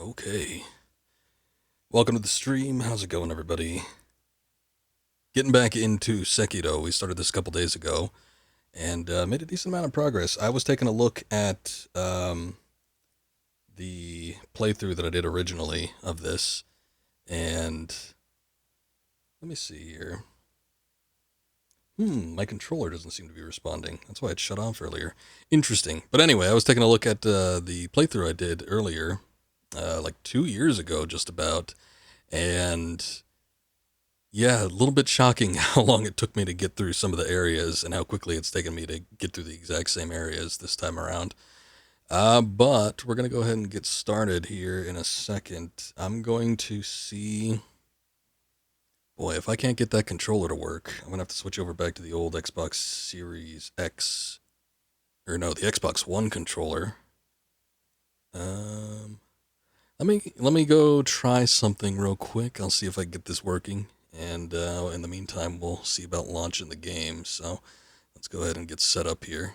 Okay. Welcome to the stream. How's it going, everybody? Getting back into Sekiro. We started this a couple days ago and made a decent amount of progress. I was taking a look at the playthrough that I did originally of this, and let me see here. My controller doesn't seem to be responding. That's why it shut off earlier. Interesting. But anyway, I was taking a look at the playthrough I did earlier, like 2 years ago, just about, and yeah, a little bit shocking how long it took me to get through some of the areas and how quickly it's taken me to get through the exact same areas this time around. But we're going to go ahead and get started here in a second. I'm going to see... Boy, if I can't get that controller to work, I'm going to have to switch over back to the old Xbox Series X. Or no, the Xbox One controller. Let me go try something real quick. I'll see if I can get this working. And in the meantime, we'll see about launching the game. So let's go ahead and get set up here.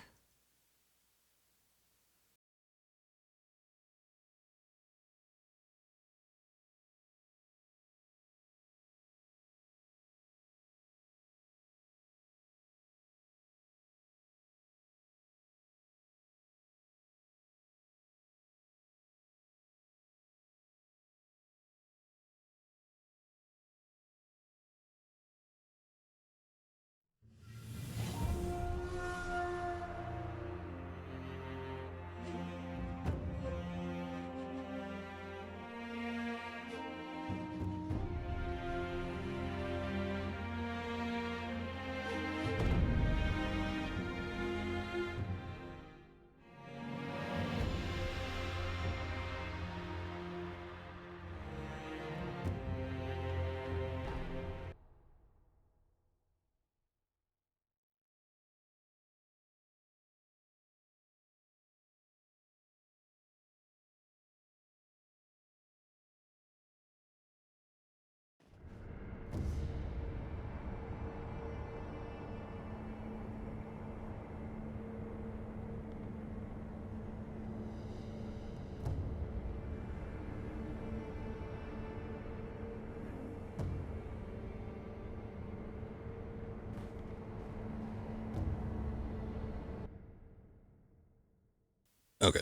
Okay.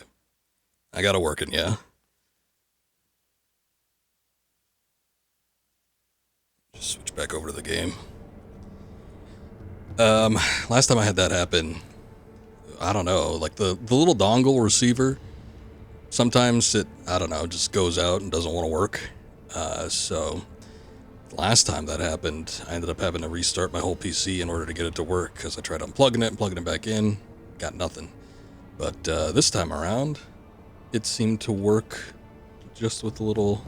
I got it working, yeah. Just switch back over to the game. Last time I had that happen, I don't know, like the little dongle receiver, sometimes it, I don't know, just goes out and doesn't want to work. So last time that happened, I ended up having to restart my whole PC in order to get it to work because I tried unplugging it and plugging it back in, got nothing. But this time around, it seemed to work just with a little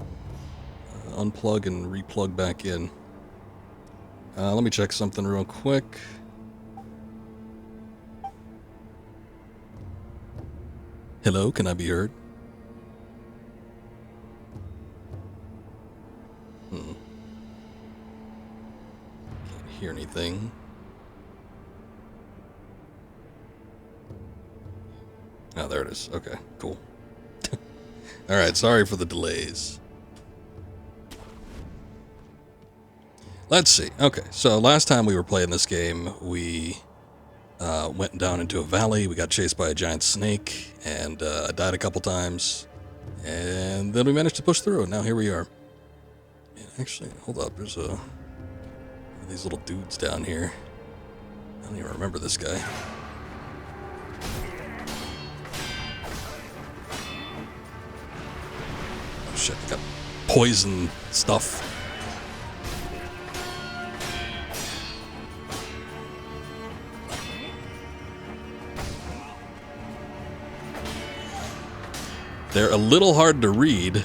unplug and replug back in. Let me check something real quick. Hello, can I be heard? Can't hear anything. Oh, there it is. Okay, cool. Alright, sorry for the delays. Let's see. Okay, so last time we were playing this game, we went down into a valley. We got chased by a giant snake, and died a couple times. And then we managed to push through, and now here we are. And actually, hold up. There's these little dudes down here. I don't even remember this guy. Oh shit, got poison stuff. They're a little hard to read.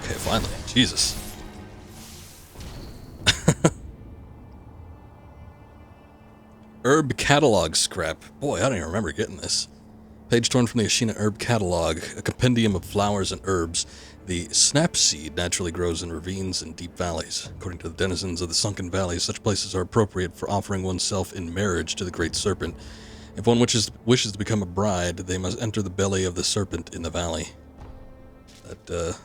Okay, finally. Jesus. Herb catalog scrap. Boy, I don't even remember getting this. Page torn from the Ashina Herb Catalog, a compendium of flowers and herbs. The snap seed naturally grows in ravines and deep valleys. According to the denizens of the sunken valleys, such places are appropriate for offering oneself in marriage to the Great Serpent. If one wishes to become a bride, they must enter the belly of the serpent in the valley. That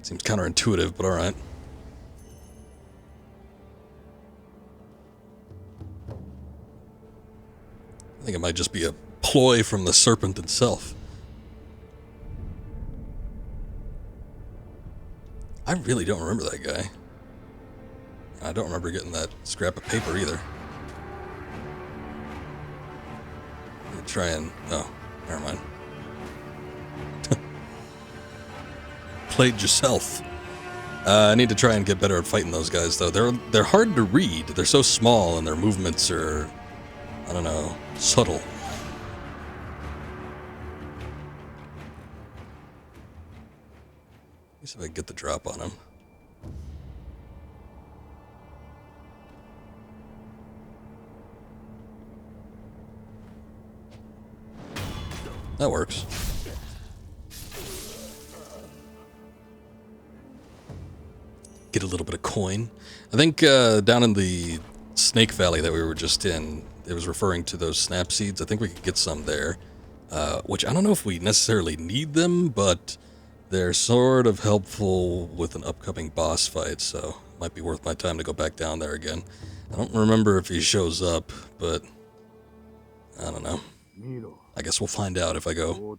seems counterintuitive, but alright. I think it might just be a ploy from the serpent itself. I really don't remember that guy. I don't remember getting that scrap of paper either. Try and... oh, never mind. Played yourself. I need to try and get better at fighting those guys, though. They're hard to read. They're so small, and their movements are, I don't know, subtle. Let me see if I can get the drop on him. That works. Get a little bit of coin. I think down in the Snake Valley that we were just in, it was referring to those snap seeds. I think we could get some there, which I don't know if we necessarily need them, but they're sort of helpful with an upcoming boss fight, so it might be worth my time to go back down there again. I don't remember if he shows up, but I don't know. I guess we'll find out if I go.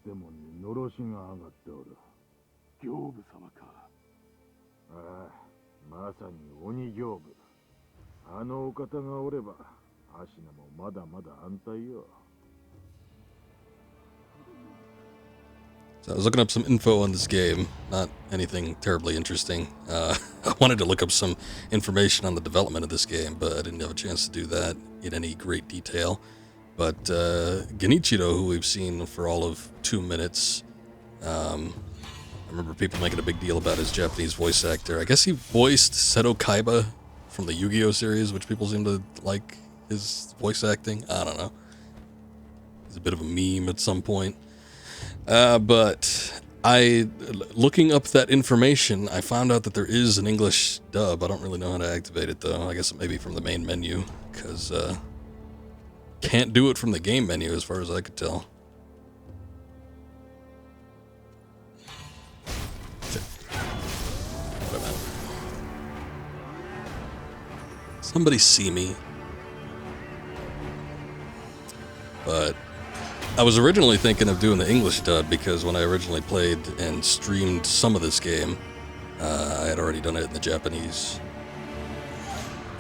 So I was looking up some info on this game, not anything terribly interesting. I wanted to look up some information on the development of this game, but I didn't have a chance to do that in any great detail. But Genichiro, who we've seen for all of 2 minutes, I remember people making a big deal about his Japanese voice actor. I guess he voiced Seto Kaiba from the Yu-Gi-Oh series, which people seem to like his voice acting. I don't know. He's a bit of a meme at some point. But looking up that information, I found out that there is an English dub. I don't really know how to activate it, though. I guess it may be from the main menu, because can't do it from the game menu as far as I could tell. Wait a minute. Somebody see me. But I was originally thinking of doing the English dub because when I originally played and streamed some of this game, I had already done it in the Japanese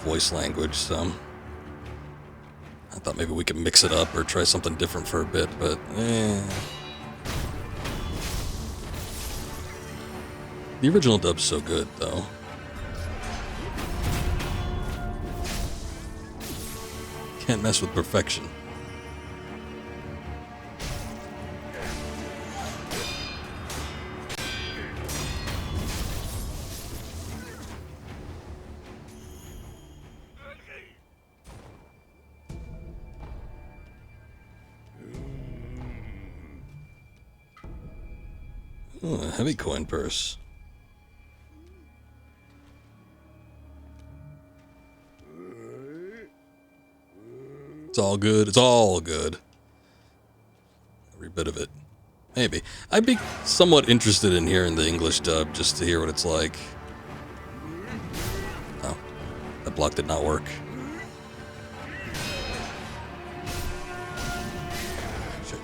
voice language, so I thought maybe we could mix it up or try something different for a bit, but The original dub's so good, though. Can't mess with perfection. Oh, a heavy coin purse. It's all good. It's all good. Every bit of it. Maybe. I'd be somewhat interested in hearing the English dub just to hear what it's like. Oh, that block did not work. Shit.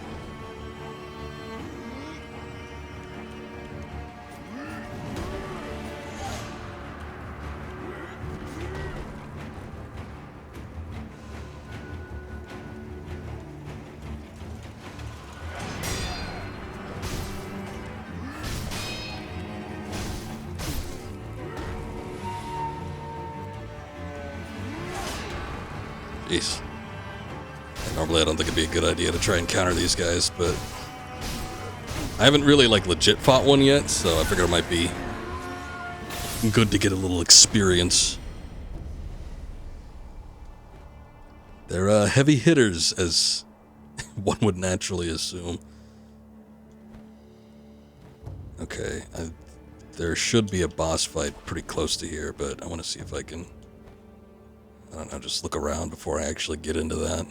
Jeez. Normally I don't think it'd be a good idea to try and counter these guys, but I haven't really, like, legit fought one yet, so I figured it might be good to get a little experience. They're heavy hitters, as one would naturally assume. Okay, there should be a boss fight pretty close to here, but I want to see if I can, I don't know, just look around before I actually get into that.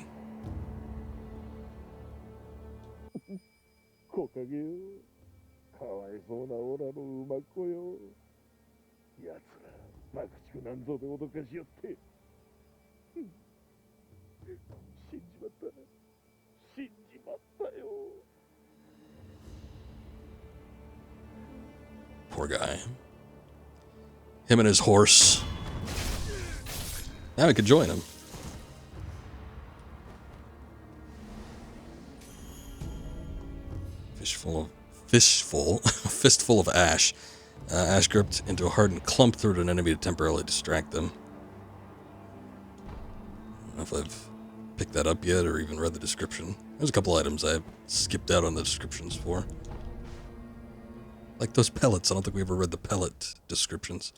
Poor guy. Him and his horse. Now we could join him. Fistful of ash. Ash gripped into a hardened clump through an enemy to temporarily distract them. I don't know if I've picked that up yet or even read the description. There's a couple items I skipped out on the descriptions for. Like those pellets. I don't think we ever read the pellet descriptions.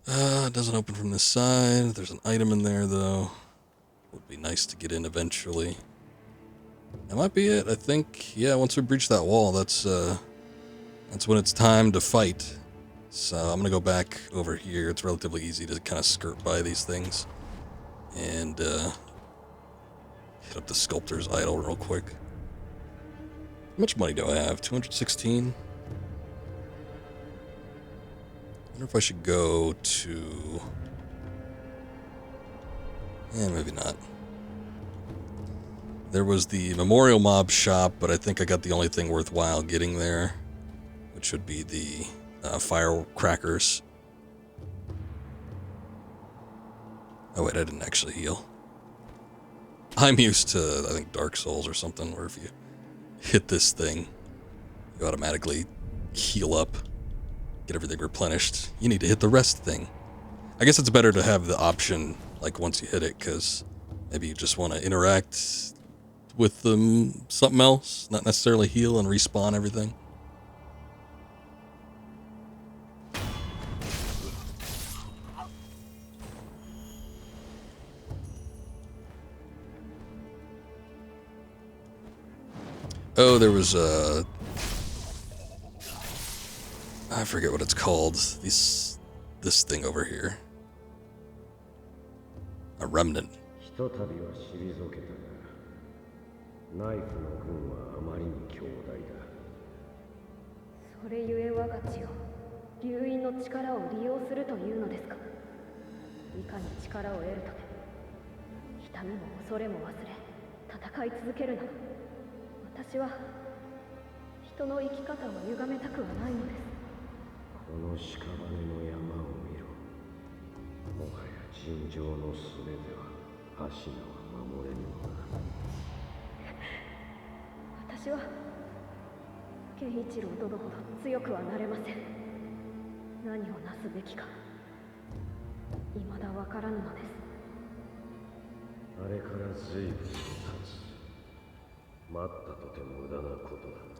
It doesn't open from this side. There's an item in there, though. Would be nice to get in eventually. That might be it, I think. Yeah, once we breach that wall, that's when it's time to fight. So I'm gonna go back over here. It's relatively easy to kind of skirt by these things. And hit up the sculptor's idol real quick. How much money do I have? 216? I wonder if I should go to... maybe not. There was the Memorial Mob shop, but I think I got the only thing worthwhile getting there, which would be the firecrackers. Oh wait, I didn't actually heal. I'm used to, I think, Dark Souls or something, where if you hit this thing, you automatically heal up, get everything replenished. You need to hit the rest thing. I guess it's better to have the option, like, once you hit it, because maybe you just want to interact with something else, not necessarily heal and respawn everything. Oh, there was I forget what it's called. This thing over here. A remnant.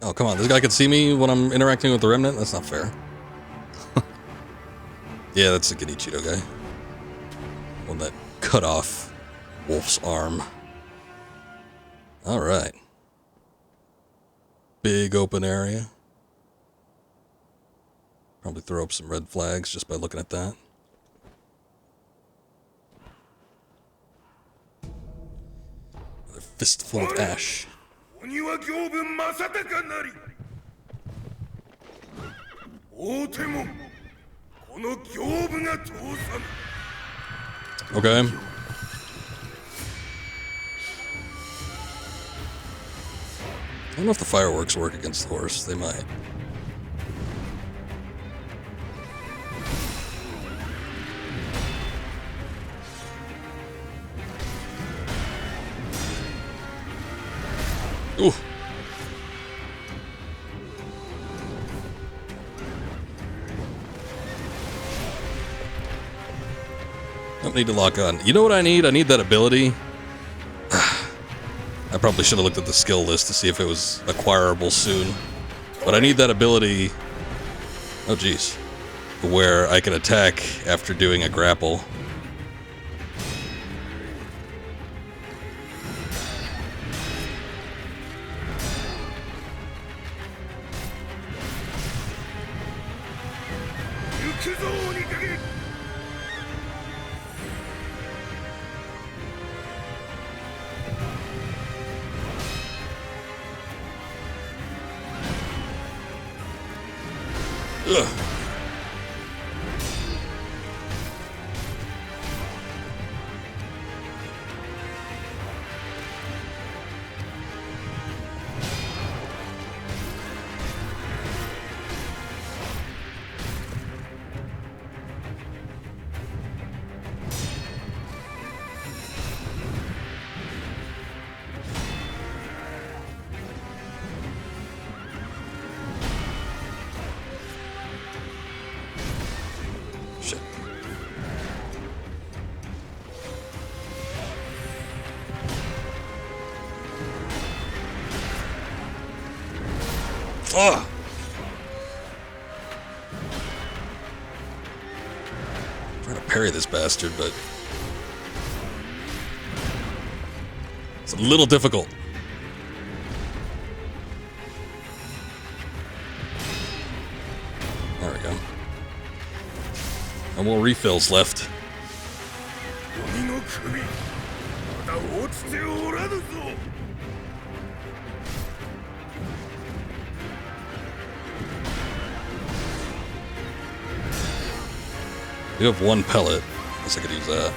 Oh, come on. This guy can see me when I'm interacting with the remnant? That's not fair. Yeah, that's the Genichiro guy. One that cut off Wolf's arm. Alright. Big open area. Probably throw up some red flags just by looking at that. Another fistful of ash. Oniwa Gyobu Masataka nari. Otemo kono Gyobu ga tousan. Okay. I don't know if the fireworks work against the horse. They might. Ooh. Don't need to lock on. You know what I need? I need that ability. I probably should have looked at the skill list to see if it was acquirable soon. But I need that ability... Oh, jeez. Where I can attack after doing a grapple. Ugh. Shit. Ugh. I'm trying to parry this bastard, but it's a little difficult. There we go. No more refills left. You have one pellet. I guess I could use that.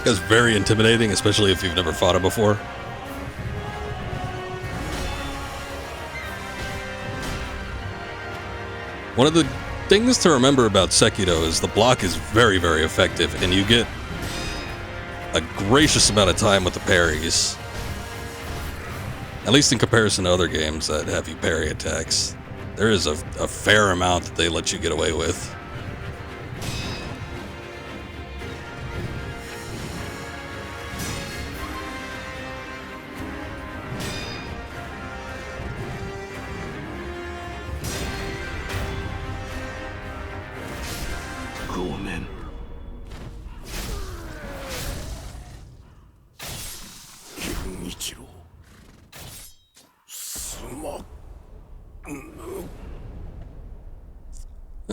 This guy's very intimidating, especially if you've never fought him before. One of the things to remember about Sekiro is the block is very, very effective, and you get a gracious amount of time with the parries. At least in comparison to other games that have you parry attacks. There is a fair amount that they let you get away with.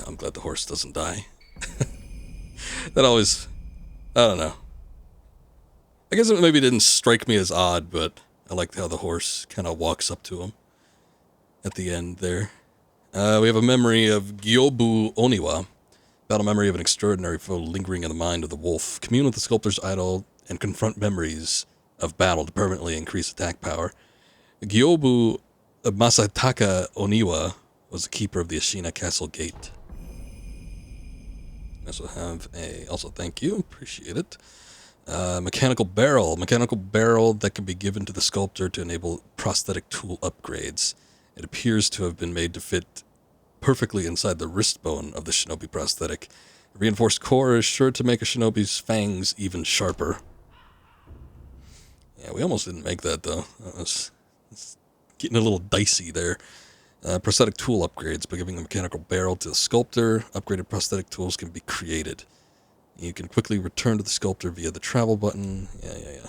I'm glad the horse doesn't die. That always, I don't know. I guess it maybe didn't strike me as odd, but I liked how the horse kind of walks up to him at the end there. We have a memory of Gyobu Oniwa. Battle memory of an extraordinary foe lingering in the mind of the wolf. Commune with the sculptor's idol and confront memories of battle to permanently increase attack power. Gyobu Masataka Oniwa was the keeper of the Ashina castle gate. I also have also thank you, appreciate it. Mechanical barrel that can be given to the sculptor to enable prosthetic tool upgrades. It appears to have been made to fit perfectly inside the wrist bone of the shinobi prosthetic. A reinforced core is sure to make a shinobi's fangs even sharper. Yeah, we almost didn't make that though. It's getting a little dicey there. Prosthetic tool upgrades. By giving a mechanical barrel to the sculptor, upgraded prosthetic tools can be created. You can quickly return to the sculptor via the travel button. Yeah.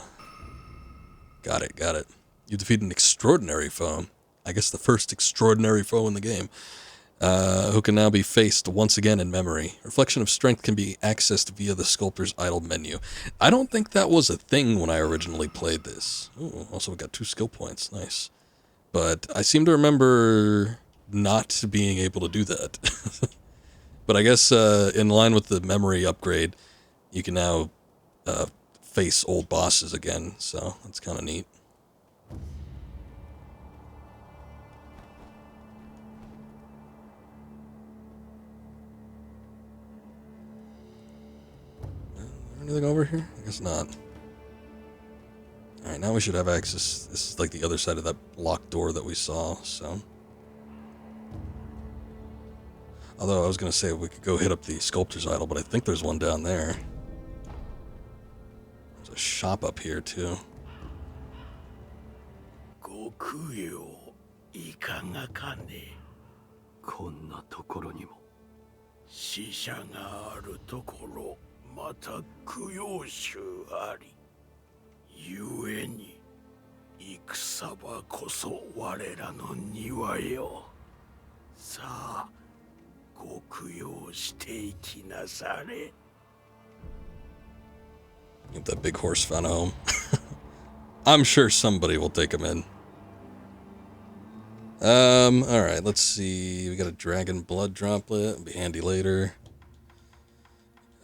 Got it. You defeat an extraordinary foe. I guess the first extraordinary foe in the game. Who can now be faced once again in memory. Reflection of strength can be accessed via the sculptor's idle menu. I don't think that was a thing when I originally played this. Ooh, also we got 2 skill points. Nice. But I seem to remember not being able to do that. But I guess in line with the memory upgrade, you can now face old bosses again, so that's kind of neat. Anything over here? I guess not. Alright, now we should have access. This is like the other side of that locked door that we saw, so. Although I was going to say we could go hit up the sculptor's idol, but I think there's one down there. There's a shop up here, too. ご供養いかがかね。こんなところにも死者があるところ、また供養衆あり。ゆえに戦場こそ我らの庭よ。さあ、ご供養していきなされ。Get that big horse found a home. I'm sure somebody will take him in. Alright, let's see. We got a dragon blood droplet. It'll be handy later.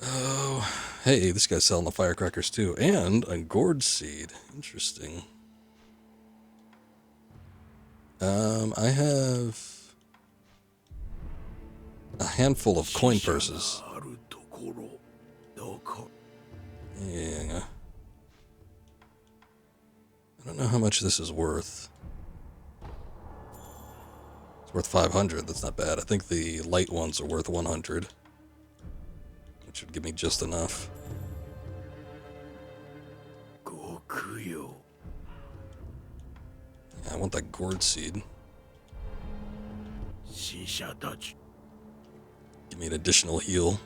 Oh, hey, this guy's selling the firecrackers too. And a gourd seed. Interesting. I have a handful of coin purses. Yeah. I don't know how much this is worth. It's worth 500. That's not bad. I think the light ones are worth 100. Which should give me just enough. Yeah, I want that gourd seed. Give me an additional heal.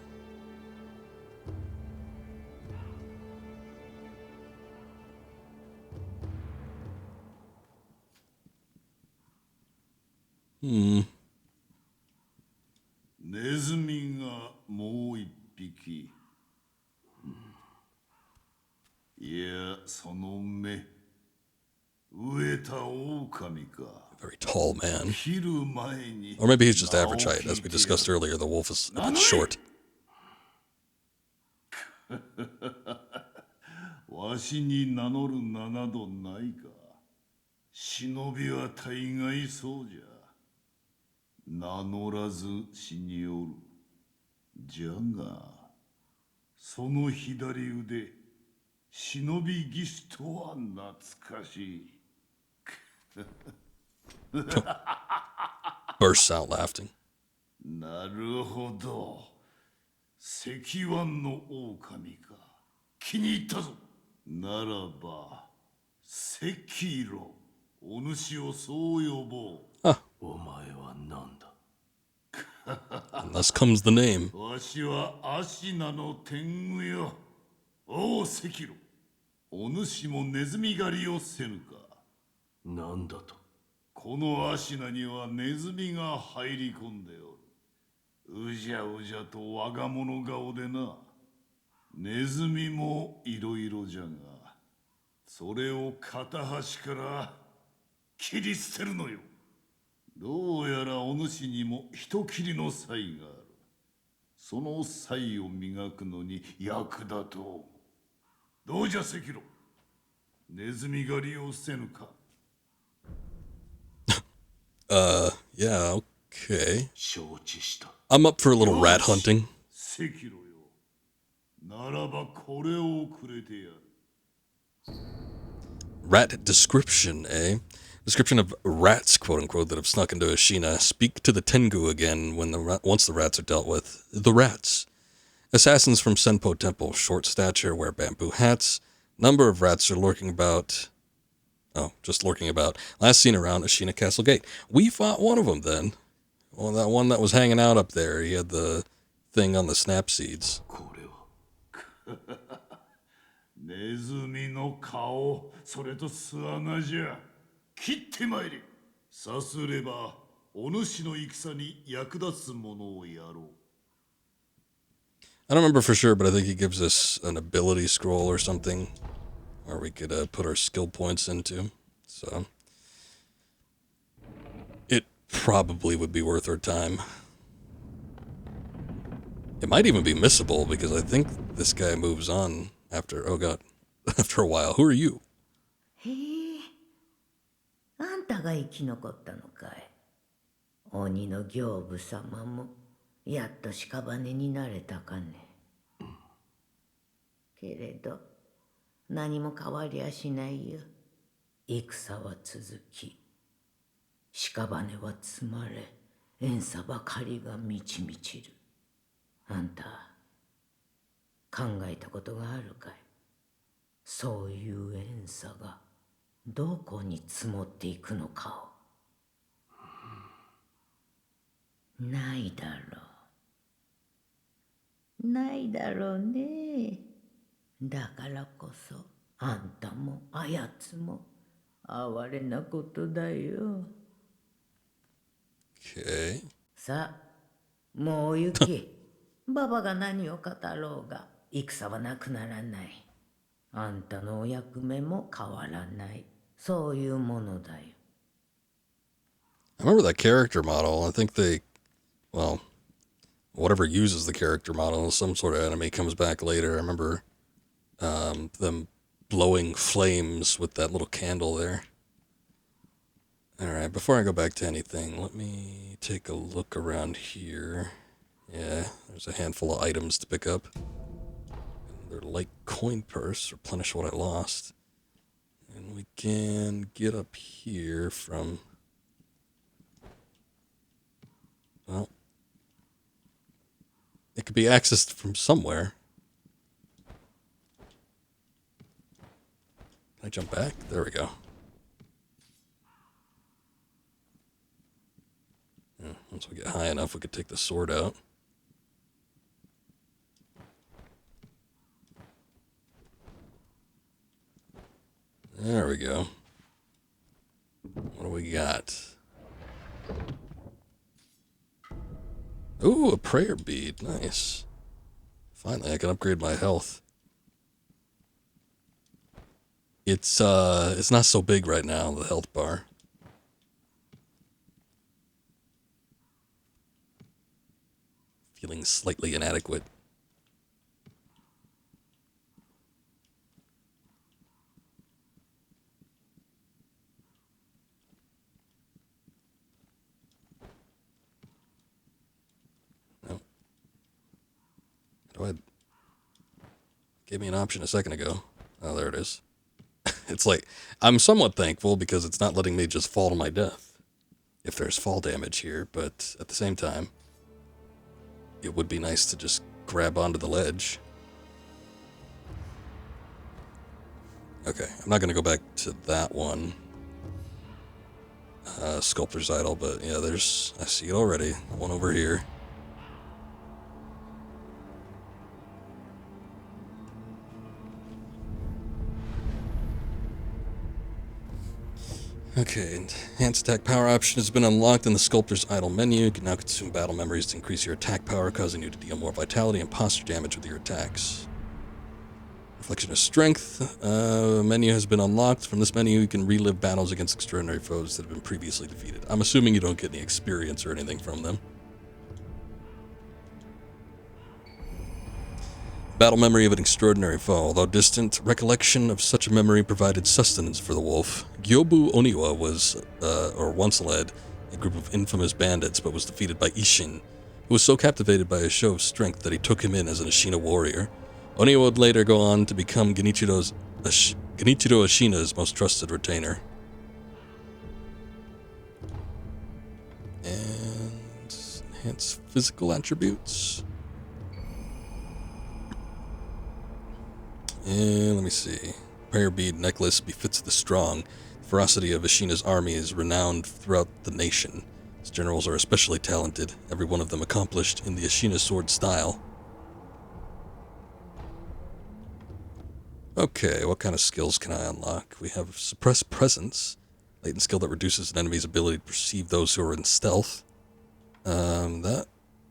Hmm. ネズミがもう一匹。いや、その目。飢えた狼か。Very tall man. 切る前に。Or maybe he's just average height. As we discussed earlier, the wolf is a bit short. わしに名乗る名などないか。忍びは大概そうじゃ。名乗らず死におる。じゃが、その左腕、忍び技師とは懐かしい。Bursts out laughing. なるほど。石腕の狼か。気に入ったぞ。ならば、セキロ。お主をそう呼ぼう。お前は何だ。And thus comes the name. わしはアシナの天狗よ。おう、セキロ。お主もネズミ狩りをせぬか。なんだと。このアシナにはネズミが入り込んでおる。うじゃうじゃと我が物顔でな。ネズミもいろいろじゃが、それを片端から切り捨てるのよ。どうやらお主にも人斬りの才がある。その才を磨くのに役立とう。どうじゃセキロ。ネズミ狩りをせぬか。Yeah, okay. 承知した。I'm up for a little rat hunting. セキロよ。ならばこれをくれてやる。Rat description, eh? Description of rats, quote unquote, that have snuck into Ashina. Speak to the Tengu again once the rats are dealt with. The rats. Assassins from Senpo Temple, short stature, wear bamboo hats. Number of rats are lurking about. Oh, just lurking about. Last seen around Ashina Castle Gate. We fought one of them then. Well, that one that was hanging out up there. He had the thing on the snap seeds. ネズミの顔、それと巣穴じゃ。切ってまいれ。さすれば、お主の戦に役立つものをやろう。I don't remember for sure, but I think he gives us an ability scroll or something, where we could put our skill points into. So it probably would be worth our time. It might even be missable because I think this guy moves on after, oh god, after a while. Who are you? へえ、あんたが生き残ったのかい。鬼の行部様もやっと屍になれたかね。けれど何も変わりやしないよ。戦は続き、屍は積まれ、怨嗟ばかりが満ち満ちる。あんた、考えたことがあるかい？そういう怨嗟がどこに積もっていくのかを。ないだろう。ないだろうね。だからこそ、あんたもあやつも哀れなことだよ。Okay. さあ、もう行け。ババが何を語ろうが、戦はなくならない。あんたのお役目も変わらない。そういうものだよ。I remember that character model. I think they, well, whatever uses the character model, some sort of enemy comes back later. I remember them blowing flames with that little candle there. Alright, before I go back to anything, let me take a look around here. Yeah, there's a handful of items to pick up. Another light coin purse, replenish what I lost. And we can get up here from... Well, it could be accessed from somewhere. Can I jump back? There we go. Yeah, once we get high enough, we could take the sword out. There we go. What do we got? Ooh, a prayer bead. Nice. Finally, I can upgrade my health. It's not so big right now, the health bar. Feeling slightly inadequate. No. Gave me an option a second ago. Oh, there it is. It's like, I'm somewhat thankful because it's not letting me just fall to my death. If there's fall damage here, but at the same time, it would be nice to just grab onto the ledge. Okay, I'm not going to go back to that one. Sculptor's Idol, but yeah, I see it already. One over here. Okay, enhanced attack power option has been unlocked in the Sculptor's Idol menu. You can now consume battle memories to increase your attack power, causing you to deal more vitality and posture damage with your attacks. Reflection of Strength menu has been unlocked. From this menu, you can relive battles against extraordinary foes that have been previously defeated. I'm assuming you don't get any experience or anything from them. Battle memory of an extraordinary foe. Although distant, recollection of such a memory provided sustenance for the wolf. Gyobu Oniwa was, or once led, a group of infamous bandits, but was defeated by Ishin, who was so captivated by his show of strength that he took him in as an Ashina warrior. Oniwa would later go on to become Genichiro Ashina's most trusted retainer. And enhance physical attributes. And let me see. Prayer bead necklace befits the strong. The ferocity of Ashina's army is renowned throughout the nation. Its generals are especially talented, every one of them accomplished in the Ashina sword style. Okay, what kind of skills can I unlock? We have Suppress Presence, latent skill that reduces an enemy's ability to perceive those who are in stealth. That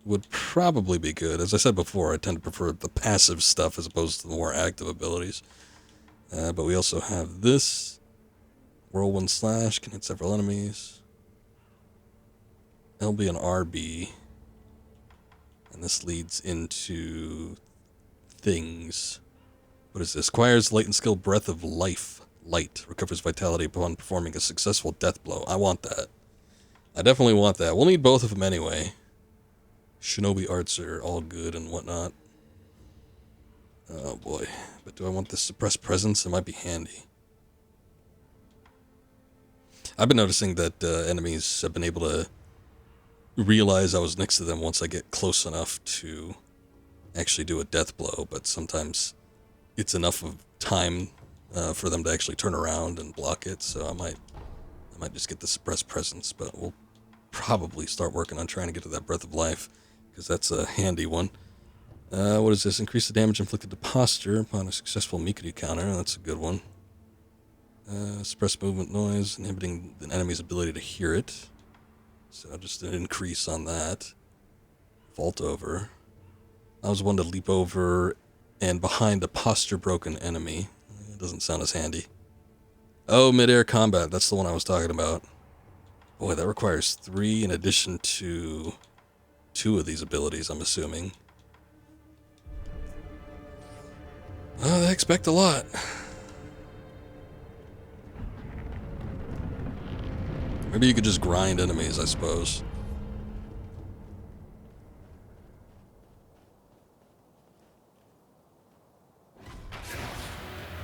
would probably be good. As I said before, I tend to prefer the passive stuff as opposed to the more active abilities. But we also have this. Whirlwind Slash can hit several enemies. LB and RB. And this leads into things. What is this? Acquires latent skill Breath of Life. Light. Recovers vitality upon performing a successful death blow. I want that. I definitely want that. We'll need both of them anyway. Shinobi arts are all good and whatnot. Oh boy. But do I want this Suppressed Presence? It might be handy. I've been noticing that enemies have been able to realize I was next to them once I get close enough to actually do a death blow, but sometimes it's enough of time for them to actually turn around and block it, so I might just get the suppressed presence, but we'll probably start working on trying to get to that breath of life, because that's a handy one. What is this? Increase the damage inflicted to posture upon a successful Mikuru counter. That's a good one. Suppress movement noise, inhibiting an enemy's ability to hear it. So just an increase on that. Vault over. I was one to leap over and behind a posture-broken enemy. It doesn't sound as handy. Oh, mid-air combat. That's the one I was talking about. Boy, that requires 3 in addition to 2 of these abilities, I'm assuming. They expect a lot. Maybe you could just grind enemies, I suppose.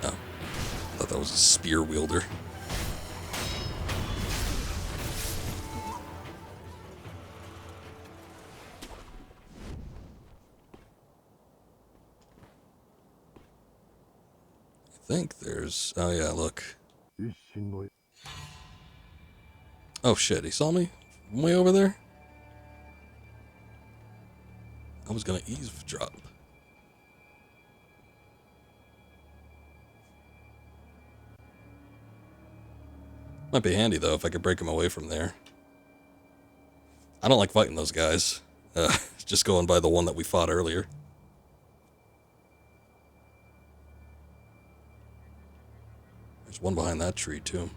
Oh, I thought that was a spear wielder. I think there's... Oh yeah, look. Oh shit, he saw me? From way over there? I was gonna eavesdrop. Might be handy though if I could break him away from there. I don't like fighting those guys. Just going by the one that we fought earlier. There's one behind that tree too.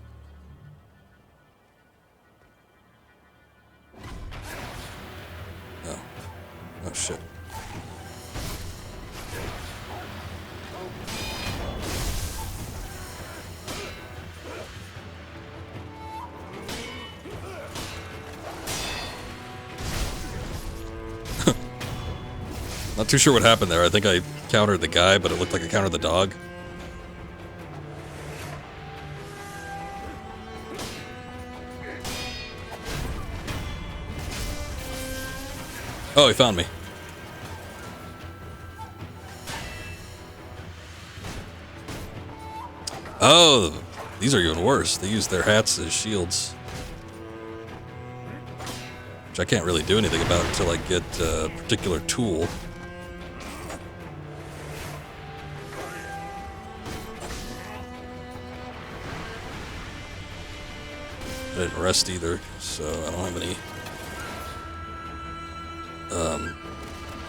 Oh. Oh shit. Not too sure what happened there. I think I countered the guy, but it looked like I countered the dog. Oh, he found me. Oh, these are even worse. They use their hats as shields. Which I can't really do anything about until I get a particular tool. I didn't rest either, so I don't have any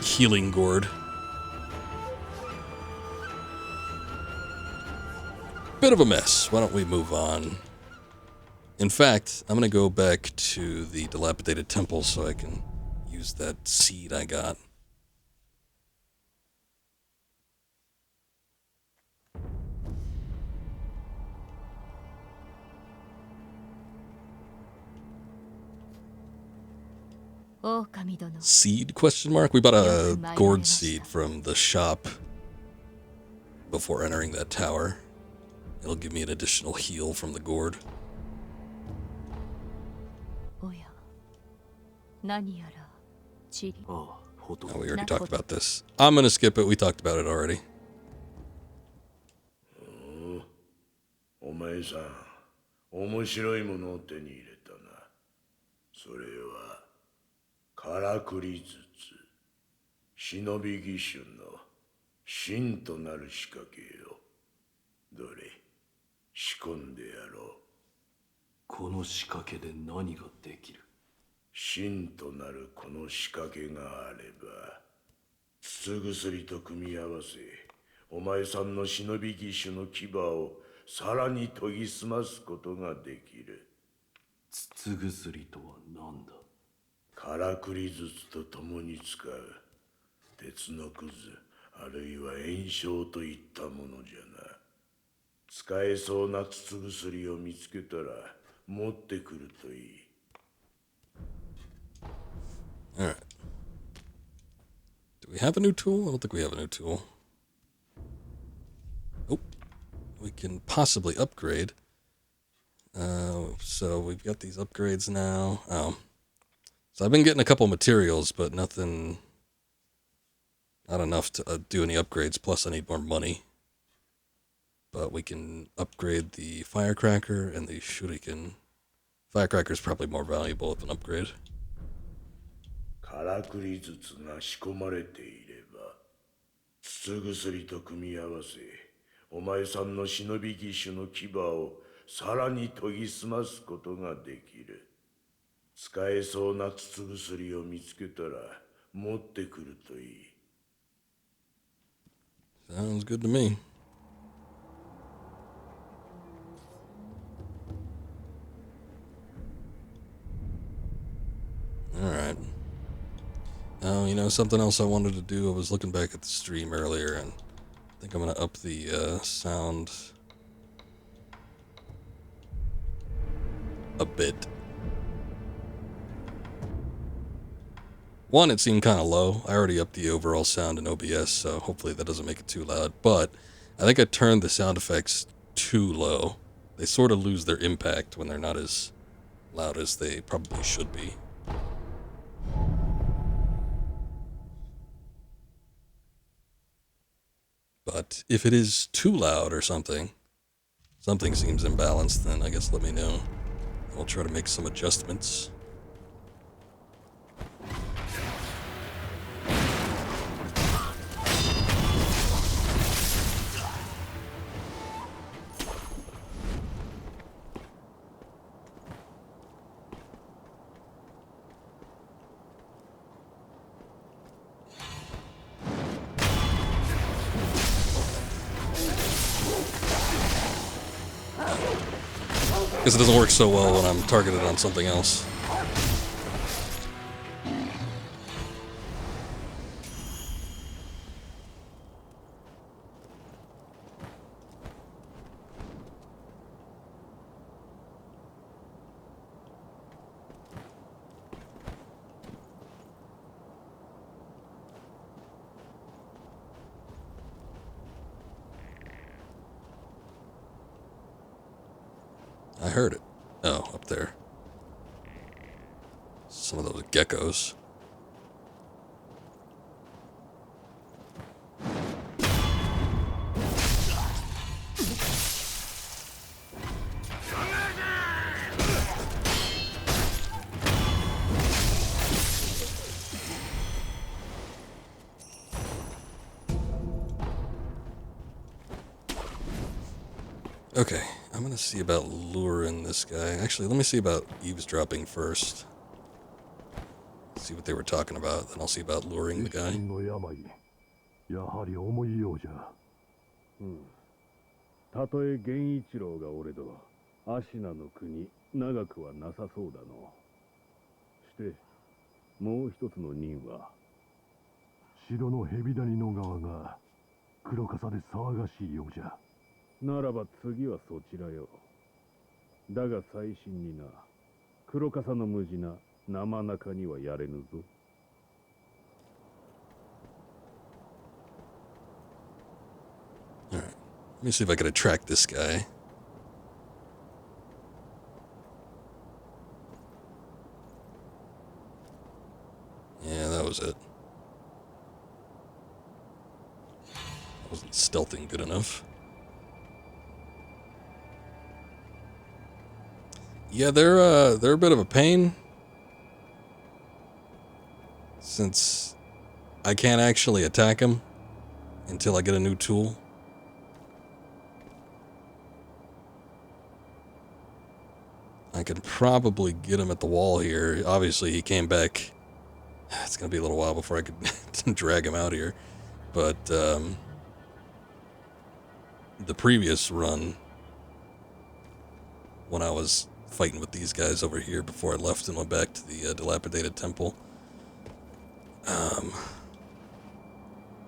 healing gourd. Bit of a mess. Why don't we move on? In fact, I'm going to go back to the dilapidated temple so I can use that seed I got. Seed, question mark? We bought a gourd seed from the shop before entering that tower. It'll give me an additional heal from the gourd. Oh, we already talked about this. I'm gonna skip it. We talked about it already. お前さん、面白いものを手に入れたな。それはからくり筒、忍び義手の真となる仕掛けよ。どれ、仕込んでやろう。この仕掛けで何ができる？真となるこの仕掛けがあれば、筒薬と組み合わせ、お前さんの忍び義手の牙をさらに研ぎ澄ますことができる。筒薬とは何だ？からくり筒と共に使う鉄のくず、あるいは炎症といったものじゃな。使えそうな筒薬を見つけたら持ってくるといい。Alright. Do we have a new tool? I don't think we have a new tool. Oh, we can possibly upgrade. So we've got these upgrades now. Oh. So I've been getting a couple materials, but not enough to do any upgrades. Plus, I need more money. But we can upgrade the firecracker and the shuriken. Firecracker is probably more valuable of an upgrade. からくり筒が仕込まれていれば、筒薬と組み合わせ、お前さんの忍び義手の牙をさらに研ぎ澄ますことができる。使えそうな筒薬を見つけたら持ってくるといい。Sounds good to me. Alright. Now, you know, something else I wanted to do, I was looking back at the stream earlier, and I think I'm going to up the sound a bit. One, it seemed kind of low. I already upped the overall sound in OBS, so hopefully that doesn't make it too loud. But I think I turned the sound effects too low. They sort of lose their impact when they're not as loud as they probably should be. But if it is too loud or something seems imbalanced, then I guess let me know. I'll try to make some adjustments. Guess it doesn't work so well when I'm targeted on something else. I heard it. Oh, up there. Some of those geckos. Okay, I'm gonna see about luring this guy. Actually, let me see about eavesdropping first. See what they were talking about, then I'll see about luring the guy. やはり重いようじゃ。たとえ源一郎が俺ど、アシナの国長くはなさそうだの。してもう一つの任は城の蛇谷の側が黒笠で騒がしいようじゃ。ならば次はそちらよ。だが最新にな、黒笠の無事な生中にはやれぬぞ。Alright, let me see if I can attract this guy. Yeah, that was it. I wasn't stealthing good enough. Yeah, they're a bit of a pain, since I can't actually attack them until I get a new tool. I could probably get him at the wall here. Obviously, he came back. It's going to be a little while before I could drag him out here. But the previous run, when I was fighting with these guys over here before I left and went back to the dilapidated temple,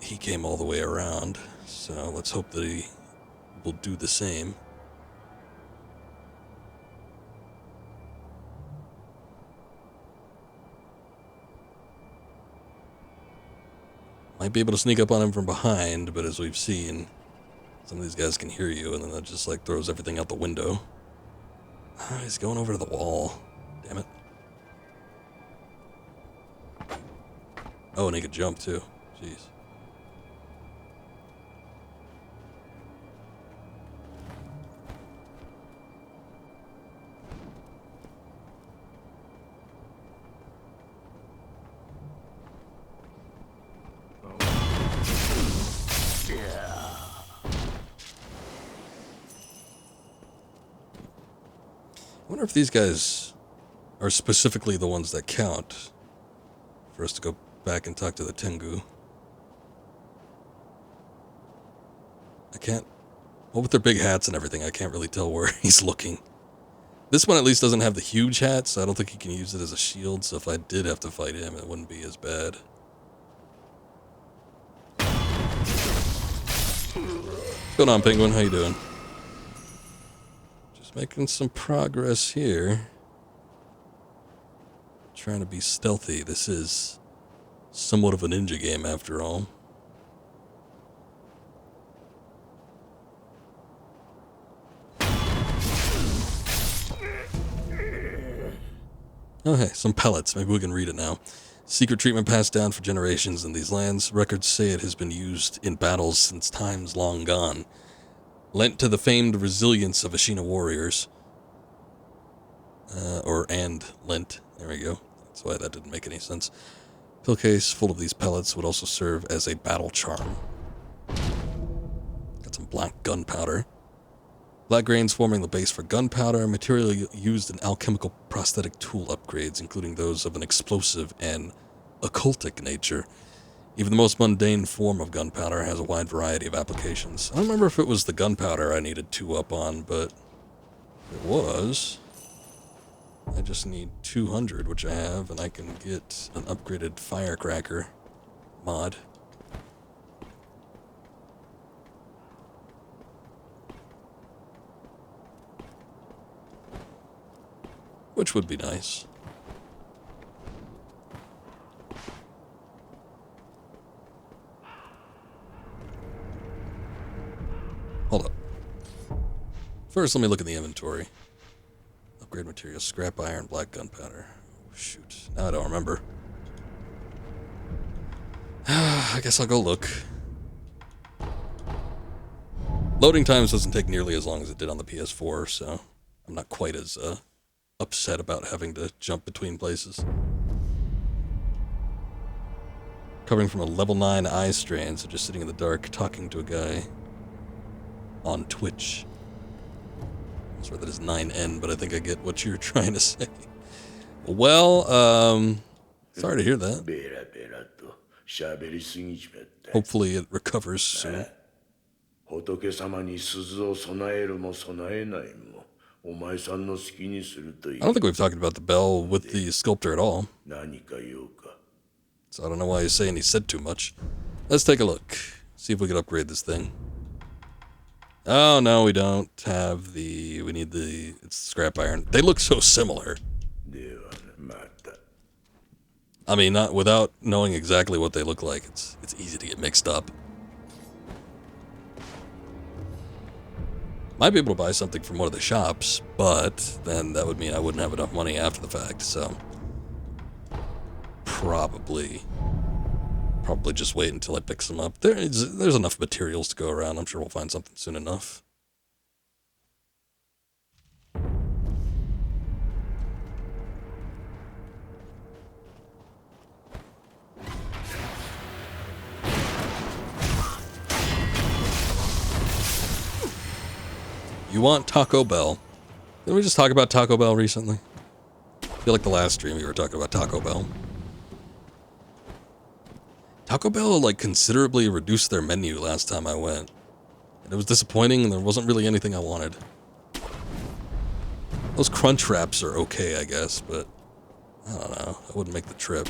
he came all the way around. So let's hope that he will do the same. Might be able to sneak up on him from behind, but as we've seen, some of these guys can hear you, and then that just like throws everything out the window. Oh, he's going over to the wall. Damn it. Oh, and he could jump too. Jeez. I wonder if these guys are specifically the ones that count for us to go back and talk to the Tengu. I can't... Well, with their big hats and everything, I can't really tell where he's looking. This one at least doesn't have the huge hat, so I don't think he can use it as a shield, so if I did have to fight him, it wouldn't be as bad. What's going on, Penguin? How you doing? Just making some progress here. Trying to be stealthy. This is somewhat of a ninja game after all. Oh, hey, some pellets. Maybe we can read it now. Secret treatment passed down for generations in these lands. Records say it has been used in battles since times long gone. Lent to the famed resilience of Ashina warriors. Lent. There we go. That's why that didn't make any sense. Pill case full of these pellets would also serve as a battle charm. Got some black gunpowder. Black grains forming the base for gunpowder, material used in alchemical prosthetic tool upgrades, including those of an explosive and occultic nature. Even the most mundane form of gunpowder has a wide variety of applications. I don't remember if it was the gunpowder I needed 2 up on, but if it was... I just need 200, which I have, and I can get an upgraded firecracker mod. Which would be nice. Hold up. First, let me look at the inventory. Upgrade materials, scrap iron, black gunpowder. Oh, shoot. Now I don't remember. I guess I'll go look. Loading times doesn't take nearly as long as it did on the PS4, so I'm not quite as upset about having to jump between places. Covering from a level 9 eye strain, so just sitting in the dark talking to a guy on Twitch. I'm sorry, that is 9N, but I think I get what you're trying to say. Well, sorry to hear that. Hopefully it recovers soon. I don't think we've talked about the bell with the sculptor at all. So I don't know why he's saying he said too much. Let's take a look. See if we can upgrade this thing. Oh, no, we don't have the... We need the... It's scrap iron. They look so similar. I mean, not without knowing exactly what they look like. It's easy to get mixed up. Might be able to buy something from one of the shops, but then that would mean I wouldn't have enough money after the fact, so... Probably just wait until I pick some up. There's enough materials to go around. I'm sure we'll find something soon enough. You want Taco Bell? Didn't we just talk about Taco Bell recently? I feel like the last stream we were talking about Taco Bell. Taco Bell, like, considerably reduced their menu last time I went. And it was disappointing, and there wasn't really anything I wanted. Those crunch wraps are okay, I guess, but... I don't know. I wouldn't make the trip.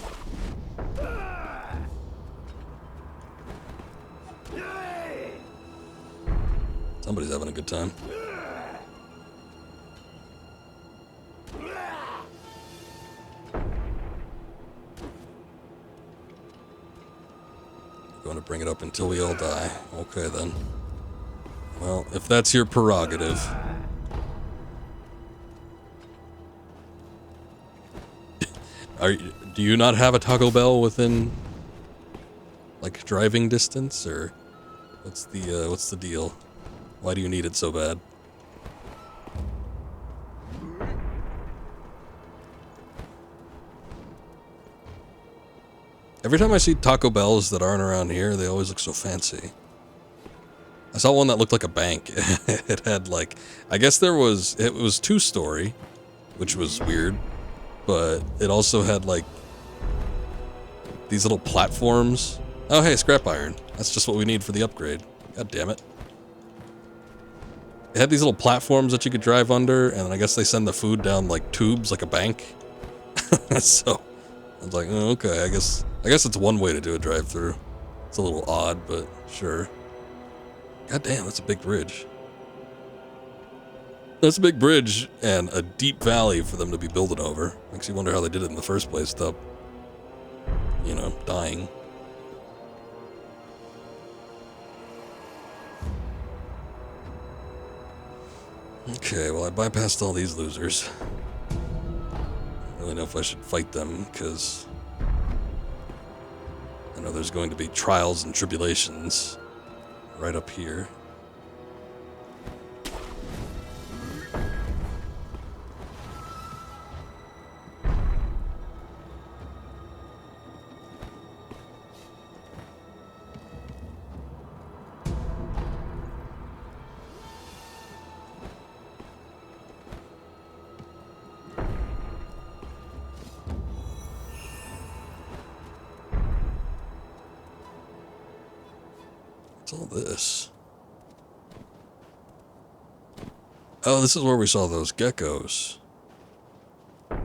Somebody's having a good time. Going to bring it up until we all die. Okay, then. Well, if that's your prerogative. Do you not have a Taco Bell within Like driving distance, or what's the deal? Why do you need it so bad? Every time I see Taco Bells that aren't around here, they always look so fancy. I saw one that looked like a bank. It had like, I guess it was 2-story, which was weird, but it also had like these little platforms. Oh hey, scrap iron. That's just what we need for the upgrade. God damn it. It had these little platforms that you could drive under, and I guess they send the food down like tubes, like a bank. So I was like, oh, okay, I guess it's one way to do a drive-through. It's a little odd, but sure. God damn, that's a big bridge. That's a big bridge and a deep valley for them to be building over. Makes you wonder how they did it in the first place without, you know, dying. Okay, well, I bypassed all these losers. I don't really know if I should fight them, because I know there's going to be trials and tribulations right up here. What's all this? Oh, this is where we saw those geckos. Your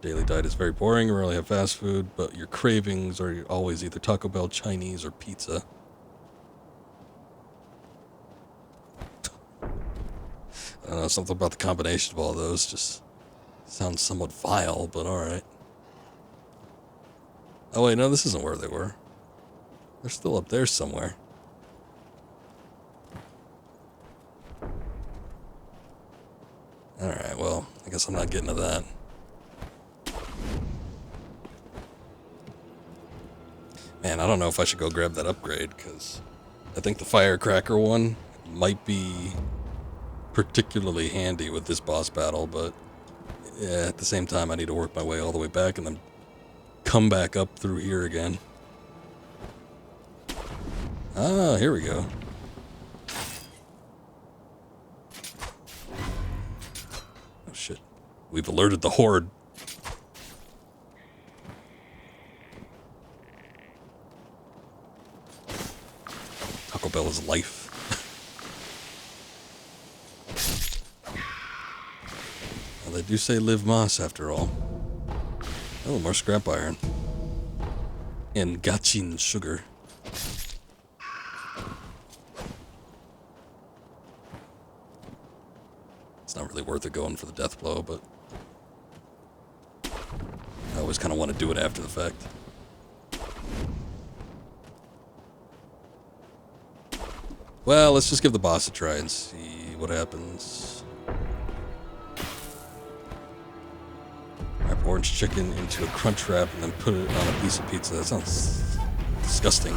daily diet is very boring. You rarely have fast food, but your cravings are always either Taco Bell, Chinese, or pizza. I don't know, something about the combination of all those just sounds somewhat vile, but alright. Oh wait, no, this isn't where they were. They're still up there somewhere. Alright, well, I guess I'm not getting to that. Man, I don't know if I should go grab that upgrade, because I think the firecracker one might be particularly handy with this boss battle, but yeah, at the same time I need to work my way all the way back and then come back up through here again. Ah, here we go. Oh shit. We've alerted the horde. Taco Bell is life. Well, they do say live Moss after all. Oh, more scrap iron. And gachin sugar. It's not really worth it going for the death blow, but I always kind of want to do it after the fact. Well, let's just give the boss a try and see what happens. Wrap orange chicken into a crunch wrap and then put it on a piece of pizza. That sounds disgusting.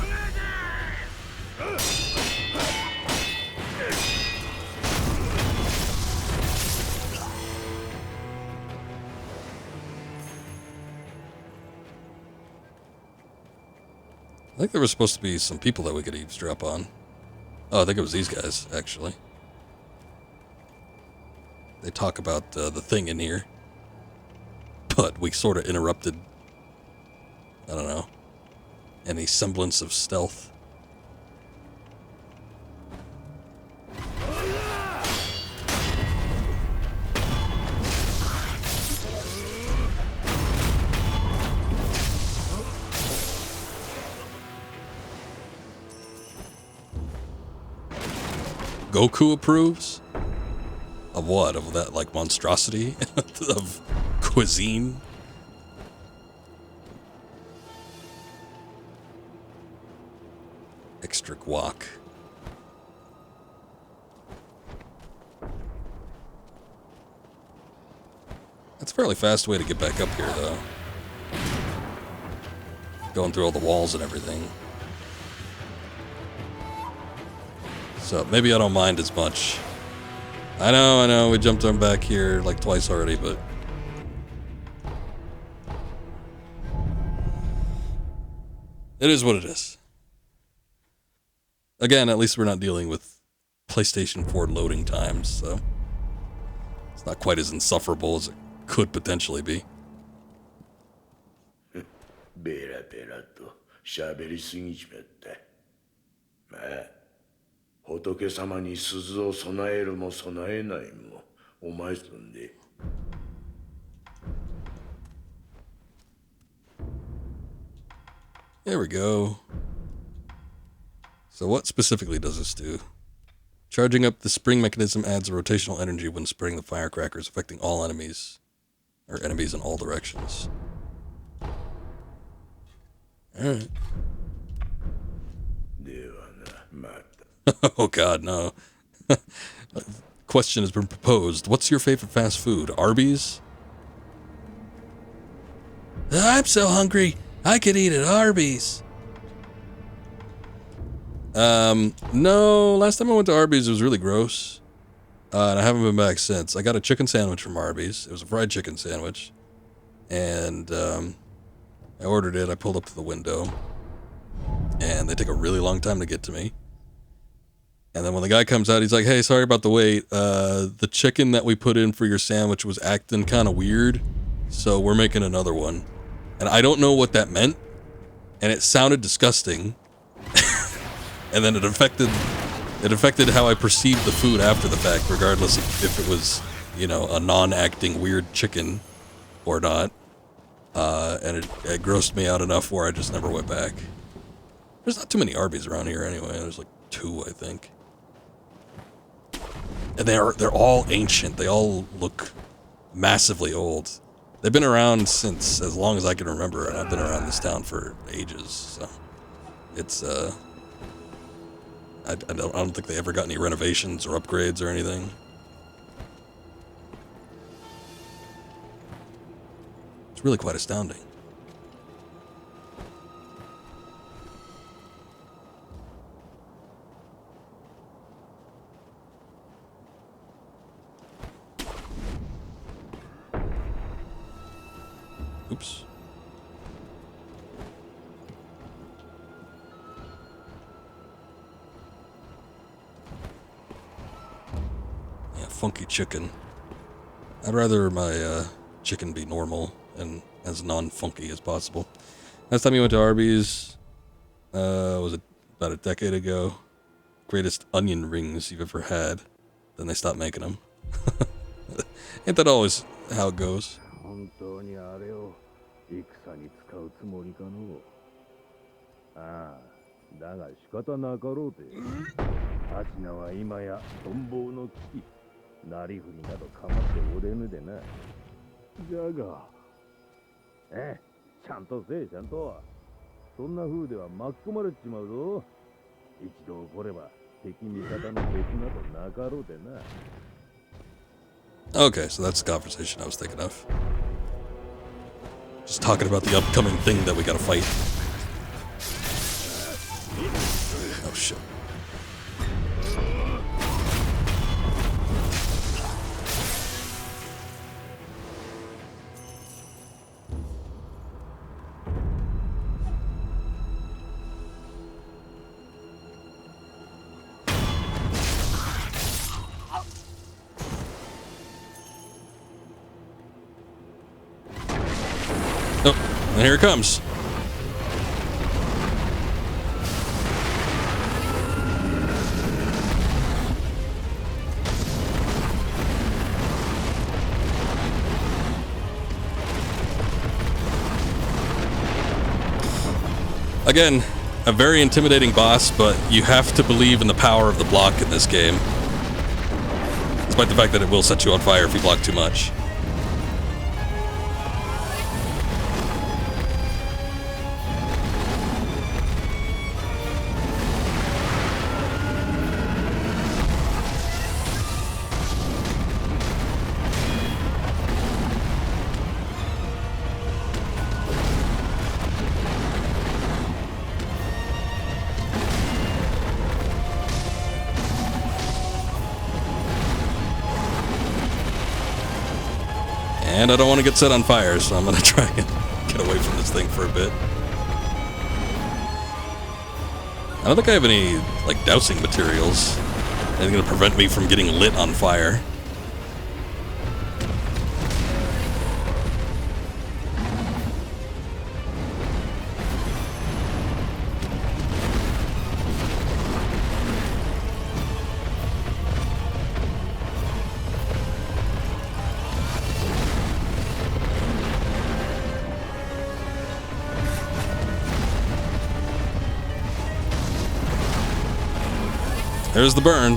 I think there was supposed to be some people that we could eavesdrop on. Oh, I think it was these guys, actually. They talk about the thing in here. But we sort of interrupted, I don't know, any semblance of stealth. Goku approves? Of what? Of that, like, monstrosity? Of cuisine? Extra guac. That's a fairly fast way to get back up here, though. going through all the walls and everything. So maybe I don't mind as much. I know, we jumped on back here like twice already, but... it is what it is. Again, at least we're not dealing with PlayStation 4 loading times, so... it's not quite as insufferable as it could potentially be. ベラベラと喋りすぎちまった。まあ、仏様に鈴を備えるも備えないもお前すんで。There we go. So what specifically does this do? Charging up the spring mechanism adds a rotational energy when spraying the firecrackers, affecting all enemies, or enemies in all directions. Alright. Oh god, no. Question has been proposed. What's your favorite fast food? Arby's? I'm so hungry, I could eat at Arby's. No, last time I went to Arby's it was really gross. And I haven't been back since. I got a chicken sandwich from Arby's. It was a fried chicken sandwich. And, I ordered it, I pulled up to the window. And they take a really long time to get to me. And then when the guy comes out, he's like, hey, sorry about the wait. The chicken that we put in for your sandwich was acting kind of weird. So we're making another one. And I don't know what that meant. And it sounded disgusting. And then it affected how I perceived the food after the fact, regardless of if it was, you know, a non-acting weird chicken or not. And it grossed me out enough where I just never went back. There's not too many Arby's around here anyway. There's like 2, I think. And they're all ancient. They all look massively old. They've been around since as long as I can remember, and I've been around this town for ages. So it's I don't think they ever got any renovations or upgrades or anything. It's really quite astounding. Oops. Yeah, funky chicken. I'd rather my chicken be normal and as non-funky as possible. Last time you went to Arby's, was it about a decade ago? Greatest onion rings you've ever had. Then they stopped making them. Ain't that always how it goes? 本当にあれを戦に使うつもりかの。ああ、だが仕方なかろうて。アシナは今や存亡の危機。なりふりなど構っておれぬでな。じゃが、ちゃんとせえ、ちゃんと。そんな風では巻き込まれちまうぞ。一度起これば敵味方の別などなかろうでな。Okay, so that's the conversation I was thinking of. Just talking about the upcoming thing that we gotta fight. Oh shit. Oh, and here it comes. Again, a very intimidating boss, but you have to believe in the power of the block in this game. Despite the fact that it will set you on fire if you block too much. And I don't want to get set on fire, so I'm going to try and get away from this thing for a bit. I don't think I have any, like, dousing materials. Anything to prevent me from getting lit on fire. There's the burn.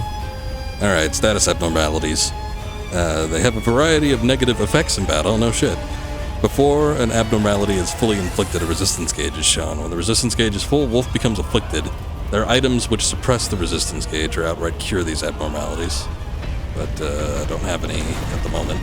Alright, status abnormalities. They have a variety of negative effects in battle, no shit. Before an abnormality is fully inflicted, a resistance gauge is shown. When the resistance gauge is full, Wolf becomes afflicted. There are items which suppress the resistance gauge or outright cure these abnormalities. But I don't have any at the moment.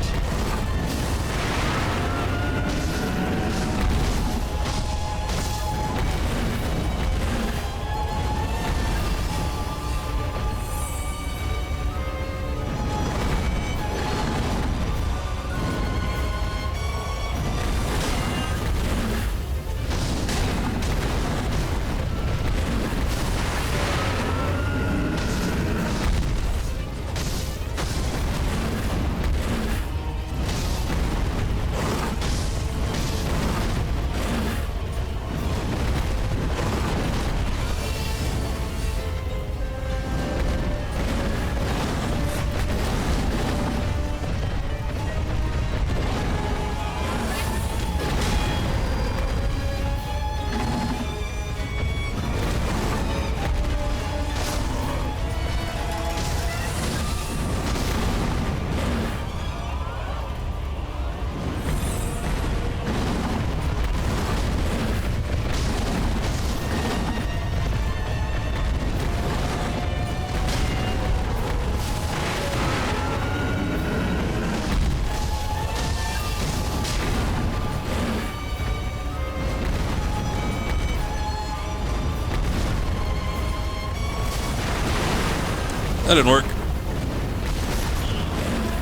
That didn't work.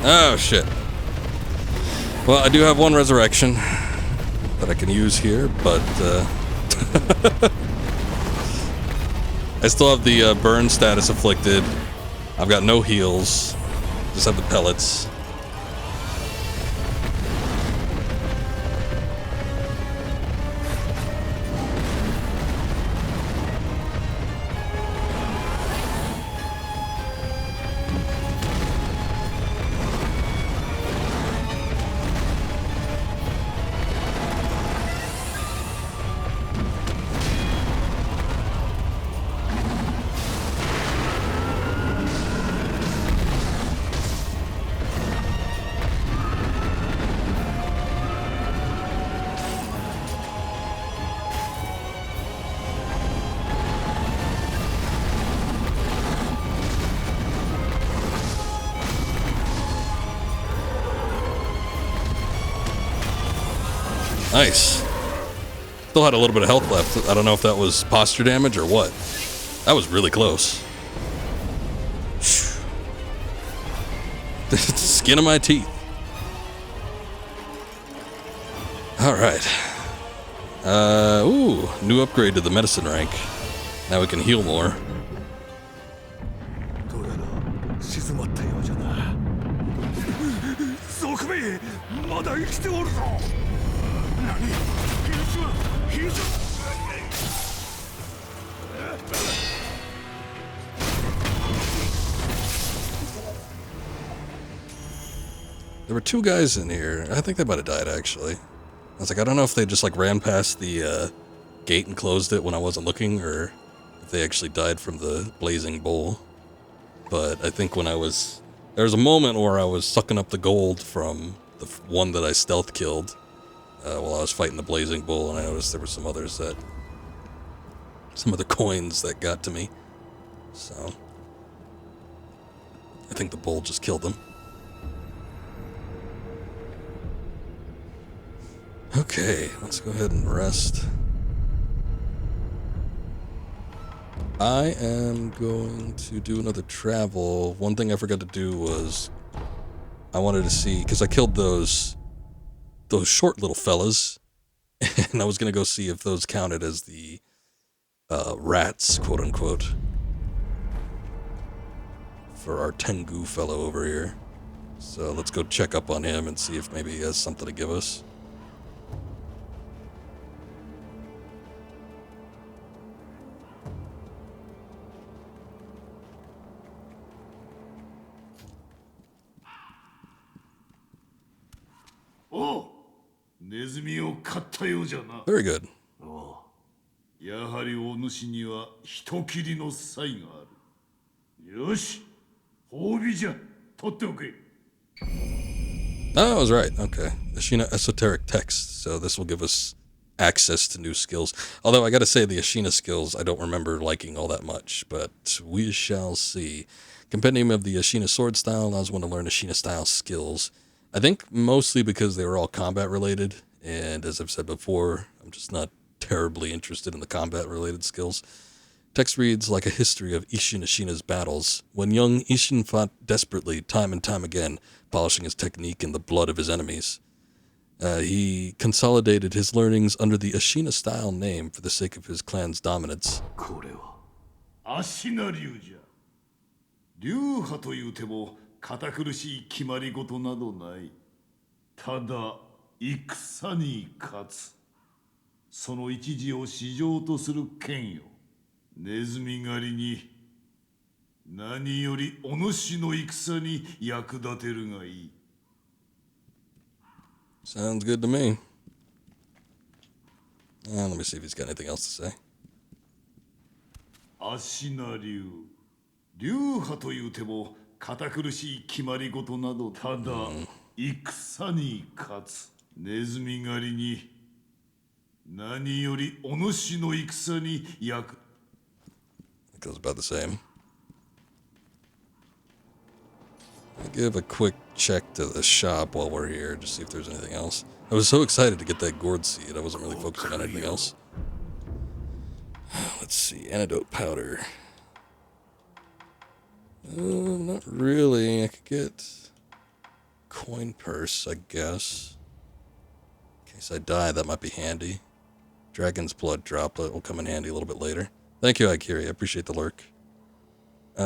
Oh, shit. Well, I do have one resurrection that I can use here, but I still have the burn status afflicted. I've got no heals. Just have the pellets. Nice. Still had a little bit of health left. I don't know if that was posture damage or what. That was really close. Skin of my teeth. Alright. Ooh, new upgrade to the medicine rank. Now we can heal more. There were two guys in here. I think they might have died, actually. I was like, I don't know if they just, like, ran past the gate and closed it when I wasn't looking, or if they actually died from the blazing bowl. But I think when I was... There was a moment where I was sucking up the gold from the one that I stealth killed while I was fighting the blazing bull, and I noticed there were some others that... Some other coins that got to me. So... I think the bull just killed them. Okay, let's go ahead and rest. I am going to do another travel. One thing I forgot to do was I wanted to see, because I killed those those short little fellas, and I was gonna go see if those counted as the rats, quote unquote, for our Tengu fellow over here. So let's go check up on him and see if maybe he has something to give us. Oh, ネズミを飼ったようじゃな。 Very good. やはりお主には人斬りの才がある。よし、褒美じゃ。取っておけ。 Oh, I was right. Okay. Ashina esoteric text. So this will give us access to new skills. Although I gotta say the Ashina skills I don't remember liking all that much, but we shall see. Compendium of the Ashina sword style allows one to learn Ashina style skills. I think mostly because they were all combat related, and as I've said before, I'm just not terribly interested in the combat related skills. Text reads like a history of Isshin Ashina's battles. When young, Isshin fought desperately time and time again, polishing his technique in the blood of his enemies. He consolidated his learnings under the Ashina style name for the sake of his clan's dominance. これはアシナ流じゃ。流派というても堅苦しい決まり事などない。ただ戦に勝つ。その一時を市場とする剣よ。ネズミ狩りに何よりお主の戦に役立てるがいい。 Sounds good to me. Let me see if he's got anything else to say. アシナ流。流派というても堅苦しい決まり事などただ戦に勝つ。ネズミ狩りに何よりお主の戦に役。 It goes about the same. I'll give a quick check to the shop while we're here, just see if there's anything else. I was so excited to get that Gourd Seed, I wasn't really focusing on anything else. Let's see, antidote powder. Not really. I could get coin purse, I guess. In case I die, that might be handy. Dragon's blood droplet will come in handy a little bit later. Thank you, Ikiri. I appreciate the lurk. I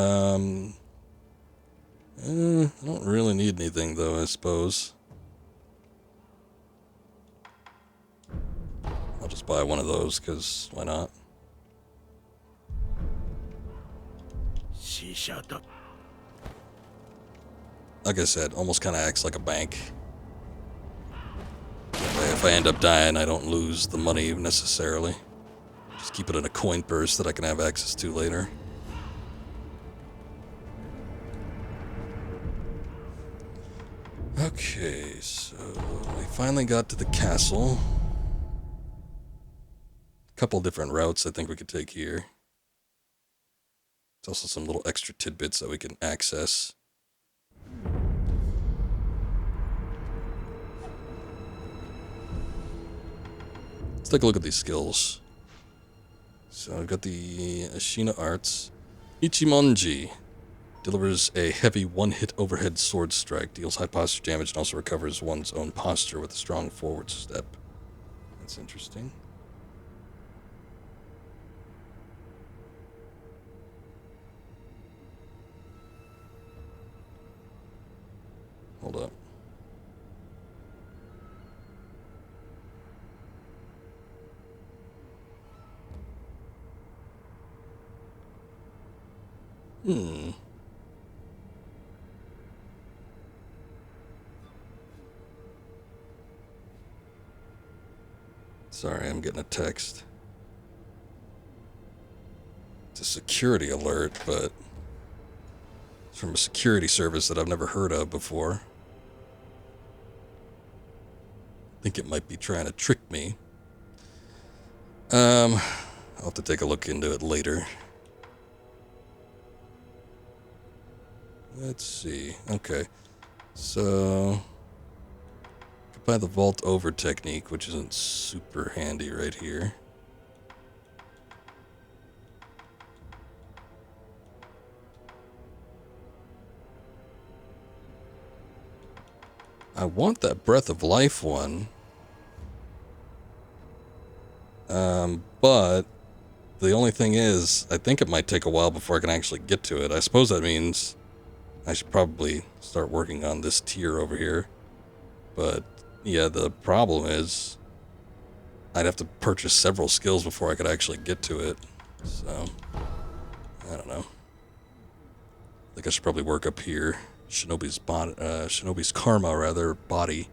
don't really need anything, though, I suppose. I'll just buy one of those, because why not? Like I said, almost kind of acts like a bank. If I end up dying, I don't lose the money necessarily. Just keep it in a coin purse that I can have access to later. Okay, so we finally got to the castle. A couple different routes I think we could take here. There's also some little extra tidbits that we can access. Let's take a look at these skills. So I've got the Ashina Arts. Ichimonji delivers a heavy one-hit overhead sword strike, deals high posture damage, and also recovers one's own posture with a strong forward step. That's interesting. Hold up. Sorry, I'm getting a text. It's a security alert, but it's from a security service that I've never heard of before. I think it might be trying to trick me. I'll have to take a look into it later. Let's see. Okay. So could buy the vault over technique, which isn't super handy right here. I want that Breath of Life one. But the only thing is, I think it might take a while before I can actually get to it. I suppose that means I should probably start working on this tier over here. But yeah, the problem is I'd have to purchase several skills before I could actually get to it. So, I don't know. I think I should probably work up here. Shinobi's Karma, rather, body.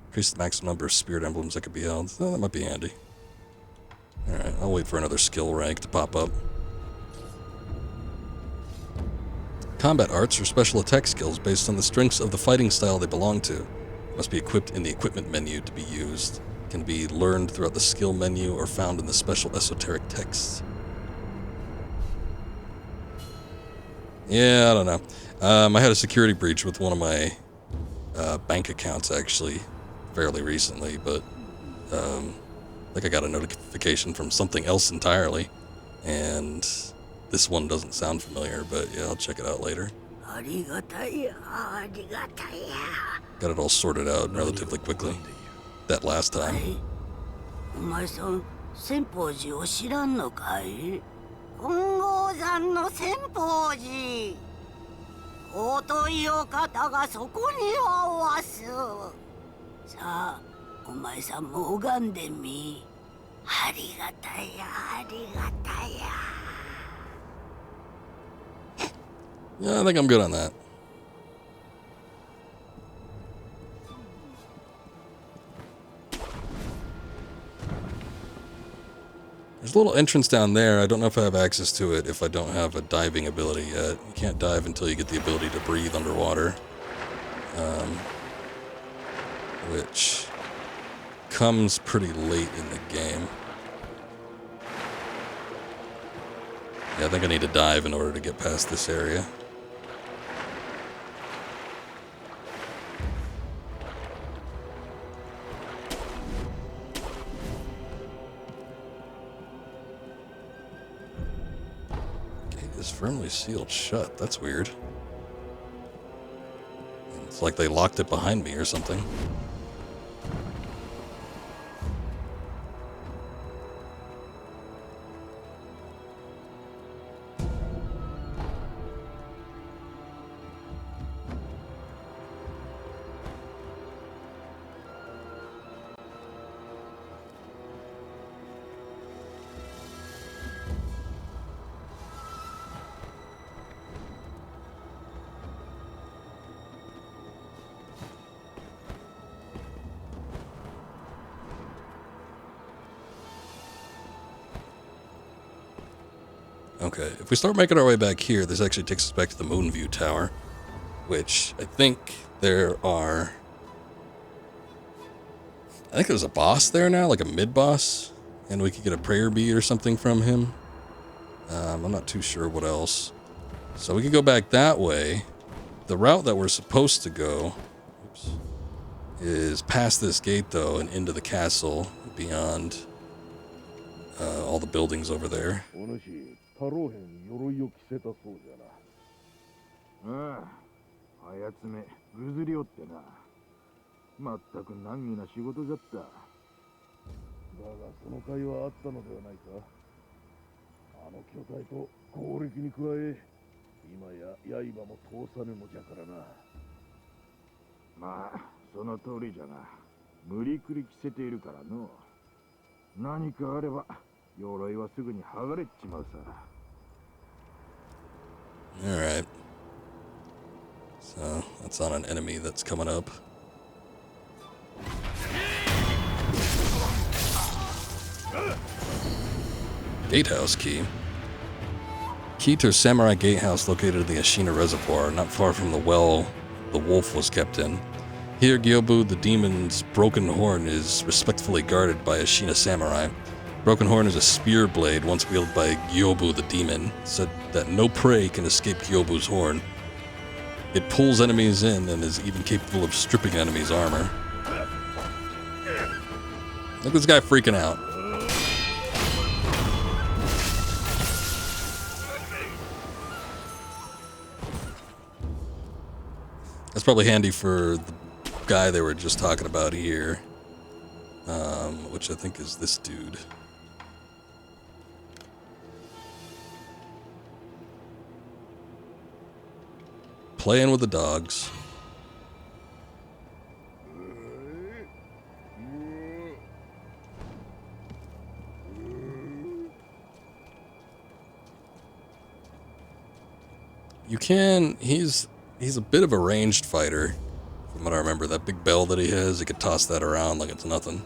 Increase the maximum number of spirit emblems that could be held. Oh, that might be handy. Alright, I'll wait for another skill rank to pop up. Combat arts are special attack skills based on the strengths of the fighting style they belong to. Must be equipped in the equipment menu to be used. Can be learned throughout the skill menu or found in the special esoteric texts. Yeah, I don't know. I had a security breach with one of my bank accounts, actually, fairly recently, but I think I got a notification from something else entirely, and this one doesn't sound familiar, but yeah, I'll check it out later. Got it all sorted out relatively quickly. That last time. お前さん、千宝寺を知らんのかい？金剛山の千宝寺。尊いお方がそこにはおわす。さあ、お前さんも拝んでみ。ありがたや、ありがたや。Yeah, I think I'm good on that. There's a little entrance down there. I don't know if I have access to it if I don't have a diving ability yet. You can't dive until you get the ability to breathe underwater. Which comes pretty late in the game. Yeah, I think I need to dive in order to get past this area. Firmly sealed shut. That's weird. It's like they locked it behind me or something. Okay, if we start making our way back here, this actually takes us back to the Moonview Tower, which I think there's a boss there now, like a mid-boss, and we could get a prayer bead or something from him. I'm not too sure what else. So we could go back that way. The route that we're supposed to go is past this gate, though, and into the castle beyond all the buildings over there. 太郎へん鎧を着せたそうじゃな。ああ、あやつめぐずりおってな。まったく難儀な仕事じゃった。だがその甲斐はあったのではないか。あの巨体と攻撃に加え、今や刃も通さぬのじゃからな。まあ、その通りじゃが、無理くり着せているからの。何かあれば。鎧はすぐに剥がれちまうさ。Alright. So, that's on an enemy that's coming up. Gatehouse key. Key to a samurai gatehouse located in the Ashina reservoir, not far from the well the wolf was kept in. Here, Gyobu, the demon's broken horn, is respectfully guarded by Ashina samurai. Broken Horn is a spear blade once wielded by Gyobu the demon, said that no prey can escape Gyobu's horn. It pulls enemies in and is even capable of stripping enemies' armor. Look at this guy freaking out. That's probably handy for guy they were just talking about here, which I think is this dude. Playing with the dogs. You can, he's a bit of a ranged fighter, from what I remember. That big bell that he has, he could toss that around like it's nothing.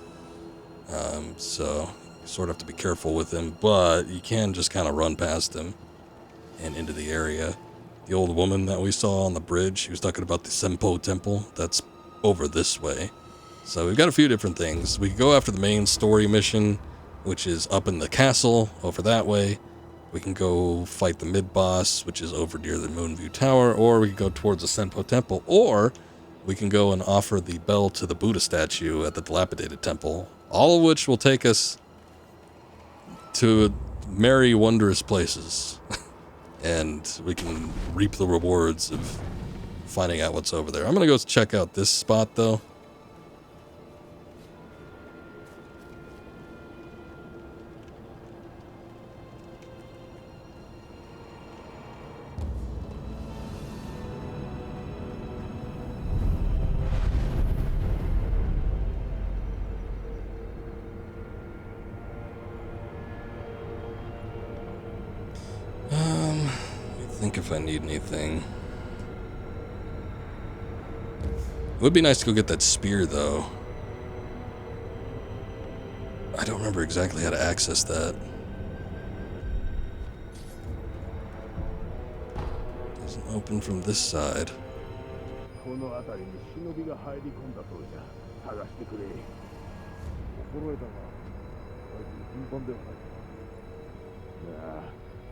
So you sort of have to be careful with him, but you can just kind of run past him and into the area. The old woman that we saw on the bridge, she was talking about the Senpo Temple. That's over this way. So we've got a few different things. We can go after the main story mission, which is up in the castle, over that way. We can go fight the mid-boss, which is over near the Moonview Tower, or we can go towards the Senpo Temple, or we can go and offer the bell to the Buddha statue at the dilapidated temple, all of which will take us to merry, wondrous places. And we can reap the rewards of finding out what's over there. I'm going to go check out this spot, though. Think if I need anything. It would be nice to go get that spear, though. I don't remember exactly how to access that. Doesn't open from this side.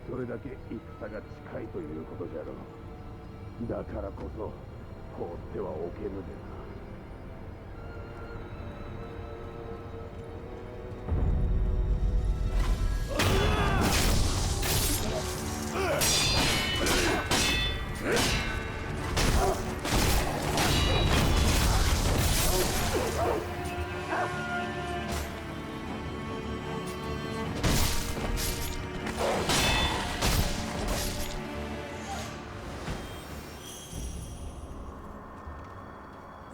それだけ戦が近いということじゃろう。だからこそ放ってはおけぬでな。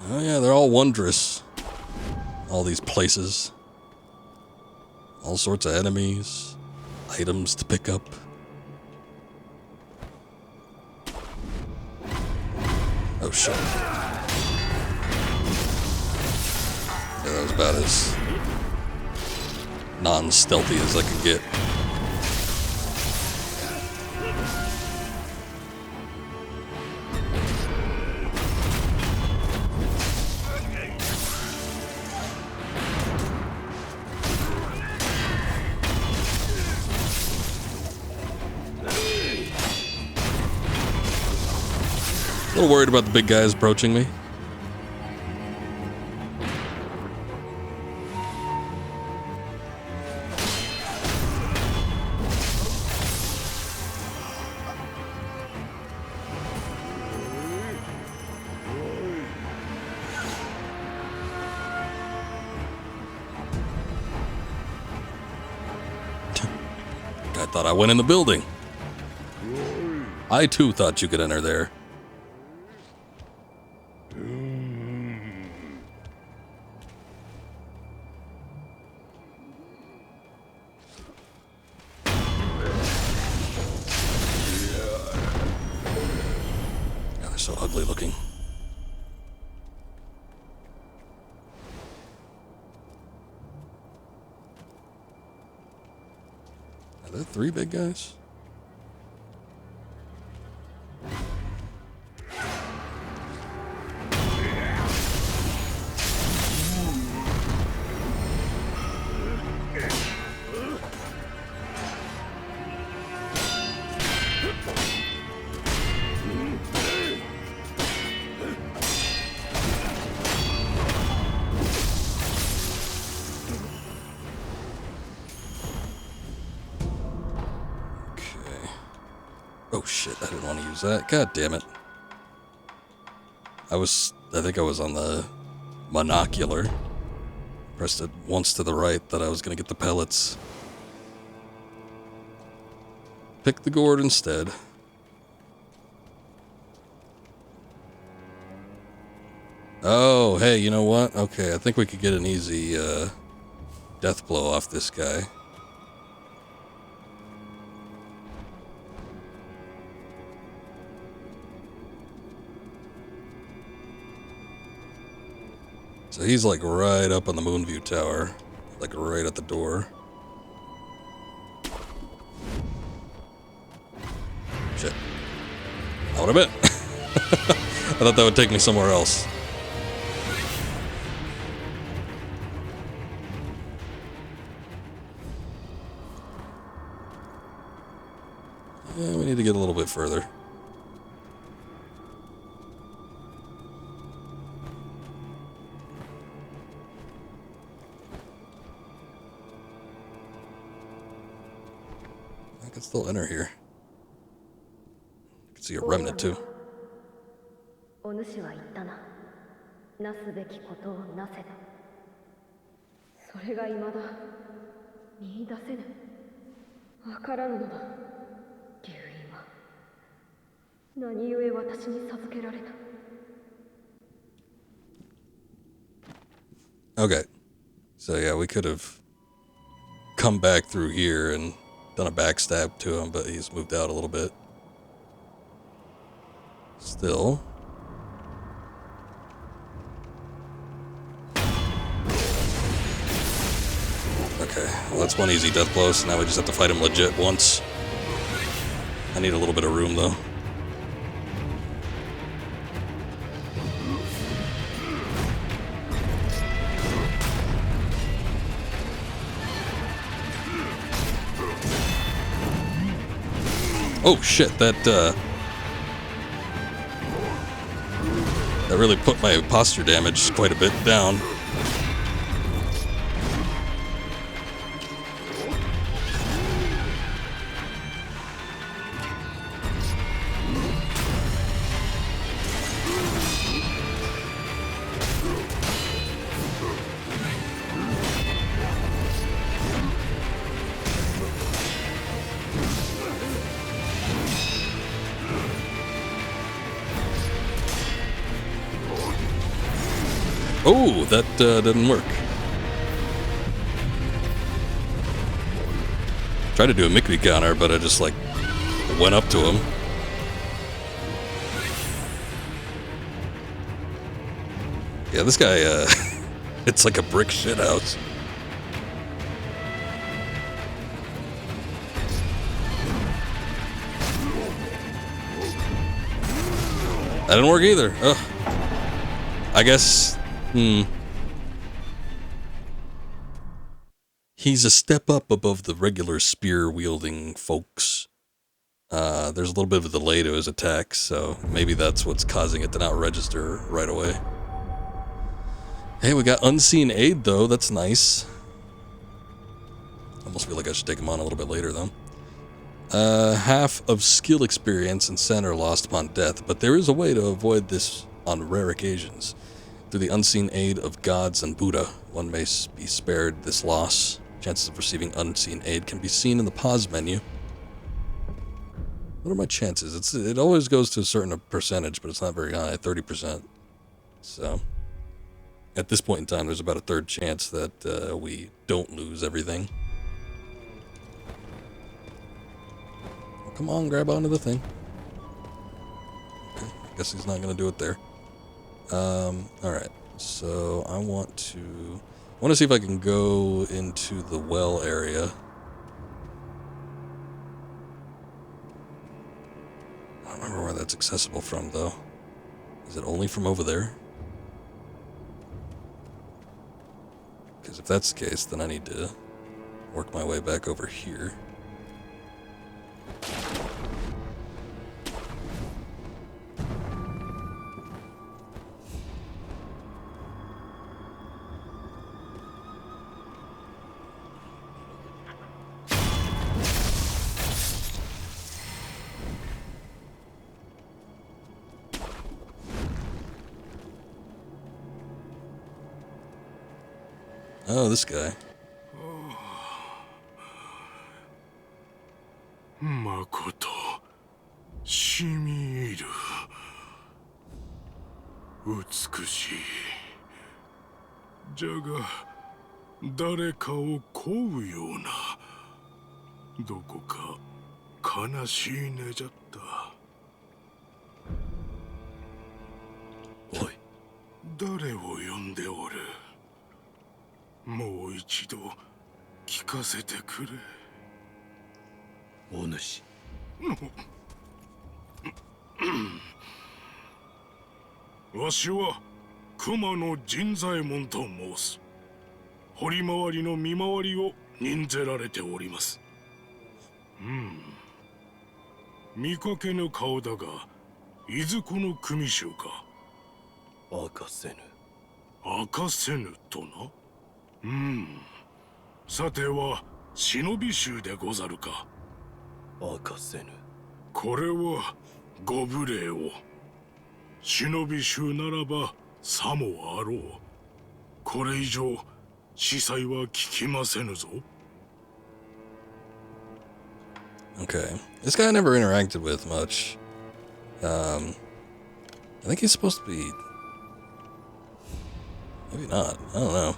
Oh yeah, they're all wondrous. All these places. All sorts of enemies. Items to pick up. Oh shit. Yeah, that was about as non-stealthy as I could get. A little worried about the big guys approaching me. I thought I went in the building. I too thought you could enter there. So ugly looking. Are there 3 big guys? Oh shit, I didn't want to use that. God damn it. I think I was on the monocular. Pressed it once to the right, thought I was going to get the pellets. Pick the gourd instead. Oh, hey, you know what? Okay, I think we could get an easy death blow off this guy. So he's like right up on the Moonview Tower, like right at the door. Shit. Out of it. I thought that would take me somewhere else. Yeah, we need to get a little bit further. I can still enter here. I can see a remnant too. お主は言ったな。なすべきことをなせと。それが未だ見出せぬ。わからぬのだ。龍院は何故私に授けられた。Okay. So yeah, we could have come back through here and done a backstab to him, but he's moved out a little bit. Still. Okay, well that's one easy death blow, so now we just have to fight him legit once. I need a little bit of room though. Oh shit, that really put my posture damage quite a bit down. Oh, that didn't work. Tried to do a Mickey counter, but I just like went up to him. Yeah, this guy, it's like a brick shit house. That didn't work either. Ugh. I guess... He's a step up above the regular spear-wielding folks. There's a little bit of a delay to his attacks, so maybe that's what's causing it to not register right away. Hey, we got Unseen Aid, though. That's nice. Almost feel like I should take him on a little bit later, though. Half of skill experience and center lost upon death, but there is a way to avoid this on rare occasions. Through the unseen aid of gods and Buddha, one may be spared this loss. Chances of receiving unseen aid can be seen in the pause menu. What are my chances? It always goes to a certain percentage, but it's not very high, 30%. So, at this point in time, there's about a third chance that we don't lose everything. Well, come on, grab onto the thing. Okay, I guess he's not going to do it there. Alright, so I want to see if I can go into the well area. I don't remember where that's accessible from, though. Is it only from over there? Because if that's the case, then I need to work my way back over here. Oh, this guy. まことしみ入る美しいじゃが誰かを乞うようなどこか悲しいねじゃった。おい、誰を呼んでおる。もう一度聞かせてくれ。お主。わしは熊野陣左衛門と申す。堀回りの見回りを任ぜられております。見かけぬ顔だが、いずこの組衆か。明かせぬ。明かせぬとな。さては忍び衆でござるか。明かせぬ。これはご無礼を。忍び衆ならばさもあろう。これ以上司祭は聞きませぬぞ。Okay. This guy I never interacted with much. I think he's supposed to be... Maybe not. I don't know.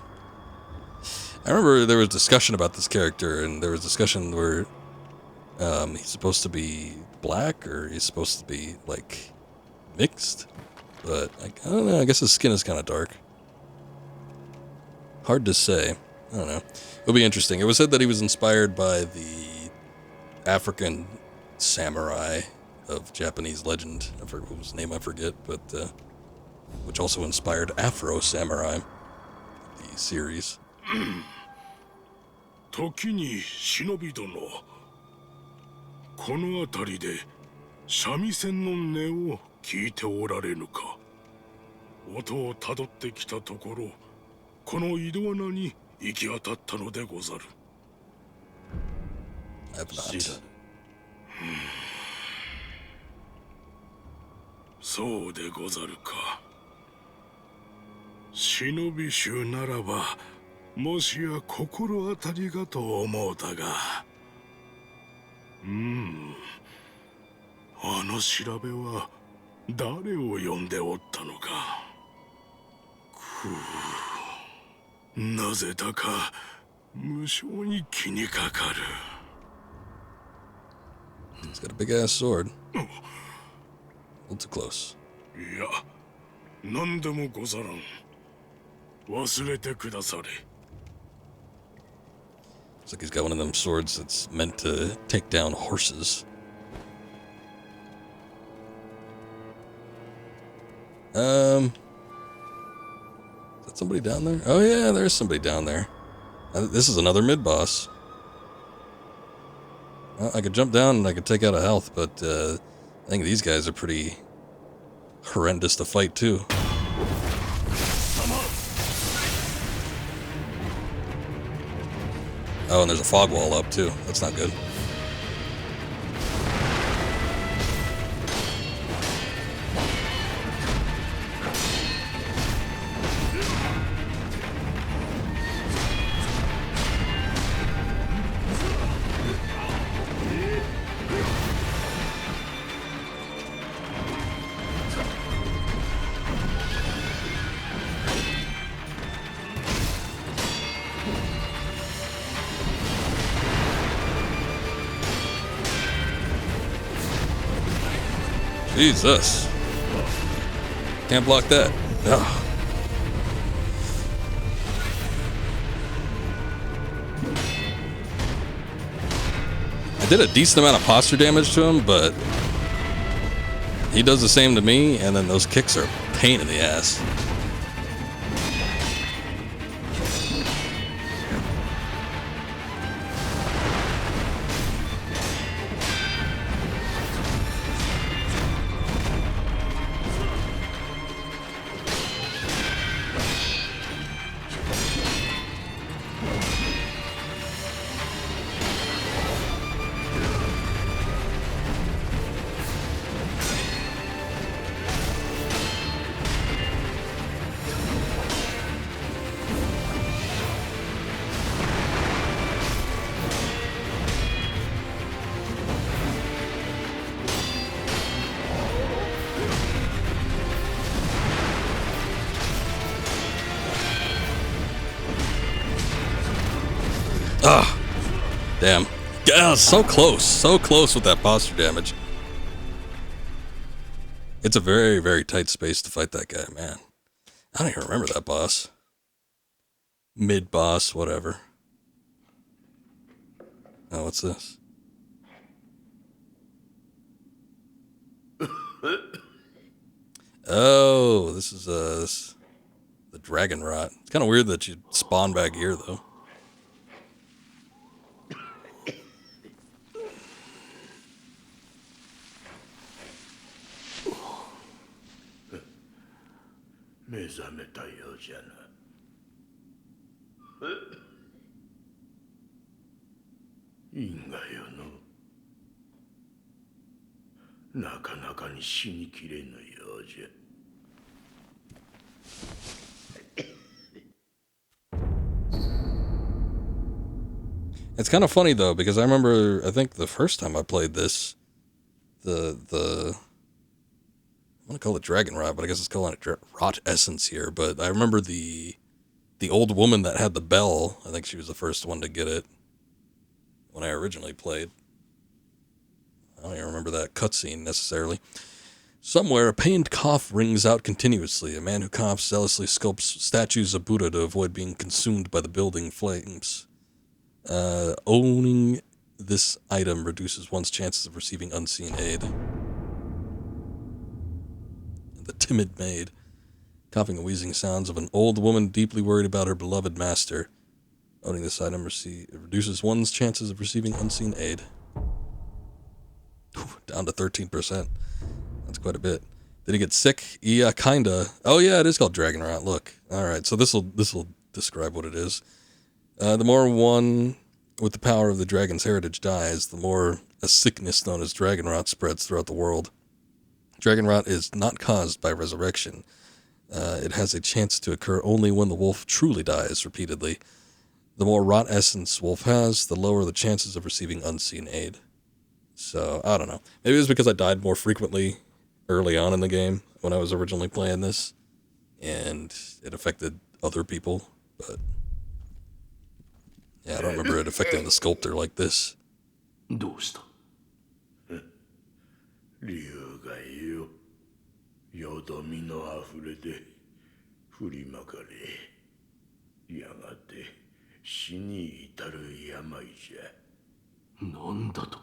I remember there was discussion about this character, and there was discussion where he's supposed to be black, or he's supposed to be, like, mixed. But, like, I don't know, I guess his skin is kind of dark. Hard to say. I don't know. It'll be interesting. It was said that he was inspired by the African samurai of Japanese legend. I forget whose name I forget, but which also inspired Afro Samurai, the series. 時に忍び殿、この辺りで三味線の音を聞いておられぬか。音をたどってきたところ、この井戸穴に行き当たったのでござる。I have not. そうでござるか。忍び衆ならば、もしや心当たりがと思うたが。あの調べは誰を呼んでおったのか。なぜだか無性に気にかかる。He's got a big ass sword. A little too close. いや、何でもござらん。忘れてくだされ。It's like he's got one of them swords that's meant to take down horses. Is that somebody down there? Oh yeah, there's somebody down there. This is another mid-boss. Well, I could jump down and I could take out a health, but I think these guys are pretty horrendous to fight too. Oh, and there's a fog wall up too. That's not good. Jesus. Can't block that. Ugh. I did a decent amount of posture damage to him, but he does the same to me, and then those kicks are a pain in the ass. Ah, damn. Yeah, so close with that posture damage. It's a very, very tight space to fight that guy, man. I don't even remember that boss. Mid-boss, whatever. Oh, what's this? Oh, this is the dragon rot. It's kind of weird that you spawn back here, though. It's kind of funny though, because I remember, I think the first time I played this, I'm gonna call it dragon rot, but I guess it's calling it rot essence here. But I remember the old woman that had the bell. I think she was the first one to get it when I originally played. I don't even remember that cutscene necessarily. Somewhere, a pained cough rings out continuously. A man who coughs zealously sculpts statues of Buddha to avoid being consumed by the building flames. Owning this item reduces one's chances of receiving unseen aid. The timid maid. Coughing and wheezing sounds of an old woman deeply worried about her beloved master. Owning this item reduces one's chances of receiving unseen aid. Down to 13%. That's quite a bit. Did he get sick? Yeah, kinda. Oh yeah, it is called dragon rot. Look. Alright, so this'll describe what it is. The more one with the power of the dragon's heritage dies, the more a sickness known as dragon rot spreads throughout the world. Dragon rot is not caused by resurrection. It has a chance to occur only when the wolf truly dies repeatedly. The more rot essence wolf has, the lower the chances of receiving unseen aid. So, I don't know. Maybe it was because I died more frequently early on in the game when I was originally playing this, and it affected other people, but yeah, I don't remember it affecting the sculptor like this. どうした？竜がよ、よどみのあふれで振りまかれ、やがて死に至る病じゃ。なんだと？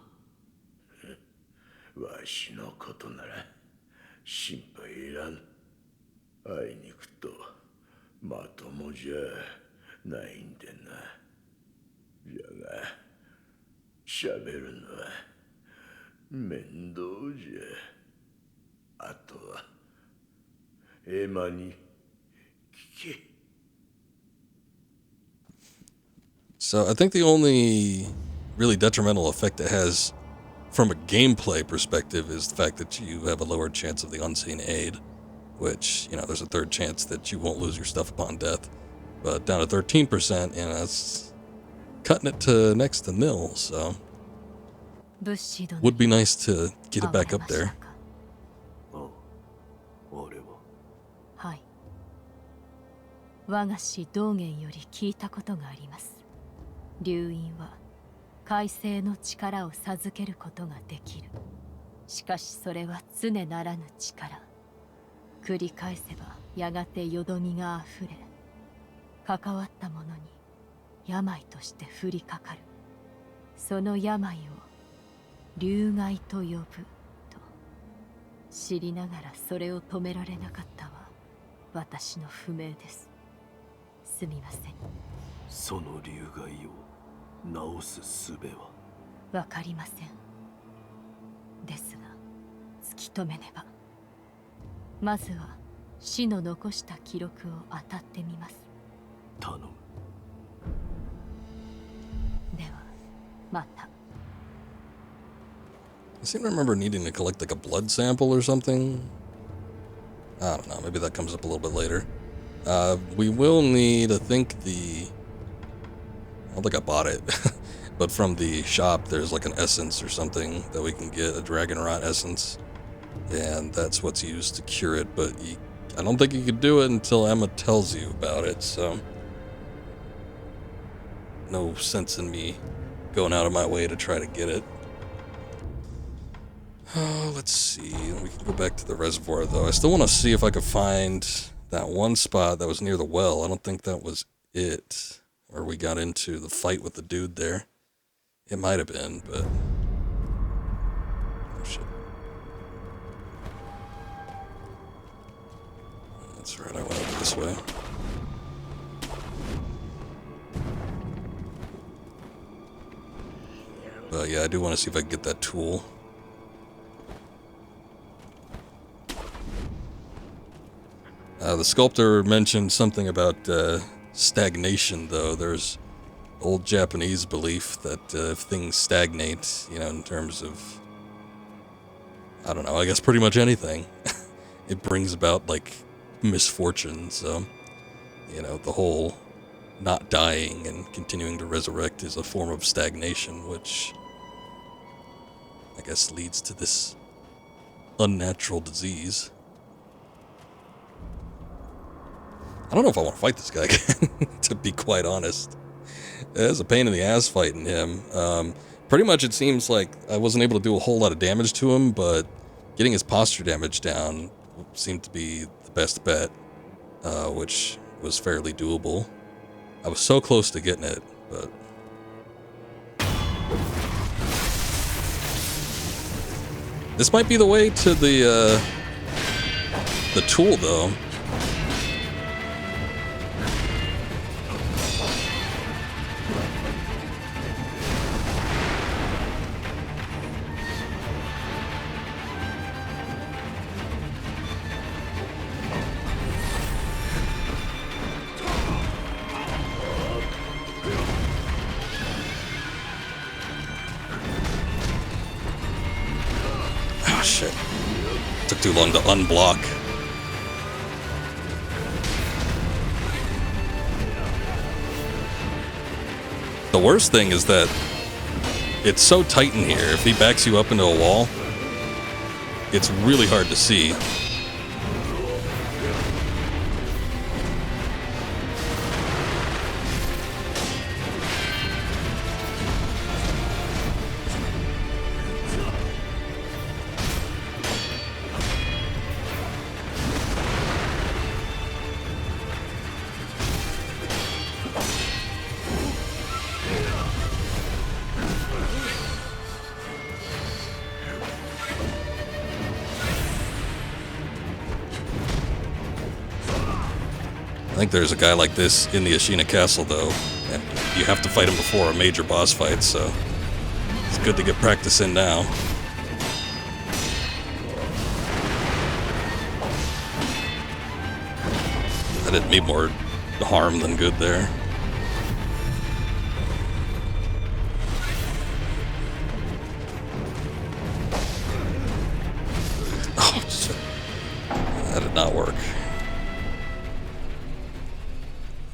わしのことなら心配いらん。あいにくとまともじゃないんでな。じゃがしゃべるのは面倒じゃ。あとはエマに聞け。 So I think the only really detrimental effect it has from a gameplay perspective is the fact that you have a lower chance of the unseen aid, which, you know, there's a third chance that you won't lose your stuff upon death. But down to 13%, you know, that's cutting it to next to nil, so would be nice to get it back up there. はい。我が師道元より聞いたことがあります。流院は海星の力を授けることができる。しかしそれは常ならぬ力。繰り返せばやがてよどみがあふれ、関わった者に病として降りかかる。その病を流害と呼ぶと知りながらそれを止められなかったは私の不明です。すみません。その流害を治す術はわかりません。ですが突き止めねば。まずは死の残した記録を当たってみます。頼む。ではまた。I seem to remember needing to collect like a blood sample or something. I don't know, maybe that comes up a little bit later. We will need, I think, I don't think I bought it, but from the shop there's like an essence or something that we can get, a dragon rot essence, and that's what's used to cure it, but I don't think you could do it until Emma tells you about it, so no sense in me going out of my way to try to get it. Oh, let's see. We can go back to the reservoir, though. I still want to see if I could find that one spot that was near the well. I don't think that was it. Or we got into the fight with the dude there. It might have been, but... Oh, shit. That's right, I went over this way. But yeah, I do want to see if I can get that tool. The sculptor mentioned something about stagnation, though. There's old Japanese belief that if things stagnate, you know, in terms of, I don't know, I guess pretty much anything, it brings about, like, misfortune. So, you know, the whole not dying and continuing to resurrect is a form of stagnation, which I guess leads to this unnatural disease. I don't know if I want to fight this guy again, to be quite honest. It's a pain in the ass fighting him. Pretty much it seems like I wasn't able to do a whole lot of damage to him, but getting his posture damage down seemed to be the best bet, which was fairly doable. I was so close to getting it, but... This might be the way to the tool, though. Took too long to unblock. The worst thing is that it's so tight in here. If he backs you up into a wall, it's really hard to see. I think there's a guy like this in the Ashina castle, though, and you have to fight him before a major boss fight, so it's good to get practice in now. I didn't mean more harm than good there. Oh, shit. That did not work.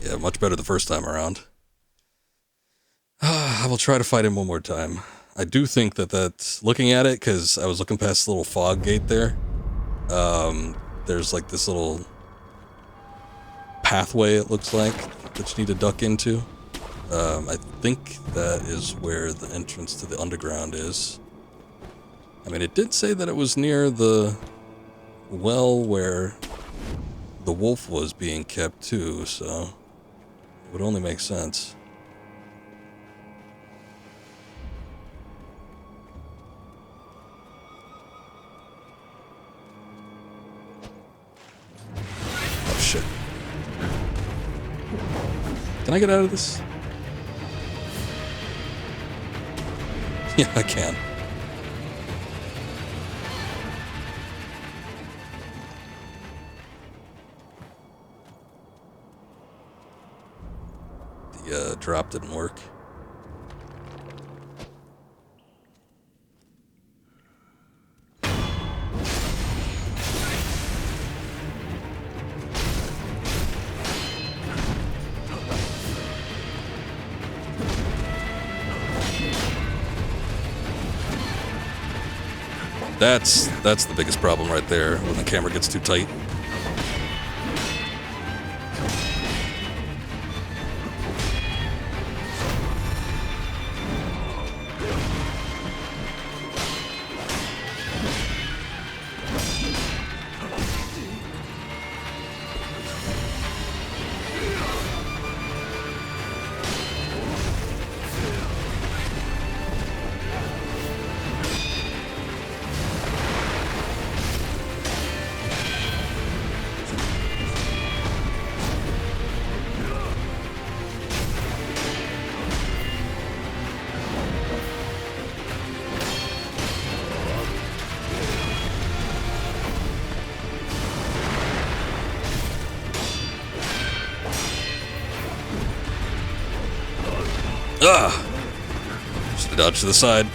Yeah, much better the first time around. I will try to fight him one more time. I do think that that's... Looking at it, because I was looking past the little fog gate there, there's like this little pathway, it looks like, that you need to duck into. I think that is where the entrance to the underground is. I mean, it did say that it was near the well where the wolf was being kept too, so... It would only make sense. Oh shit. Can I get out of this? Yeah, I can. The drop didn't work. That's the biggest problem right there, when the camera gets too tight. Ugh! Should have dodged to the side.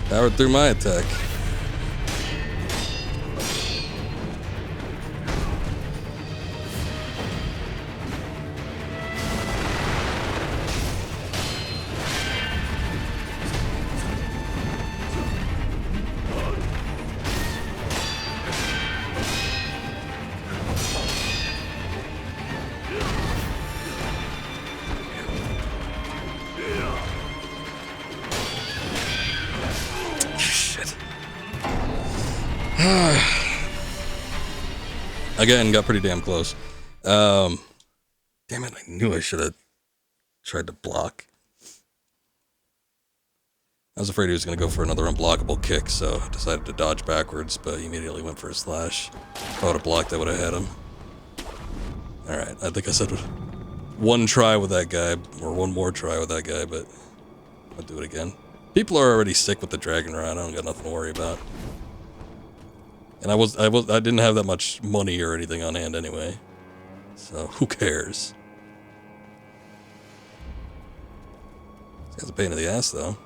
Powered through my attack. Again, got pretty damn close. Damn it, I knew I should have tried to block. I was afraid he was going to go for another unblockable kick, so I decided to dodge backwards, but he immediately went for a slash. If I would have blocked, I would have had him. Alright, I think I said one try with that guy, or one more try with that guy, but I'll do it again. People are already sick with the Dragon Rod, I don't got nothing to worry about. And I didn't have that much money or anything on hand anyway. So, who cares? This guy's a pain in the ass, though.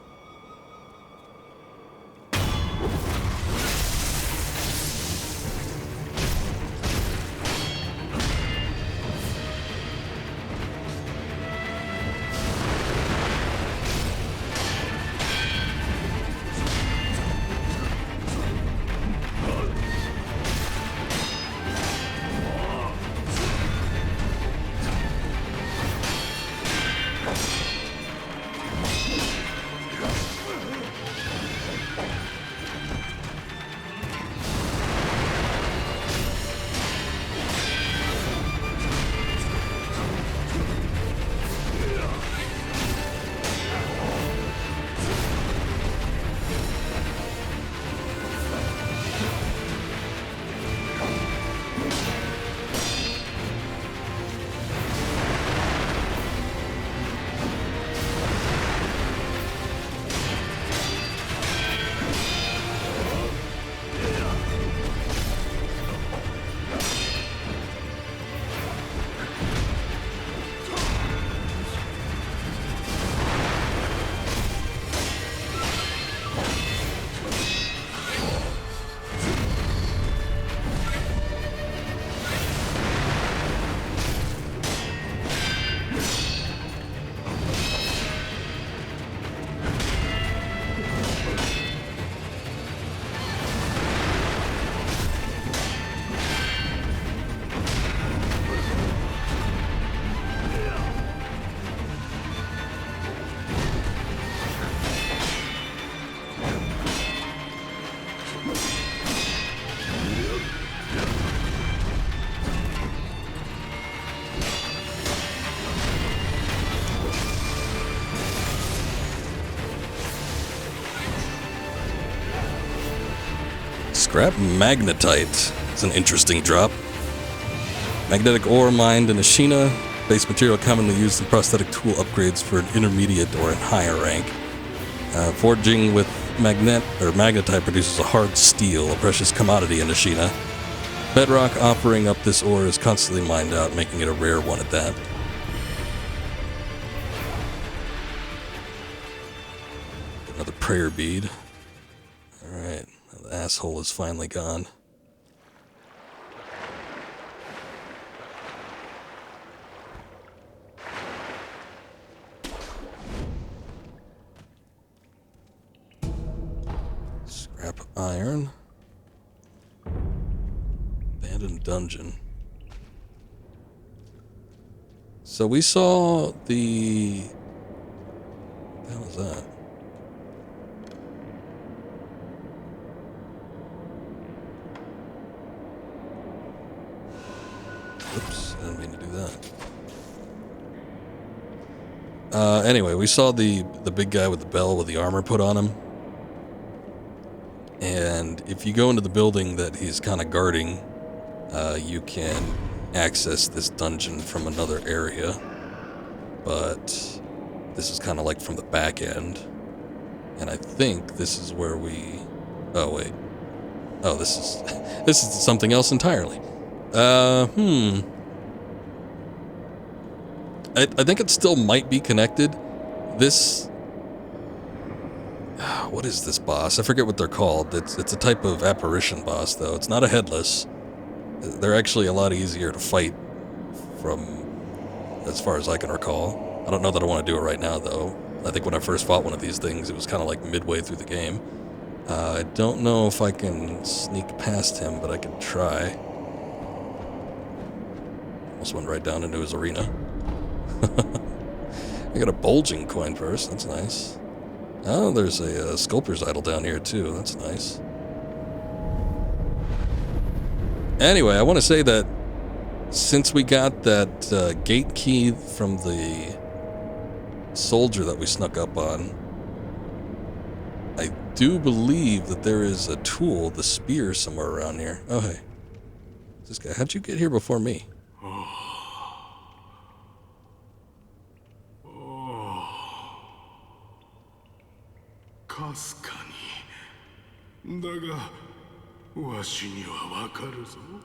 Scrap Magnetite. It's an interesting drop. Magnetic ore mined in Ashina. Base material commonly used in prosthetic tool upgrades for an intermediate or a higher rank. Forging with Magnetite produces a hard steel, a precious commodity in Ashina. Bedrock offering up this ore is constantly mined out, making it a rare one at that. Another prayer bead. Alright, the asshole is finally gone. Scrap iron. Abandoned dungeon. So we saw the... What the hell is that? Anyway, we saw the big guy with the bell with the armor put on him. And if you go into the building that he's kind of guarding, you can access this dungeon from another area. But this is kind of like from the back end. And I think this is where we... Oh, wait. Oh, this is this is something else entirely. I think it still might be connected. This... What is this boss? I forget what they're called. It's a type of apparition boss, though. It's not a headless. They're actually a lot easier to fight from, as far as I can recall. I don't know that I want to do it right now, though. I think when I first fought one of these things, it was kind of like midway through the game. I don't know if I can sneak past him, but I can try. Almost went right down into his arena. I got a bulging coin purse. That's nice. Oh, there's a sculptor's idol down here, too. That's nice. Anyway, I want to say that since we got that gate key from the soldier that we snuck up on, I do believe that there is a tool, the spear, somewhere around here. Oh, hey. This guy, how'd you get here before me?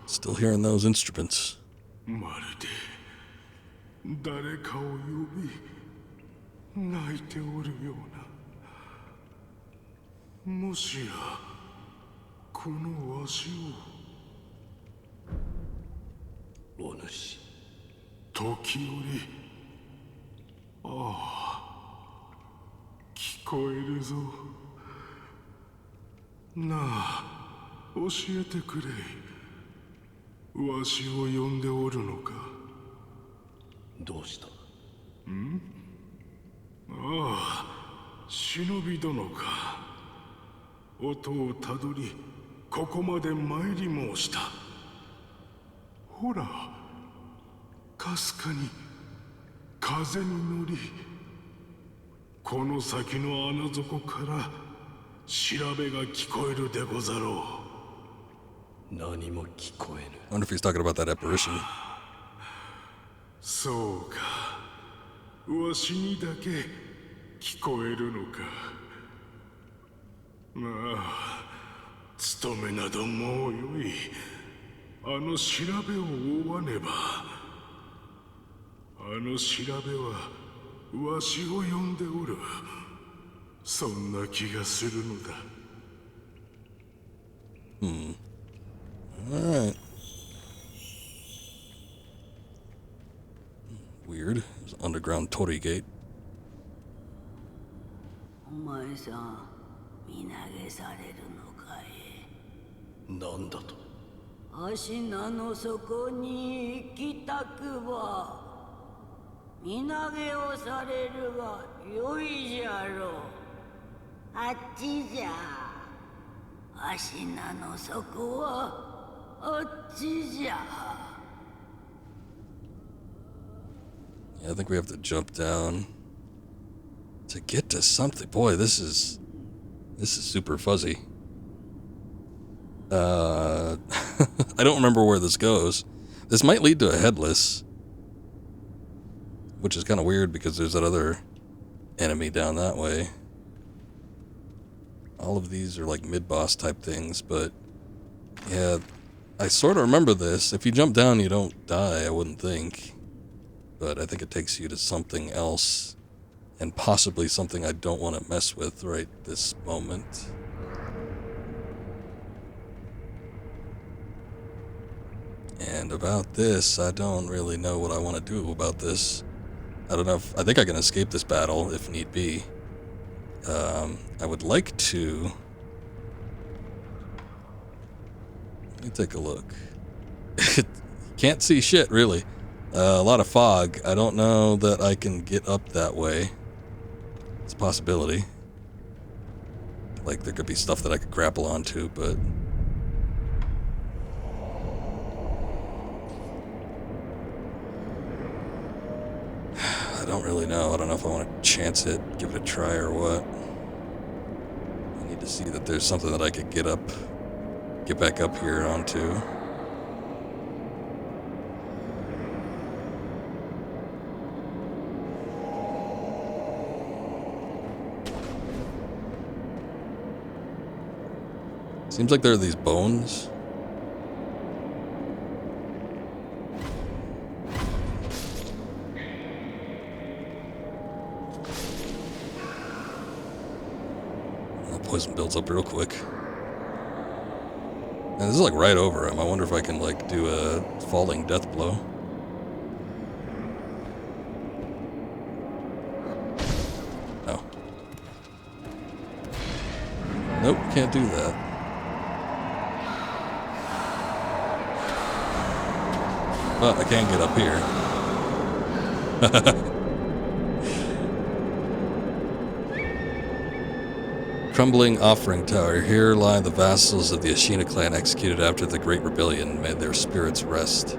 Still hearing those instruments. Shinobi殿か。音をたどり、ここまで参り申した。ほら、かすかに風に乗り、この先の穴底から調べが聞こえるでござろう。何も聞こえぬ。I wonder if he's talking about that apparition. そうか。わしにだけ聞こえるのか。まあ、務めなどもうよい。あの調べを追わねば。あの調べはわしを呼んでおる。そんな気がするのだ。Alright. Weird. There's an underground torii gate. お前さん、身投げされるのかい。なんだと。芦名の底に行きたくば、身投げをされるがよいじゃろう。あっちじゃ。芦名の底はあっちじゃ。Yeah, I think we have to jump down to get to something. Boy, this is super fuzzy. I don't remember where this goes. This might lead to a headless, which is kind of weird because there's that other enemy down that way. All of these are like mid-boss type things, but yeah, I sort of remember this. If you jump down, you don't die, I wouldn't think. But I think it takes you to something else, and possibly something I don't want to mess with right this moment. And about this, I don't really know what I want to do about this. I don't know if... I think I can escape this battle if need be. I would like to... Let me take a look. Can't see shit, really. A lot of fog. I don't know that I can get up that way. It's a possibility. Like, there could be stuff that I could grapple onto, but... don't really know. I don't know if I want to chance it, give it a try or what. I need to see that there's something that I could get back up here onto. Seems like there are these bones. Poison builds up real quick. And this is like right over him. I wonder if I can like do a falling death blow. No. Nope, can't do that. But I can get up here. Crumbling offering tower. Here lie the vassals of the Ashina clan executed after the Great Rebellion. May their spirits rest.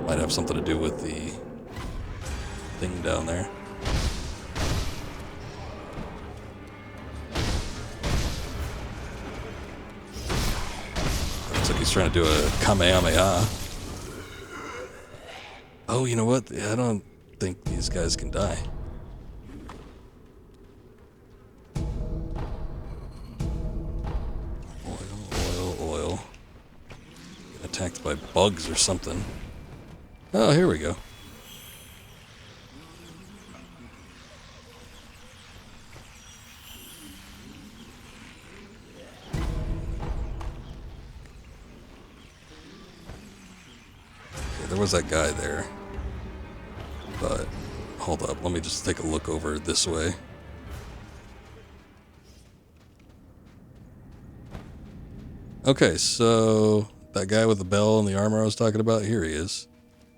Might have something to do with the thing down there. Looks like he's trying to do a Kamehameha. Oh, you know what? I don't think these guys can die. Oil. Get attacked by bugs or something. Oh, here we go. Okay, there was that guy there. But, hold up, let me just take a look over this way. Okay, so that guy with the bell and the armor I was talking about, here he is.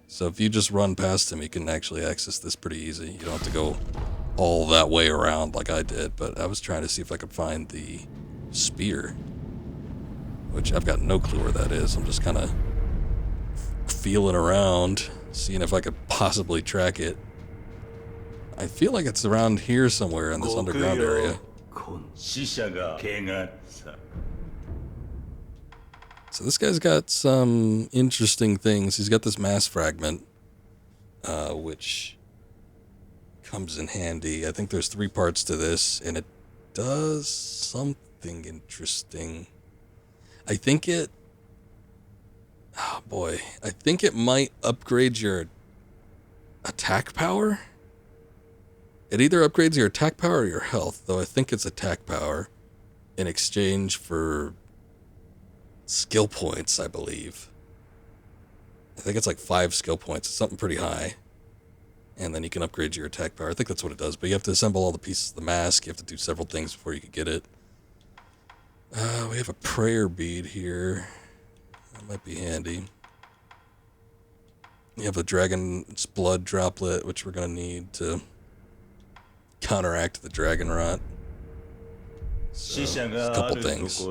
So if you just run past him, you can actually access this pretty easy. You don't have to go all that way around like I did, but I was trying to see if I could find the spear, which I've got no clue where that is. I'm just kind of feeling around, seeing if I could possibly track it. I feel like it's around here somewhere in this underground area. So this guy's got some interesting things. He's got this mass fragment, which comes in handy. I think there's 3 parts to this, and it does something interesting. I think it... Oh boy. I think it might upgrade your attack power? It either upgrades your attack power or your health, though I think it's attack power in exchange for skill points, I believe. I think it's like 5 skill points. It's something pretty high. And then you can upgrade your attack power. I think that's what it does. But you have to assemble all the pieces of the mask. You have to do several things before you can get it. We have a prayer bead here. That might be handy. You have a dragon's blood droplet, which we're going to need to counteract the dragon rot. So, a couple things.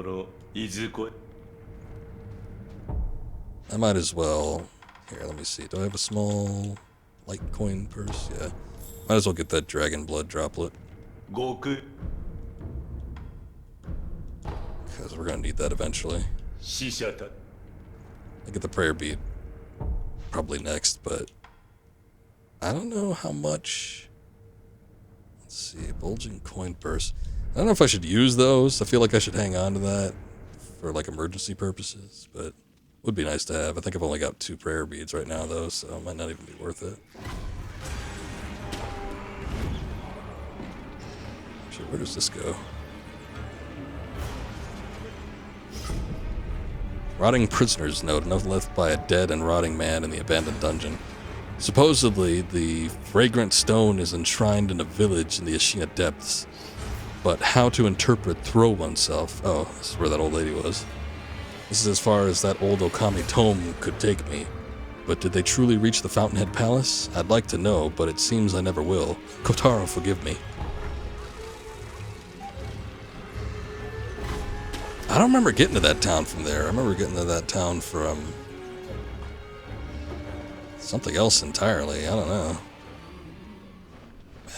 I might as well... Here, let me see. Do I have a small light coin purse? Yeah. Might as well get that dragon blood droplet. Because we're going to need that eventually. I get the prayer bead probably next, but... I don't know how much... Let's see. Bulging coin purse. I don't know if I should use those. I feel like I should hang on to that for like emergency purposes, but... Would be nice to have. I think I've only got 2 prayer beads right now, though, so it might not even be worth it. Actually, where does this go? Rotting prisoner's note. Note left by a dead and rotting man in the abandoned dungeon. Supposedly, the fragrant stone is enshrined in a village in the Ashina depths. But how to interpret throw oneself? Oh, this is where that old lady was. This is as far as that old Okami tome could take me. But did they truly reach the Fountainhead Palace? I'd like to know, but it seems I never will. Kotaro, forgive me. I don't remember getting to that town from there. I remember getting to that town from... something else entirely. I don't know.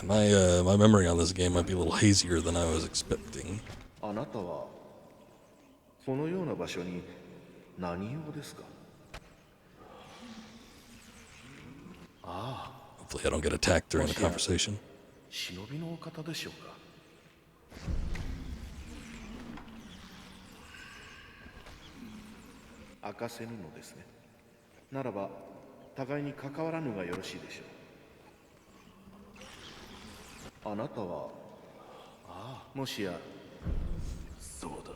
My memory on this game might be a little hazier than I was expecting. あなたはこのような場所に何用ですか? Hopefully I don't get attacked during the conversation. 忍びのお方でしょうか? 明かせぬのですね。ならば互いに関わらぬがよろしいでしょう。あなたはもしや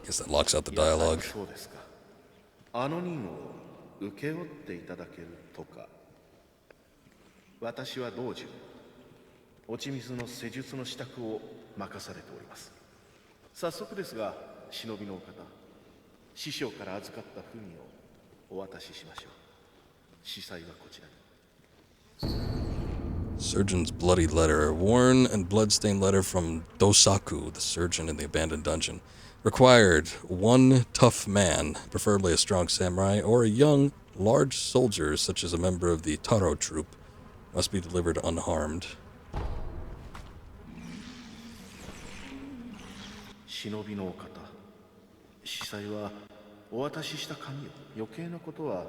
Guess that locks out the dialogue. そうですか。あの任を請け負っていただけるとか。私は道中落ち水の施術の支度を任されております。早速ですが、忍びのお方、師匠から預かった文をお渡ししましょう。司祭はこちらに。 Surgeon's bloody letter. A worn and blood-stained letter from Dosaku, the surgeon in the abandoned dungeon. Required one tough man, preferably a strong samurai, or a young, large soldier, such as a member of the Taro troop. Must be delivered unharmed. 忍びのお方、司祭はお渡しした紙を余計なことは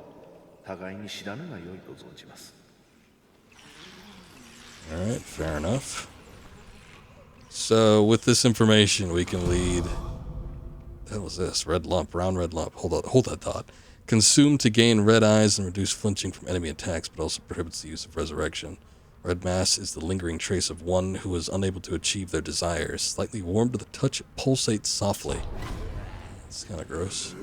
互いに知らぬが良いと存じます。 Alright, fair enough. So, with this information, we can lead... What the hell is this? Red lump, round red lump. Hold that thought. Consumed to gain red eyes and reduce flinching from enemy attacks, but also prohibits the use of resurrection. Red mass is the lingering trace of one who is unable to achieve their desires. Slightly warm to the touch, it pulsates softly. It's kind of gross.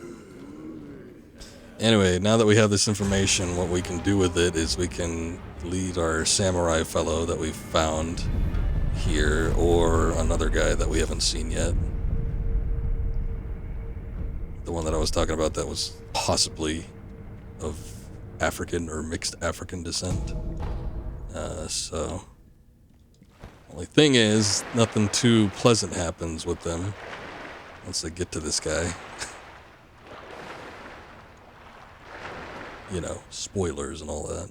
Anyway, now that we have this information, what we can do with it is we can lead our samurai fellow that we've found here, or another guy that we haven't seen yet. The one that I was talking about that was possibly of African or mixed African descent. So, only thing is, nothing too pleasant happens with them once they get to this guy. You know, spoilers and all that.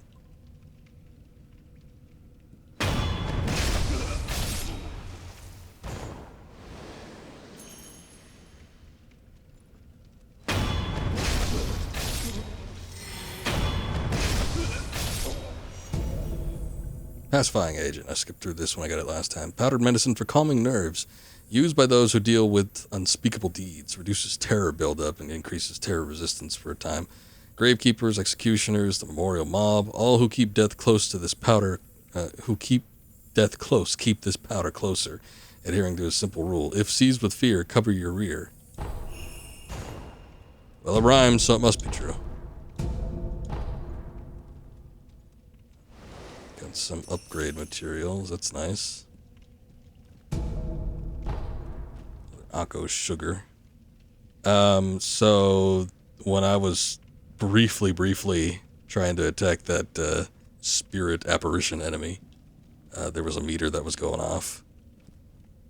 Pacifying agent. I skipped through this when I got it last time. Powdered medicine for calming nerves. Used by those who deal with unspeakable deeds. Reduces terror buildup and increases terror resistance for a time. Gravekeepers, executioners, the memorial mob, all who keep death close to this powder, keep this powder closer, adhering to a simple rule. If seized with fear, cover your rear. Well, it rhymes, so it must be true. Got some upgrade materials, that's nice. Akko sugar. So when I was briefly trying to attack that spirit apparition enemy, there was a meter that was going off,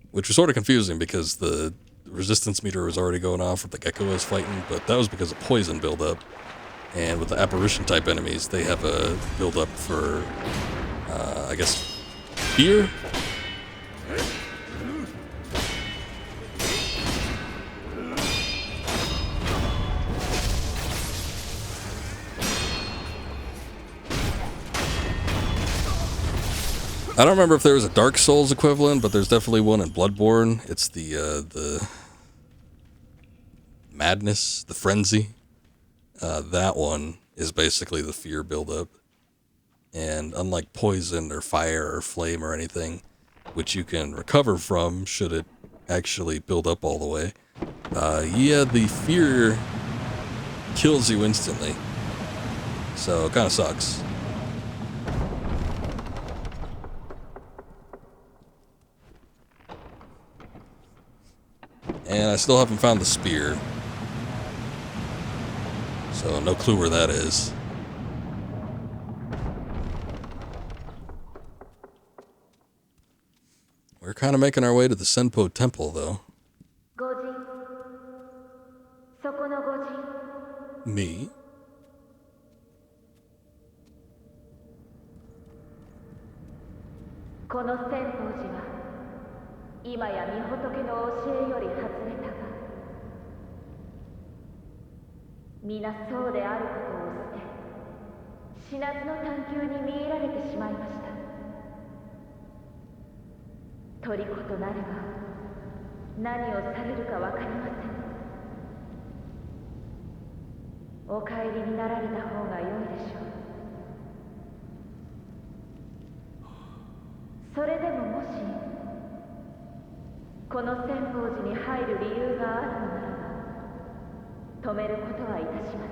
which was sort of confusing because the resistance meter was already going off with the gecko I was fighting, but that was because of poison buildup. And with the apparition type enemies, they have a buildup for, I guess, fear? I don't remember if there was a Dark Souls equivalent, but there's definitely one in Bloodborne. It's the madness, the frenzy. That one is basically the fear buildup. And unlike poison or fire or flame or anything, which you can recover from should it actually build up all the way, yeah, the fear kills you instantly. So it kind of sucks. And I still haven't found the spear. So no clue where that is. We're kind of making our way to the Senpo Temple, though. Me? 今や御仏の教えより外れたが、皆そうであることを捨て、死なずの探求に魅入られてしまいました。虜となれば何をされるかわかりません。お帰りになられた方が良いでしょう。それでももしこの千宝寺に入る理由があるのならば止めることはいたしま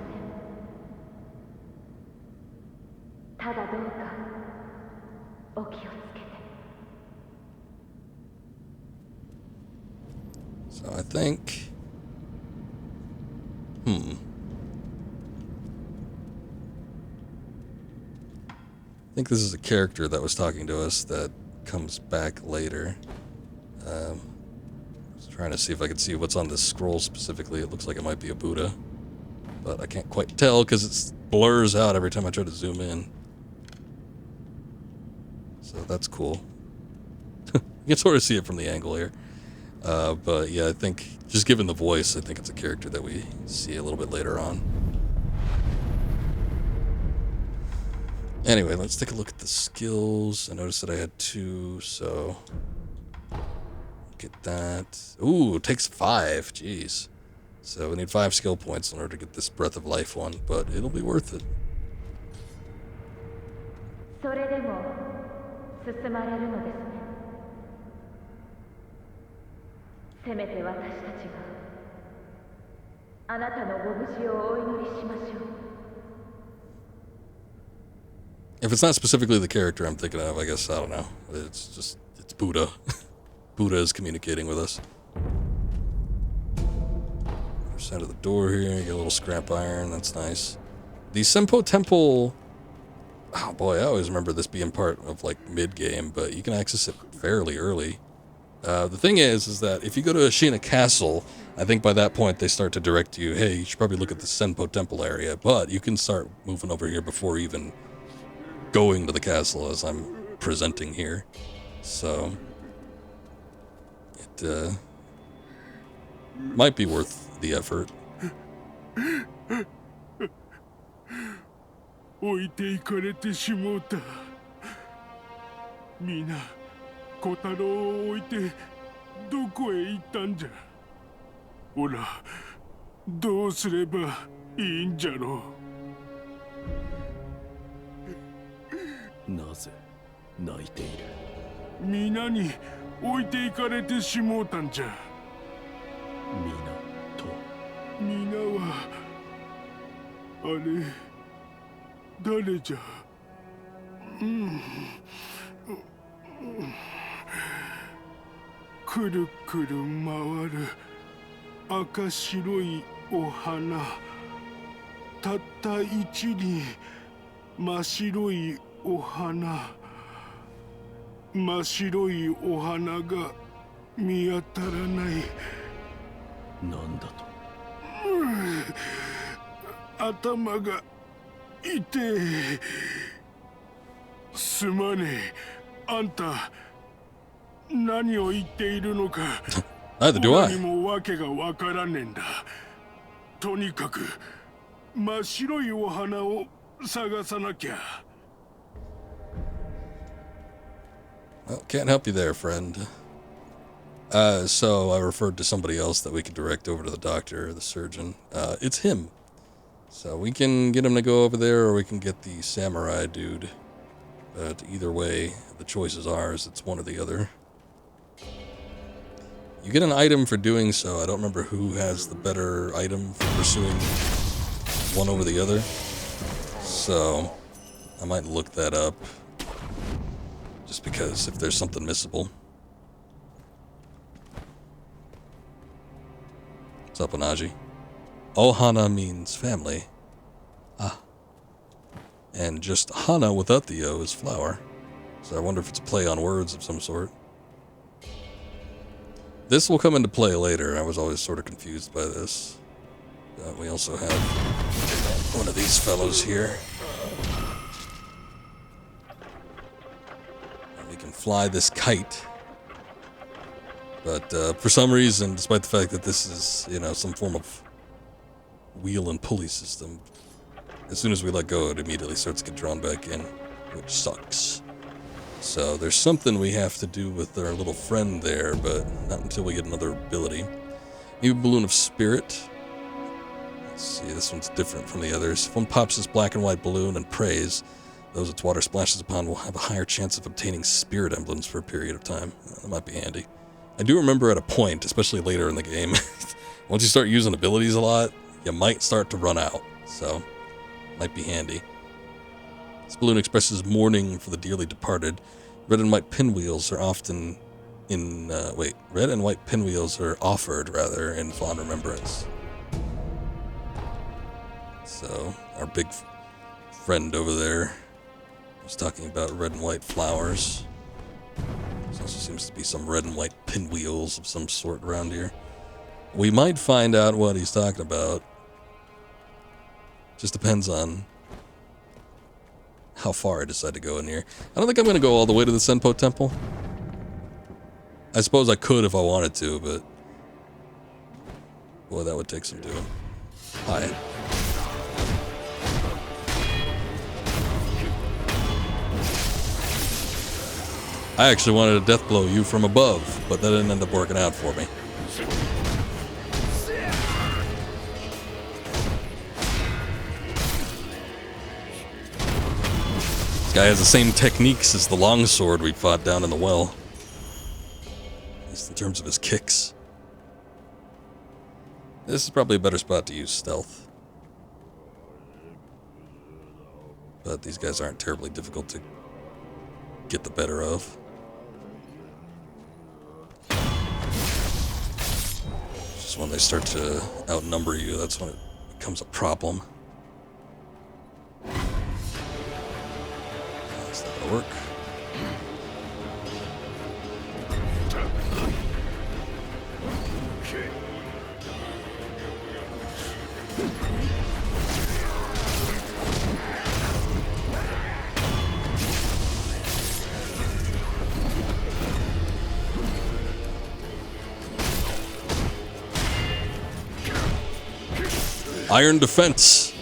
せん。ただどうかお気をつけて。 So I think, I think this is a character that was talking to us that comes back later. I was trying to see if I could see what's on this scroll specifically. It looks like it might be a Buddha, but I can't quite tell because it blurs out every time I try to zoom in. So that's cool. You can sort of see it from the angle here. But yeah, I think, just given the voice, I think it's a character that we see a little bit later on. Anyway, let's take a look at the skills. I noticed that I had 2, so... Get that. Ooh, it takes 5, jeez. So we need 5 skill points in order to get this Breath of Life one, but it'll be worth it. それでも進まれるのですね。せめて私たちがあなたのご無事をお祈りしましょう。 If it's not specifically the character I'm thinking of, I guess, I don't know. It's Buddha. Buddha is communicating with us. Other side of the door here, you get a little scrap iron, that's nice. The Senpo Temple, oh boy, I always remember this being part of like mid-game, but you can access it fairly early. The thing is that if you go to Ashina Castle, I think by that point they start to direct you, hey, you should probably look at the Senpo Temple area, but you can start moving over here before even going to the castle as I'm presenting here. So it might be worth the effort. 置いていかれてしもうた。みんな小太郎を置いてどこへ行ったんじゃ。ほら、どうすればいいんじゃろう。なぜ泣いている。皆に置いていかれてしもうたんじゃ。皆と。皆はあれ誰じゃ。くるくる回る赤白いお花。たった一輪真っ白いお花。真っ白いお花が見当たらない。なんだと。頭が痛え。すまねえ。あんた何を言っているのか。Neither do I. 何もわけがわからねえんだ。とにかく真っ白いお花を探さなきゃ。Well, can't help you there, friend. So I referred to somebody else that we could direct over to the doctor or the surgeon. It's him. So we can get him to go over there, or we can get the samurai dude. But either way, the choice is ours. It's one or the other. You get an item for doing so. I don't remember who has the better item for pursuing one over the other. So I might look that up. Just because if there's something missable. What's up, Onaji? Ohana means family. Ah. And just Hana without the O is flower. So I wonder if it's a play on words of some sort. This will come into play later. I was always sort of confused by this. We also have one of these fellows here. And we can fly this kite. But for some reason, despite the fact that this is, you know, some form of wheel and pulley system, as soon as we let go, it immediately starts to get drawn back in, which sucks. So there's something we have to do with our little friend there, but not until we get another ability. Maybe Balloon of Spirit. Let's see, this one's different from the others. If one pops this black and white balloon and prays, those its water splashes upon will have a higher chance of obtaining spirit emblems for a period of time. That might be handy. I do remember at a point, especially later in the game, once you start using abilities a lot, you might start to run out. So, might be handy. This balloon expresses mourning for the dearly departed. Red and white pinwheels are often in, red and white pinwheels are offered, rather, in fond remembrance. So, our big friend over there was talking about red and white flowers. There also seems to be some red and white pinwheels of some sort around here. We might find out what he's talking about. Just depends on how far I decide to go in here. I don't think I'm going to go all the way to the Senpo Temple. I suppose I could if I wanted to, but boy, that would take some doing. Hi. I actually wanted to death blow you from above, but that didn't end up working out for me. This guy has the same techniques as the longsword we fought down in the well. At least in terms of his kicks. This is probably a better spot to use stealth. But these guys aren't terribly difficult to get the better of. Just when they start to outnumber you, that's when it becomes a problem. That's not gonna work. Iron defense.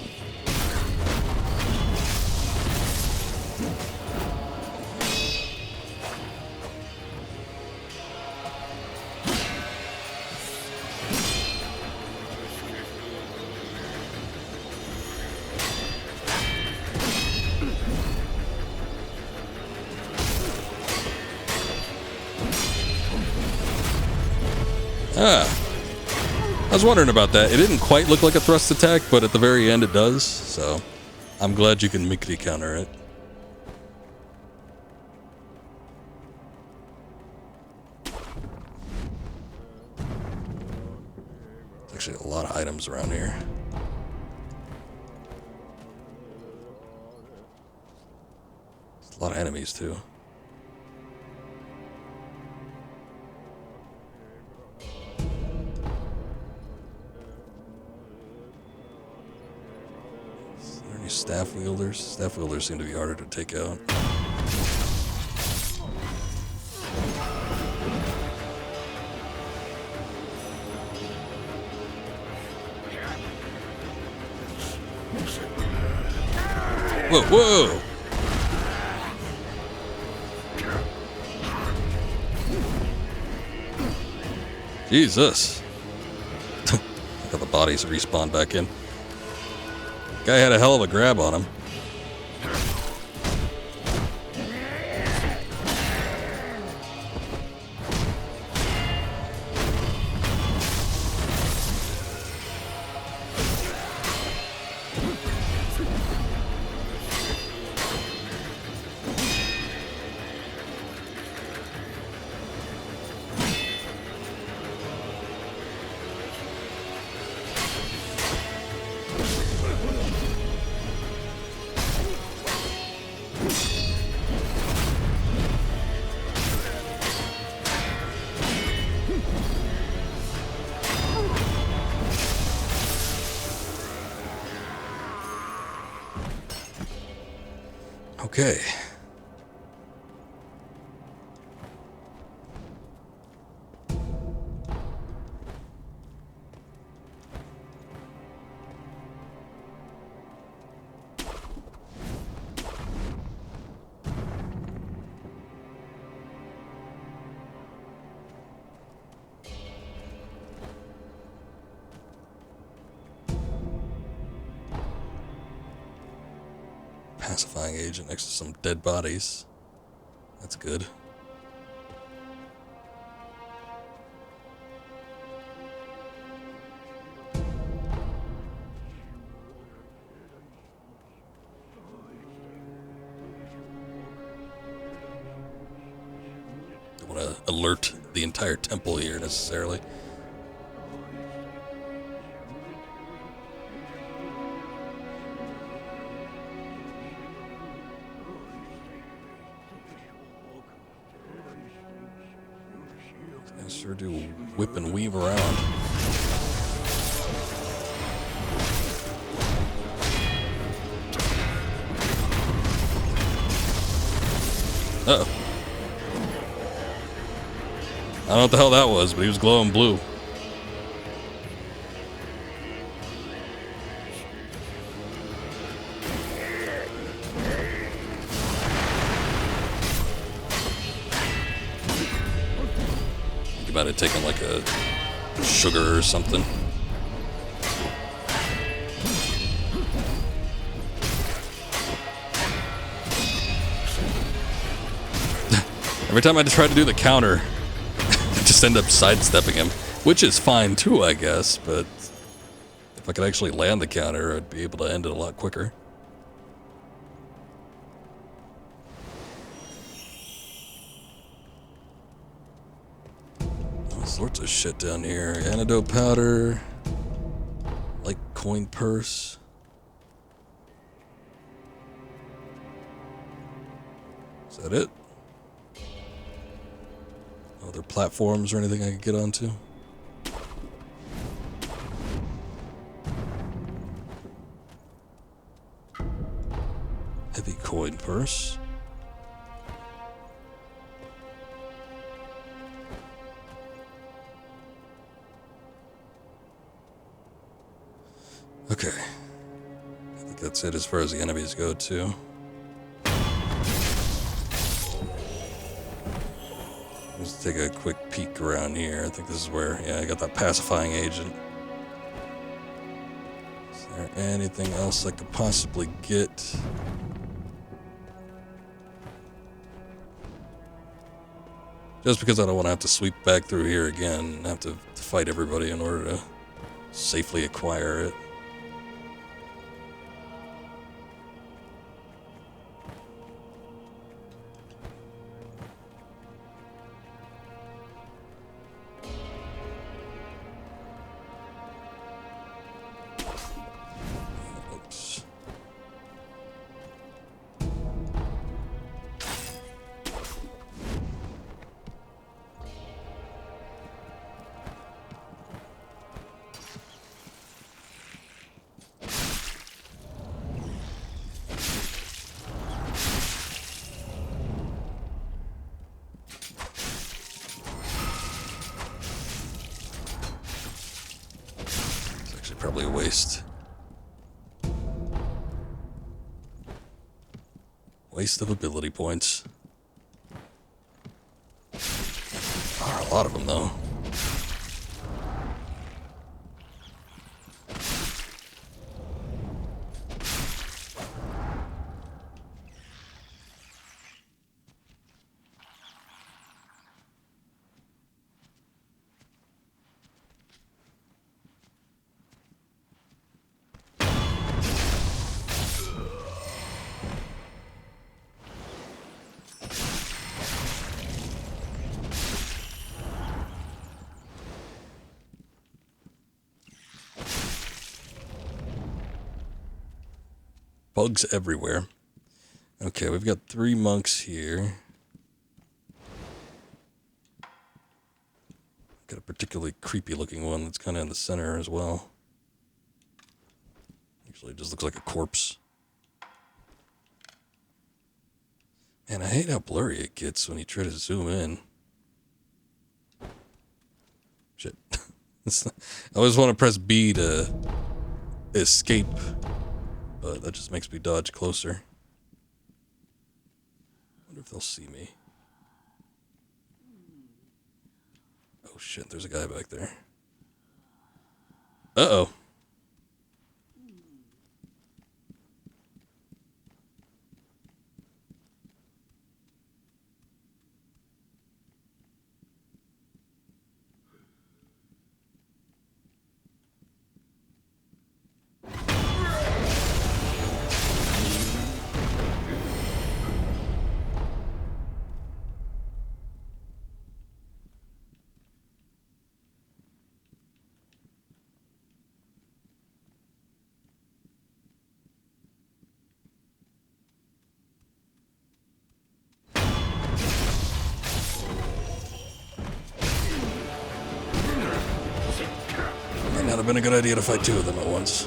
I was wondering about that. It didn't quite look like a thrust attack, but at the very end it does, so I'm glad you can Mikri counter it. There's actually a lot of items around here. There's a lot of enemies too. Staff wielders. Staff wielders seem to be harder to take out. Whoa, whoa! Jesus. Look how the bodies respawn back in. Guy had a hell of a grab on him. Okay. pacifying agent next to some dead bodies. That's good. Don't want to alert the entire temple here necessarily. I sure do whip and weave around. Uh-oh. I don't know what the hell that was, but he was glowing blue. Think about it taking like a sugar or something. Every time I try to do the counter, I just end up sidestepping him, which is fine too, I guess, but if I could actually land the counter, I'd be able to end it a lot quicker. All sorts of shit down here. Antidote powder, like coin purse. Is that it? Other platforms or anything I could get onto? Heavy coin purse. Okay. I think that's it as far as the enemies go too. Let's take a quick peek around here. I think this is where, yeah, I got that pacifying agent. Is there anything else I could possibly get? Just because I don't want to have to sweep back through here again and have to fight everybody in order to safely acquire it. Probably a waste. Waste of ability points. There are a lot of them, though. Bugs everywhere. Okay, we've got 3 monks here. Got a particularly creepy looking one that's kind of in the center as well. Actually, it just looks like a corpse. Man, I hate how blurry it gets when you try to zoom in. Shit. I always want to press B to escape, but that just makes me dodge closer. Wonder if they'll see me. Oh shit, there's a guy back there. Uh-oh. have been a good idea to fight two of them at once.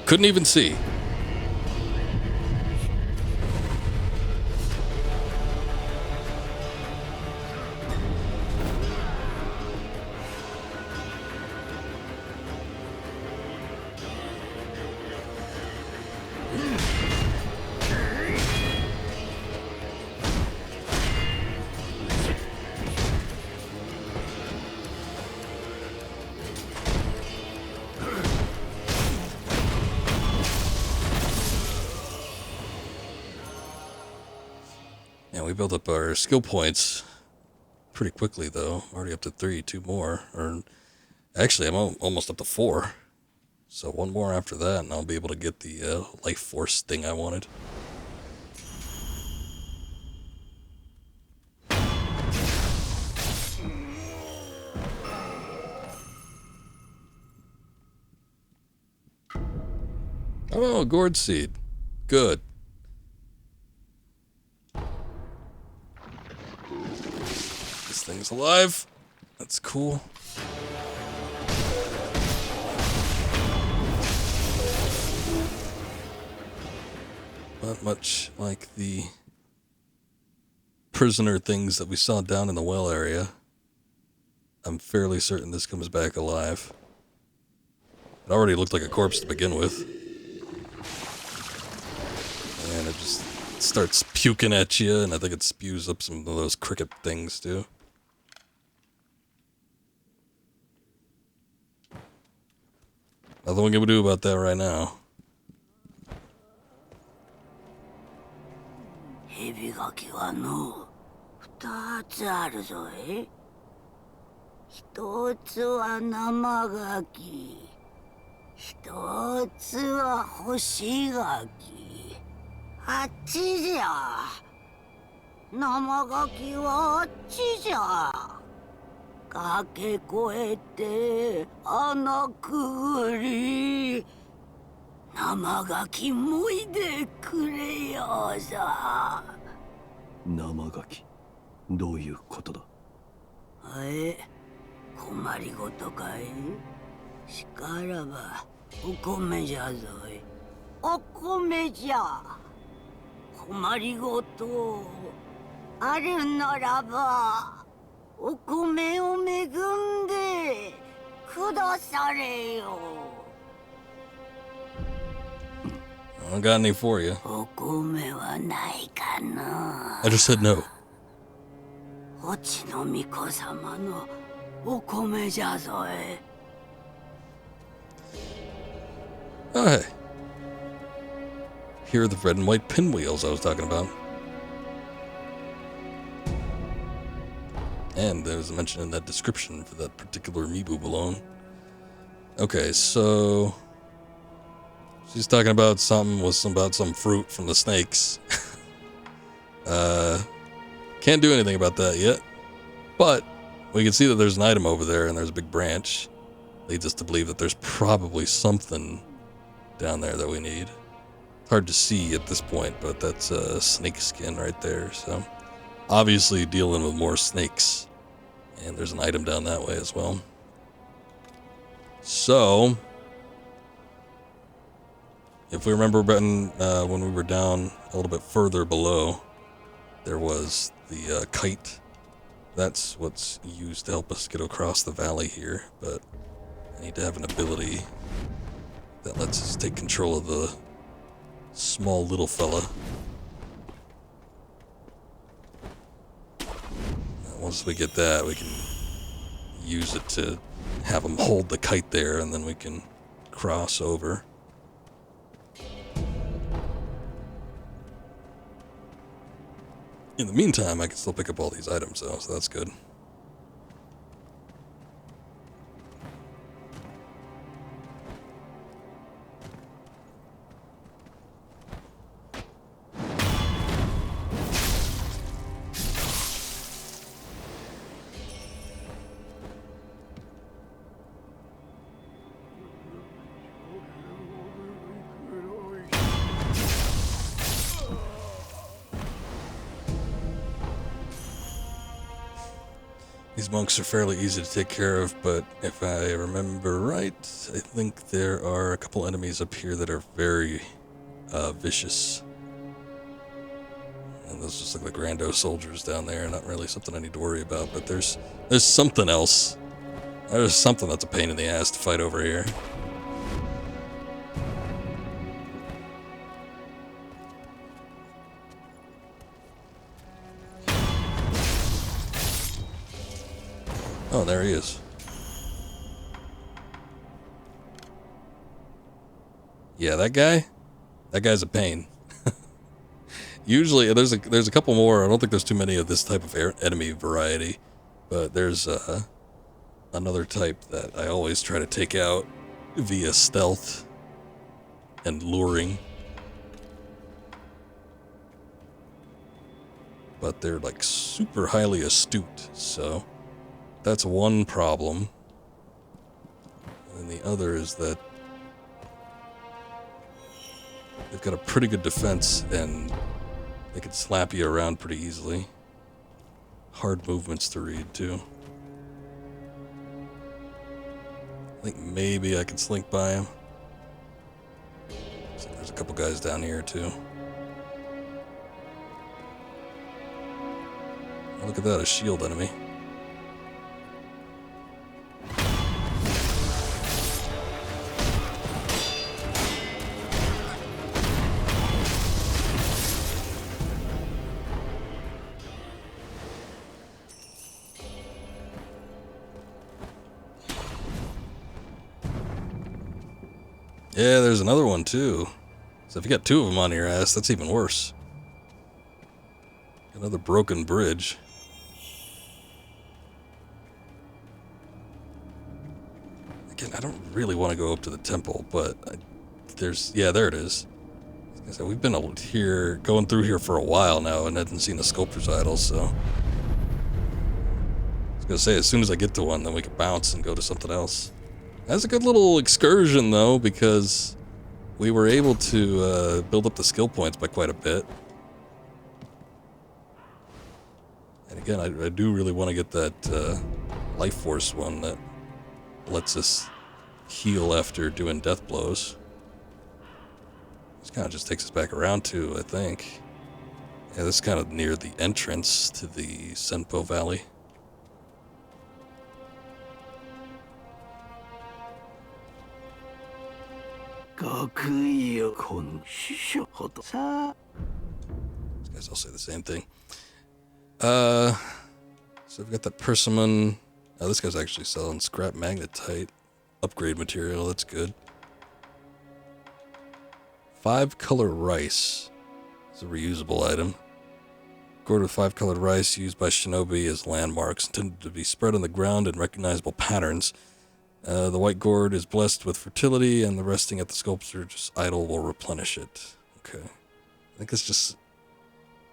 Couldn't even see. We built up our skill points pretty quickly, though. Already up to 3, 2 more. Or actually, I'm almost up to 4. So 1 more after that, and I'll be able to get the life force thing I wanted. Oh, Gourd Seed. Good. Thing's alive. That's cool. Not much like the prisoner things that we saw down in the well area. I'm fairly certain this comes back alive. It already looked like a corpse to begin with. And it just starts puking at you, and I think it spews up some of those cricket things too. Nothing we can do about that right now. 蛇垣はの2つあるぞい。1つは生垣、1つは干し垣。あっちじゃ。生垣はあっちじゃ。駆け越えて穴くぐり、生垣もいでくれよさ。生垣、どういうことだ。困りごとかい。しからばお米じゃぞい。お米じゃ。困りごとあるならばお米を恵んでくだされよ。I don't got any for you. お米はないかな。 I just said no. おちの巫女様のお米じゃぞい。Oh, hey. Here are the red and white pinwheels I was talking about. And there was a mention in that description for that particular amiibo balloon. Okay, so she's talking about about some fruit from the snakes. Can't do anything about that yet, but we can see that there's an item over there and there's a big branch. Leads us to believe that there's probably something down there that we need. Hard to see at this point, but that's a snake skin right there, so obviously dealing with more snakes. And there's an item down that way as well. So, if we remember when we were down a little bit further below, there was the kite. That's what's used to help us get across the valley here, but I need to have an ability that lets us take control of the small little fella. Once we get that, we can use it to have him hold the kite there, and then we can cross over. In the meantime, I can still pick up all these items, though, so that's good. These monks are fairly easy to take care of, but if I remember right, I think there are a couple enemies up here that are very vicious. And those just look like rando soldiers down there, not really something I need to worry about, but there's something else. There's something that's a pain in the ass to fight over here. Oh, there he is. Yeah, that guy's a pain. Usually, there's a couple more. I don't think there's too many of this type of enemy variety, but there's another type that I always try to take out via stealth and luring. But they're like super highly astute, so that's one problem. And the other is that they've got a pretty good defense and they can slap you around pretty easily. Hard movements to read, too. I think maybe I can slink by him. So there's a couple guys down here, too. Oh, look at that, a shield enemy. Yeah, there's another one too. So if you got two of them on your ass, that's even worse. Another broken bridge. Again, I don't really want to go up to the temple, but yeah, there it is. Like I said, we've been here, going through here for a while now and hadn't seen a sculptor's idol, so. I was gonna say, as soon as I get to one, then we can bounce and go to something else. That's a good little excursion, though, because we were able to build up the skill points by quite a bit. And again, I do really want to get that life force one that lets us heal after doing death blows. This kind of just takes us back around to, I think. Yeah, this is kind of near the entrance to the Senpo Valley. These guys all say the same thing. So we've got that persimmon. Oh, this guy's actually selling scrap magnetite. Upgrade material, that's good. 5-color rice. It's a reusable item. Gourd with 5-colored rice used by shinobi as landmarks, intended to be spread on the ground in recognizable patterns. The white gourd is blessed with fertility, and the resting at the sculptor's idol will replenish it. Okay. I think it's just,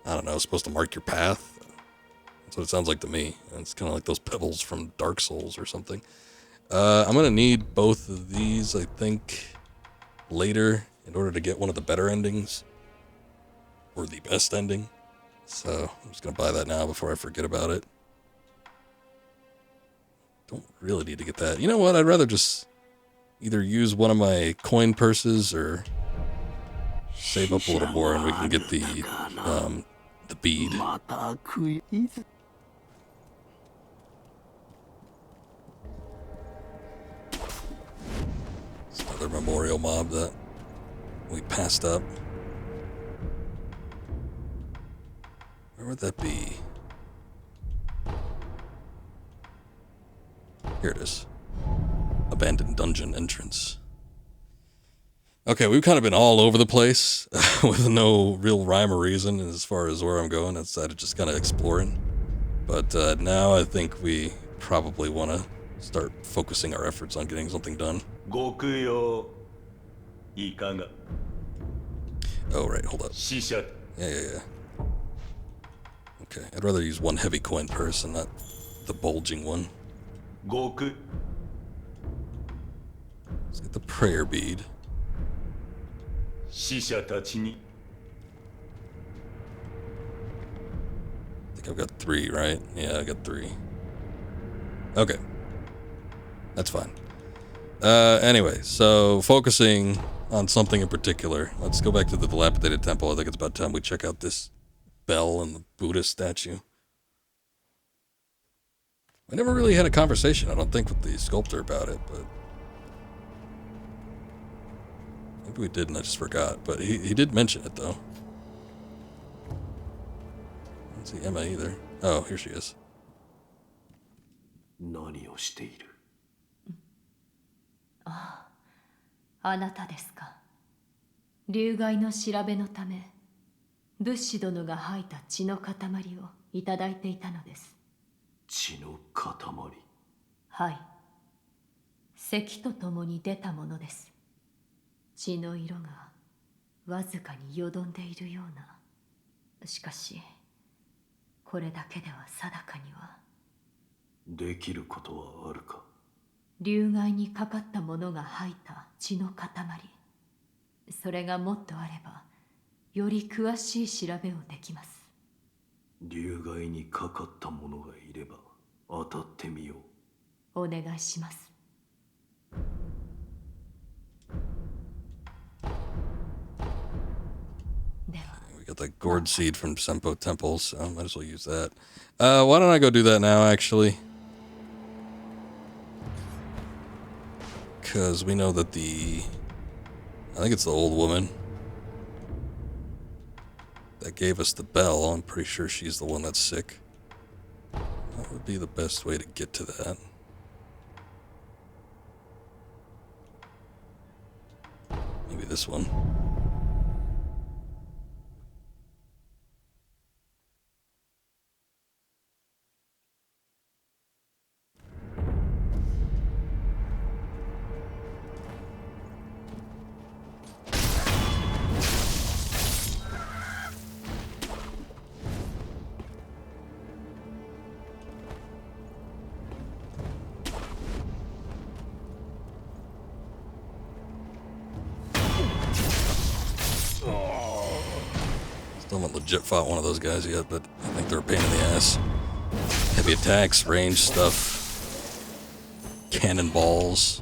I don't know, supposed to mark your path. That's what it sounds like to me. It's kind of like those pebbles from Dark Souls or something. I'm going to need both of these, I think, later in order to get one of the better endings. Or the best ending. So I'm just going to buy that now before I forget about it. Don't really need to get that. You know what? I'd rather just either use one of my coin purses or save up a little more and we can get the bead. It's another memorial mob that we passed up. Where would that be? Here it is. Abandoned dungeon entrance. Okay, we've kind of been all over the place with no real rhyme or reason as far as where I'm going. I decided just kind of exploring. But now I think we probably want to start focusing our efforts on getting something done. Oh, right, hold up. Yeah. Okay, I'd rather use one heavy coin purse and not the bulging one. Let's get the prayer bead. I think I've got 3, right? Yeah, I got 3. Okay. That's fine. Anyway, so focusing on something in particular. Let's go back to the dilapidated temple. I think it's about time we check out this bell and the Buddha statue. I never really had a conversation, I don't think, with the sculptor about it, but maybe we did and I just forgot. But he did mention it, though. I don't see Emma either. Oh, here she is. 何をしている？あなたですか。流害の調べのため、仏師殿が吐いた血の塊をいただいていたのです。血の塊。はい。咳とともに出たものです。血の色がわずかによどんでいるような。しかし、これだけでは定かには。できることはあるか？流害にかかった者が吐いた血の塊。それがもっとあれば、より詳しい調べをできます。流害にかかった者がいれば当たってみよう。お願いします。では。We got that Gourd Seed from Senpo Temple, so might as well use that. Why don't I go do that now, actually? Because we know that I think it's the old woman that gave us the bell. I'm pretty sure she's the one that's sick. That would be the best way to get to that. Maybe this one. Still haven't legit fought one of those guys yet, but I think they're a pain in the ass. Heavy attacks, range stuff, cannonballs.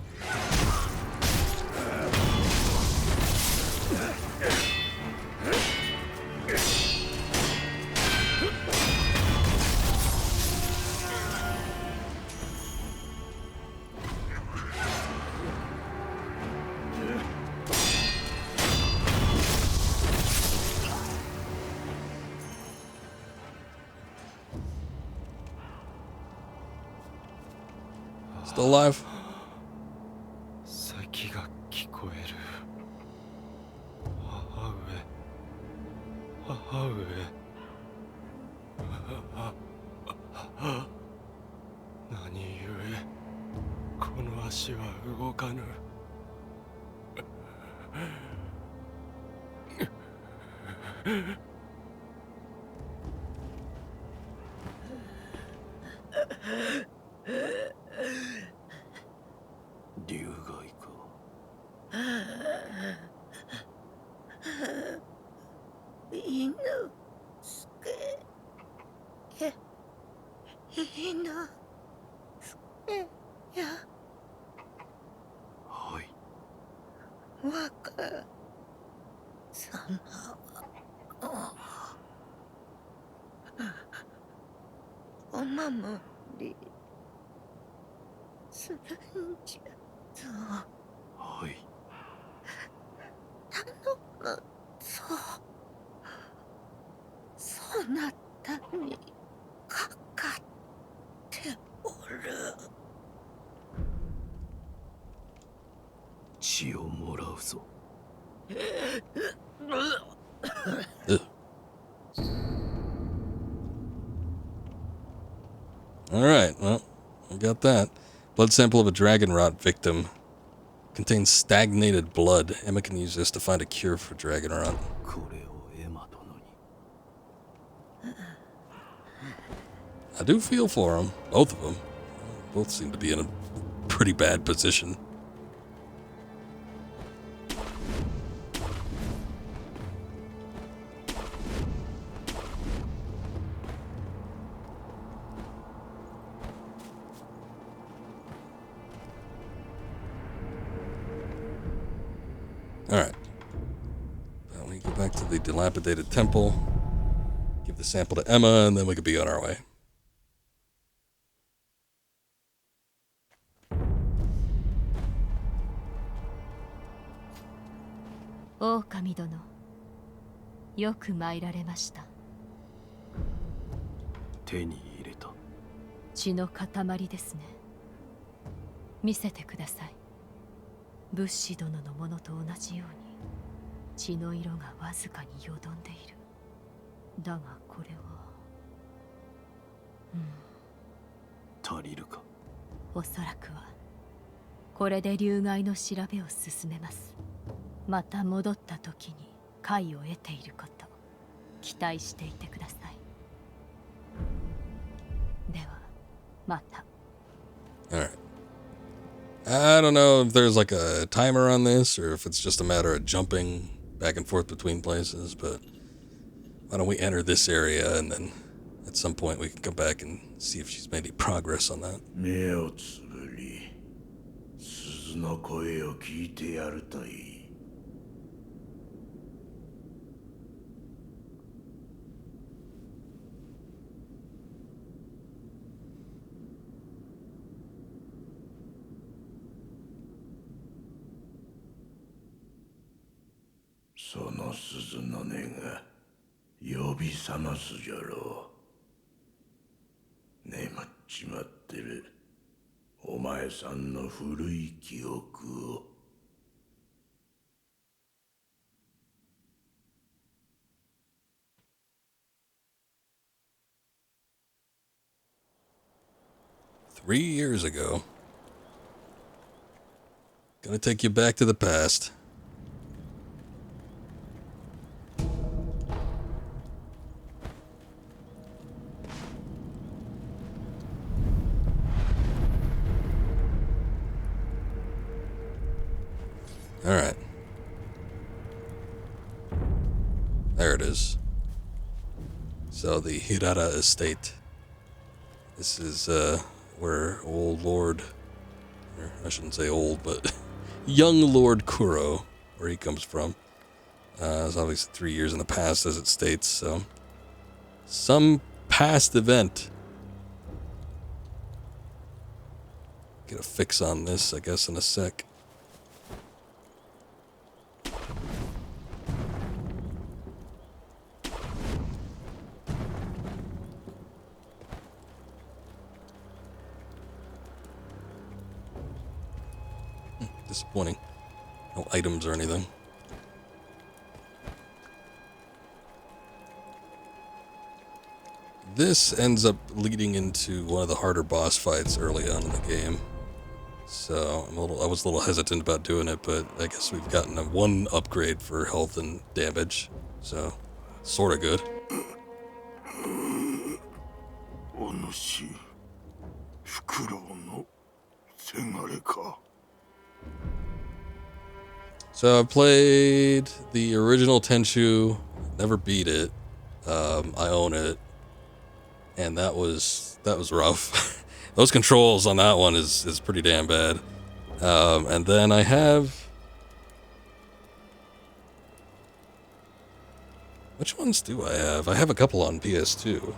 Still alive? 咳が聞こえる。母上。母上。何故この足は動かぬ。竜害か。犬助け。犬助や。はい。若様はお守りするんじゃぞ。はい。頼むぞ。そなたにかかっておる。血をもらうぞ。Alright, well, we got that. Blood sample of a dragon rot victim. Contains stagnated blood. Emma can use this to find a cure for dragon rot. これをエマ殿に。I do feel for them. Both of them. Both seem to be in a pretty bad position. the dilapidated temple, give the sample to Emma, and then we could be on our way. Okami殿、よく参られました。手に入れた。血の塊ですね。見せてください。物資殿のものと同じように血の色がわずかによどんでいる。だがこれは足りるか。おそらくはこれで流害の調べを進めます。また戻った時に解を得ていること期待していてください。ではまた。 Alright. I don't know if there's like a timer on this or if it's just a matter of jumping back and forth between places, but why don't we enter this area and then at some point we can come back and see if she's made any progress on that. 目をつぶり、鈴の声を聞いてやるといい。その鈴の音が呼び覚ますじゃろう。眠っちまってるお前さんの古い記憶を。3 years ago. Gonna take you back to the past. Alright. There it is. So the Hirara Estate. This is where old Lord, or I shouldn't say old, but young Lord Kuro, where he comes from. It's obviously 3 years in the past, as it states, so some past event. Get a fix on this, I guess, in a sec. Disappointing. No items or anything. This ends up leading into one of the harder boss fights early on in the game. So I was a little hesitant about doing it, but I guess we've gotten a 1 upgrade for health and damage. So, sorta good. お主、フクロウのせがれか。So I played the original Tenchu, never beat it. I own it, and that was rough. Those controls on that one is pretty damn bad. And then I have, which ones do I have? I have a couple on PS2,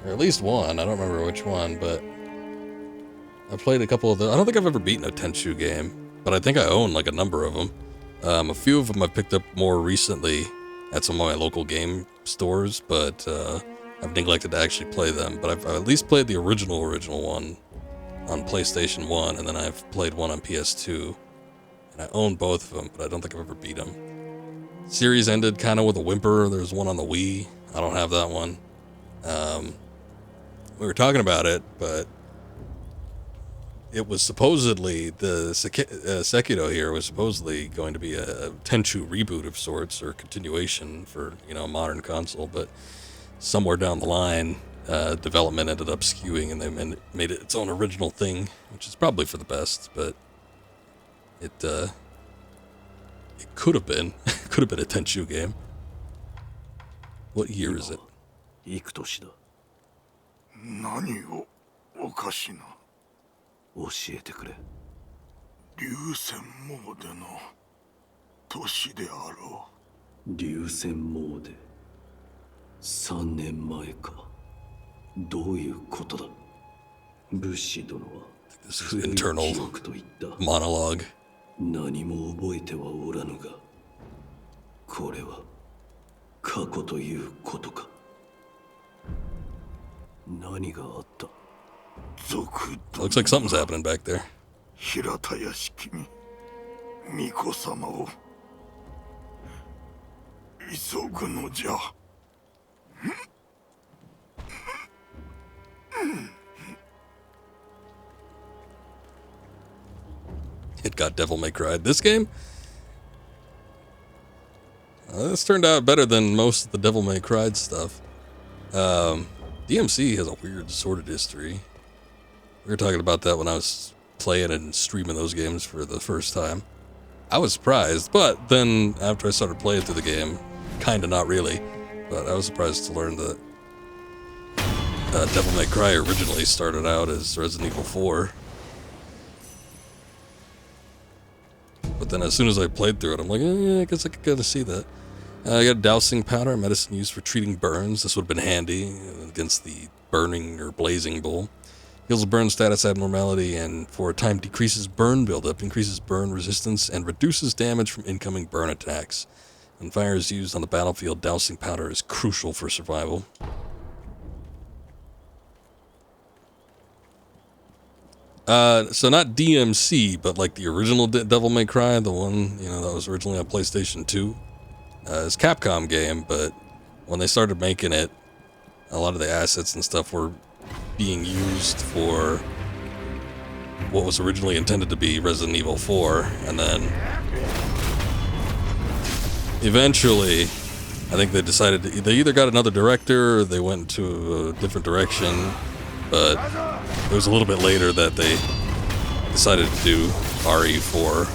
or at least one. I don't remember which one, but I played a couple of the. I don't think I've ever beaten a Tenchu game. But I think I own like a number of them. A few of them I picked up more recently at some of my local game stores, but I've neglected to actually play them. But I've at least played the original one on PlayStation 1, and then I've played one on PS2. And I own both of them, but I don't think I've ever beat them. Series ended kind of with a whimper. There's one on the Wii. I don't have that one. We were talking about it, but it was supposedly, the Sekiro here was supposedly going to be a Tenchu reboot of sorts, or continuation for, a modern console, but somewhere down the line, development ended up skewing and they made it its own original thing, which is probably for the best, but it could have been a Tenchu game. What year is it? 幾年だ。何をおかしな。教えてくれ。流線詣での年であろ流線モーデ3年前か。どういうことだ。武士殿は This is 古い internal 記憶といった monologue. 何も覚えてはおらぬが、これは過去ということか。何があった。 Looks like something's happening back there. 平田屋敷に巫女様を急ぐのじゃ。It got Devil May Cry. This game? This turned out better than most of the Devil May Cry stuff. DMC has a weird sordid history. We were talking about that when I was playing and streaming those games for the first time. I was surprised, but then after I started playing through the game, kinda not really, but I was surprised to learn that Devil May Cry originally started out as Resident Evil 4. But then as soon as I played through it, I'm like, yeah, I guess I could kind of see that. I got dowsing powder, medicine used for treating burns. This would have been handy against the burning or blazing bull. Heals a burn status abnormality and for a time decreases burn buildup, increases burn resistance, and reduces damage from incoming burn attacks. When fire is used on the battlefield, dowsing powder is crucial for survival. So not DMC, but like the original Devil May Cry, the one, you know, that was originally on PlayStation 2. It's a Capcom game, but when they started making it, a lot of the assets and stuff were being used for what was originally intended to be Resident Evil 4, and then eventually, I think they decided they either got another director or they went to a different direction, but it was a little bit later that they decided to do RE4.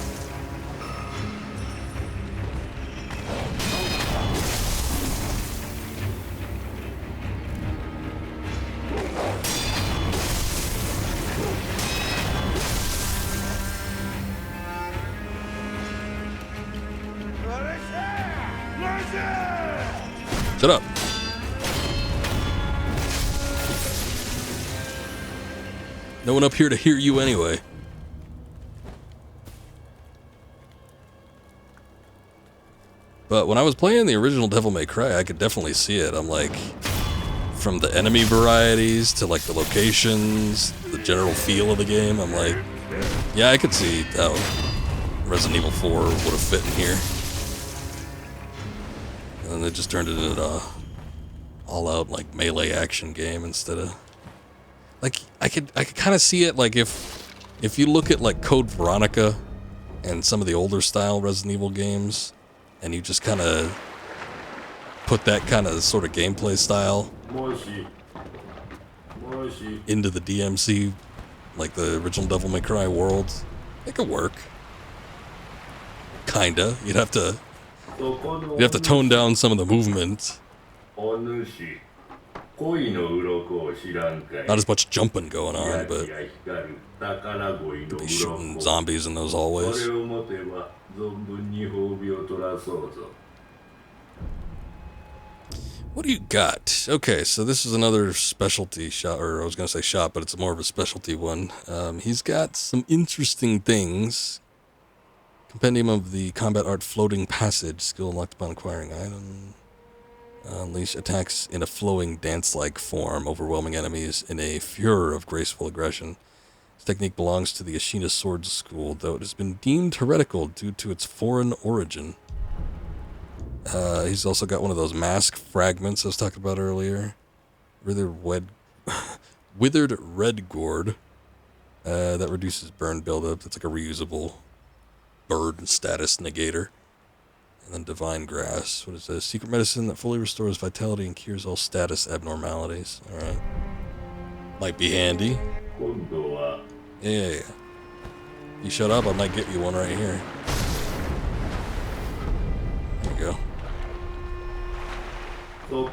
Shut up. No one up here to hear you anyway. But when I was playing the original Devil May Cry, I could definitely see it. I'm like, from the enemy varieties to like the locations, the general feel of the game, I'm like, yeah, I could see how Resident Evil 4 would have fit in here. And they just turned it into a all-out like melee action game instead of like I could kind of see it like if you look at like Code Veronica and some of the older style Resident Evil games, and you just kind of put that kind of sort of gameplay style into the DMC, like the original Devil May Cry world, it could work. Kinda. You'd have to tone down some of the movement. Not as much jumping going on, but you'd be shooting zombies in those hallways. What do you got? Okay, so this is another specialty shot, or I was going to say shot, but it's more of a specialty one. He's got some interesting things. Compendium of the Combat Art Floating Passage. Skill unlocked upon acquiring item. Unleash attacks in a flowing dance-like form, overwhelming enemies in a furor of graceful aggression. This technique belongs to the Ashina Sword School, though it has been deemed heretical due to its foreign origin. He's also got one of those mask fragments I was talking about earlier. Withered Red Gourd. That reduces burn buildup. That's like a reusable bird status negator. And then Divine Grass. What is this? Secret medicine that fully restores vitality and cures all status abnormalities. Alright. Might be handy. Yeah. You shut up, I might get you one right here. There you go. Oh,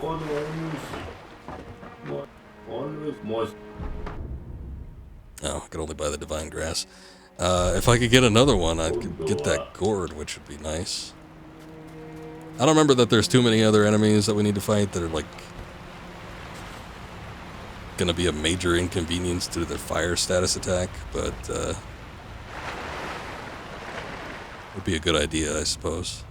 I could only buy the Divine Grass. If I could get another one, I could get that gourd, which would be nice. I don't remember that there's too many other enemies that we need to fight that are like gonna be a major inconvenience to their fire status attack, but would be a good idea, I suppose.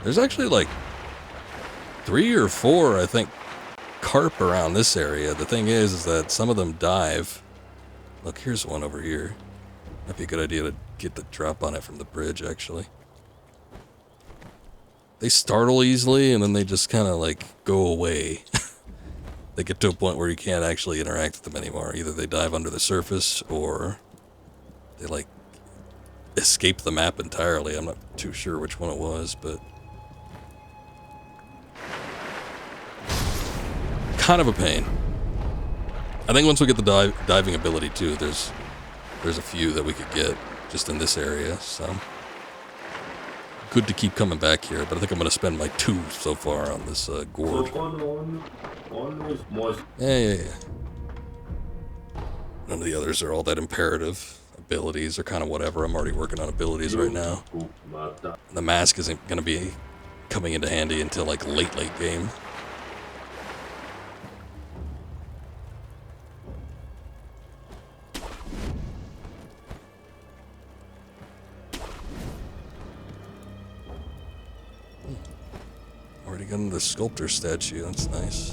There's actually like 3 or 4, I think, carp around this area. The thing is that some of them dive. Look, here's one over here. Might be a good idea to get the drop on it from the bridge, actually. They startle easily, and then they just kind of like go away. They get to a point where you can't actually interact with them anymore. Either they dive under the surface, or they like escape the map entirely. I'm not too sure which one it was, but kind of a pain. I think once we get the diving ability too, there's a few that we could get just in this area, so good to keep coming back here, but I think I'm going to spend my 2 so far on this gourd. Yeah. None of the others are all that imperative. Abilities are kind of whatever. I'm already working on abilities right now. The mask isn't going to be coming into handy until like late game. Already got the sculptor statue, that's nice.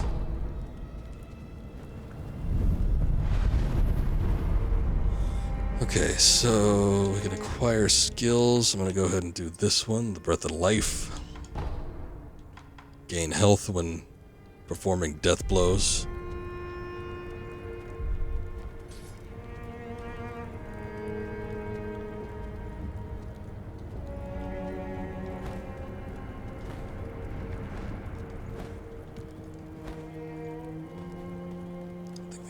Okay, so we can acquire skills. I'm gonna go ahead and do this one, the Breath of Life. Gain health when performing death blows.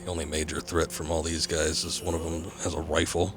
The only major threat from all these guys is one of them has a rifle.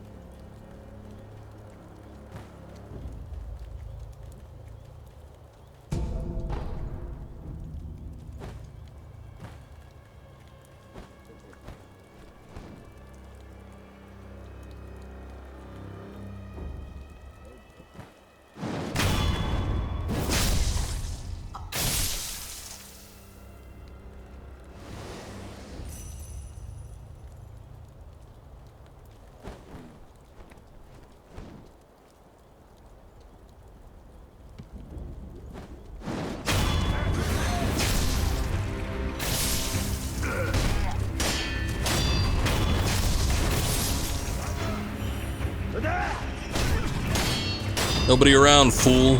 Nobody around, fool.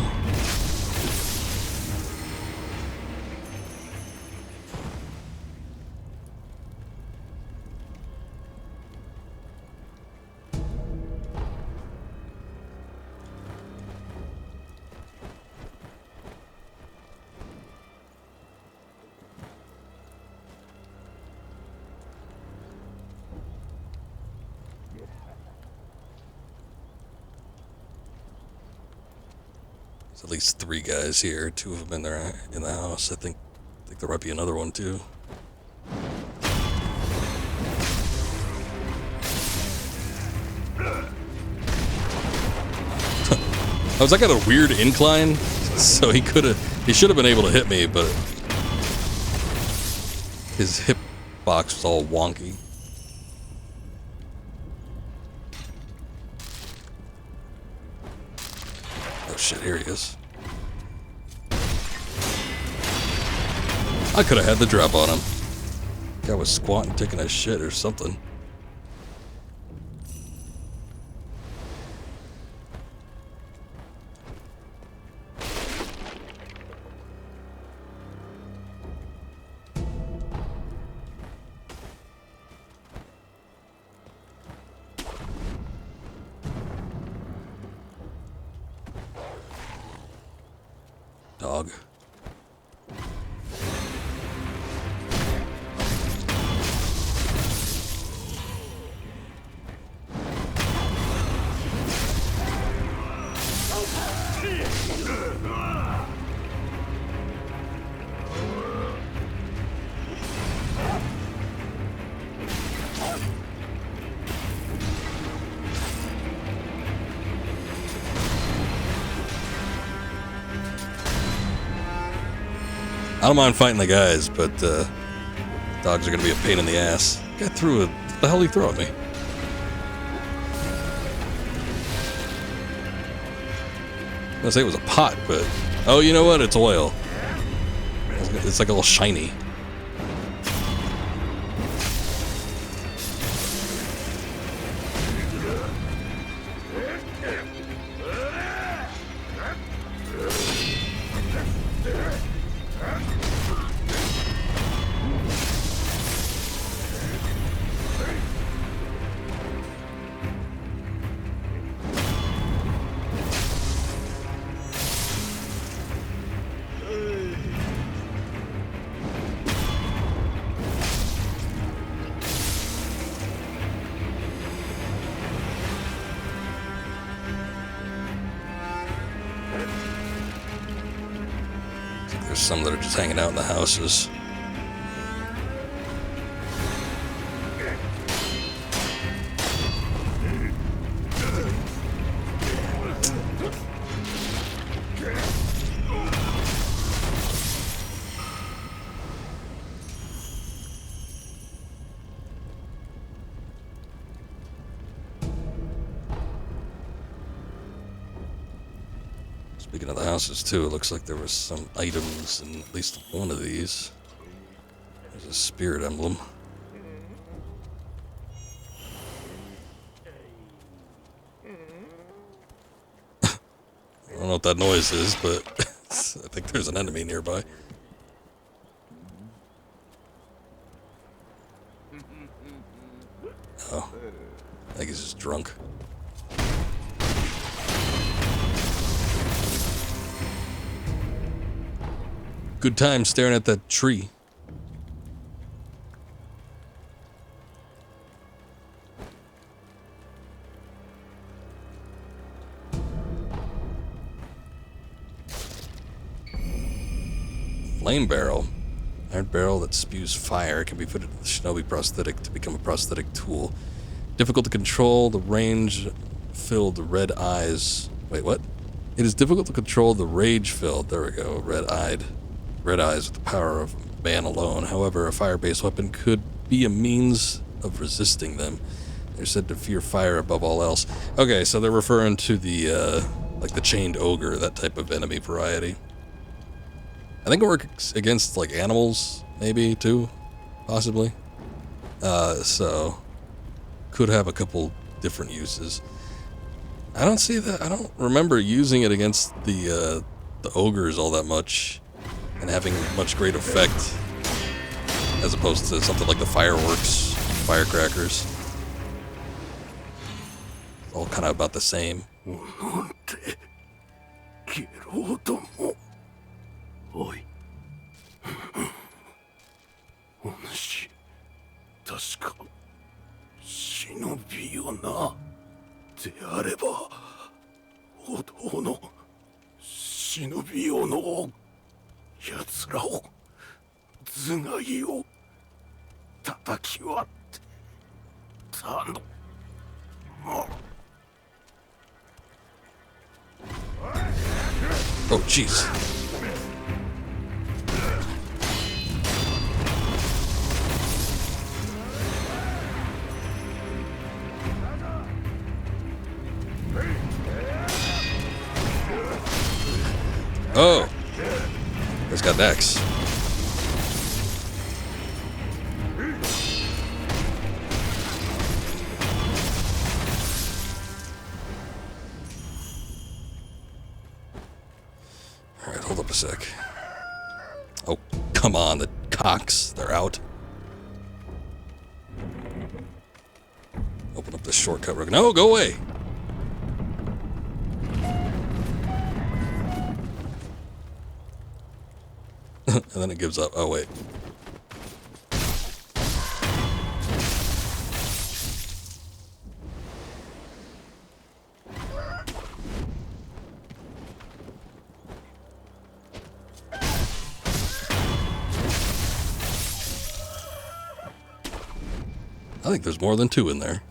There's at least 3 guys here. 2 of them in the house. I think there might be another one too. I was like at a weird incline, so he should have been able to hit me, but his hip box was all wonky. Oh shit, here he is. I could have had the drop on him. Guy was squatting, taking a shit or something. Dog. I don't mind fighting the guys, but dogs are gonna be a pain in the ass. Guy threw a... What the hell did he throw at me? I was gonna say it was a pot, but... Oh, you know what? It's oil. It's like a little shiny. There's some that are just hanging out in the houses. Speaking of the houses, too, it looks like there was some items in at least one of these. There's a spirit emblem. I don't know what that noise is, but I think there's an enemy nearby. Oh, I think he's just drunk. Good time staring at that tree. Flame barrel. Iron barrel that spews fire can be fitted to the Shinobi prosthetic to become a prosthetic tool. Difficult to control the rage-filled red eyes. Wait, what? It is difficult to control the rage-filled, there we go, red eyes with the power of man alone. However, a fire-based weapon could be a means of resisting them. They're said to fear fire above all else. Okay, so they're referring to the, like the chained ogre, that type of enemy variety. I think it works against, like, animals, maybe, too, possibly. So, could have a couple different uses. I don't see that, I don't remember using it against the ogres all that much, and having much great effect, as opposed to something like the fireworks, firecrackers. All kind of about the same.おいお主確か忍びよなであればお堂の忍びよの奴らを頭蓋を叩き割って頼む。Oh, jeez. Oh, he's got Dex. All right, hold up a sec. Oh, come on, the cocks, they're out. Open up this shortcut. No, go away. And then it gives up. Oh, wait. I think there's more than two in there.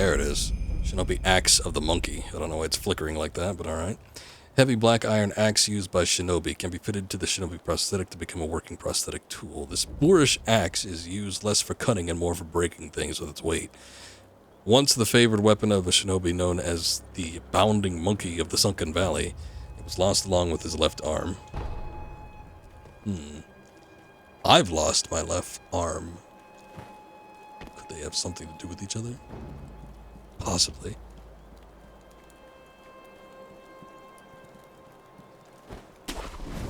There it is. Shinobi Axe of the Monkey. I don't know why it's flickering like that, but alright. Heavy black iron axe used by Shinobi can be fitted to the Shinobi prosthetic to become a working prosthetic tool. This boorish axe is used less for cutting and more for breaking things with its weight. Once the favored weapon of a shinobi known as the Bounding Monkey of the Sunken Valley, it was lost along with his left arm. I've lost my left arm. Could they have something to do with each other? Possibly.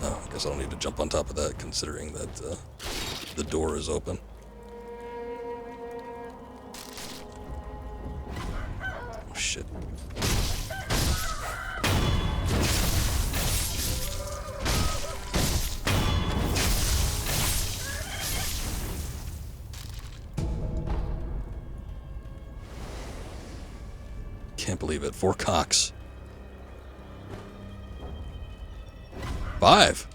Oh, I guess I don't need to jump on top of that, considering that the door is open. Oh, shit. Can't believe it. 4 cocks. 5.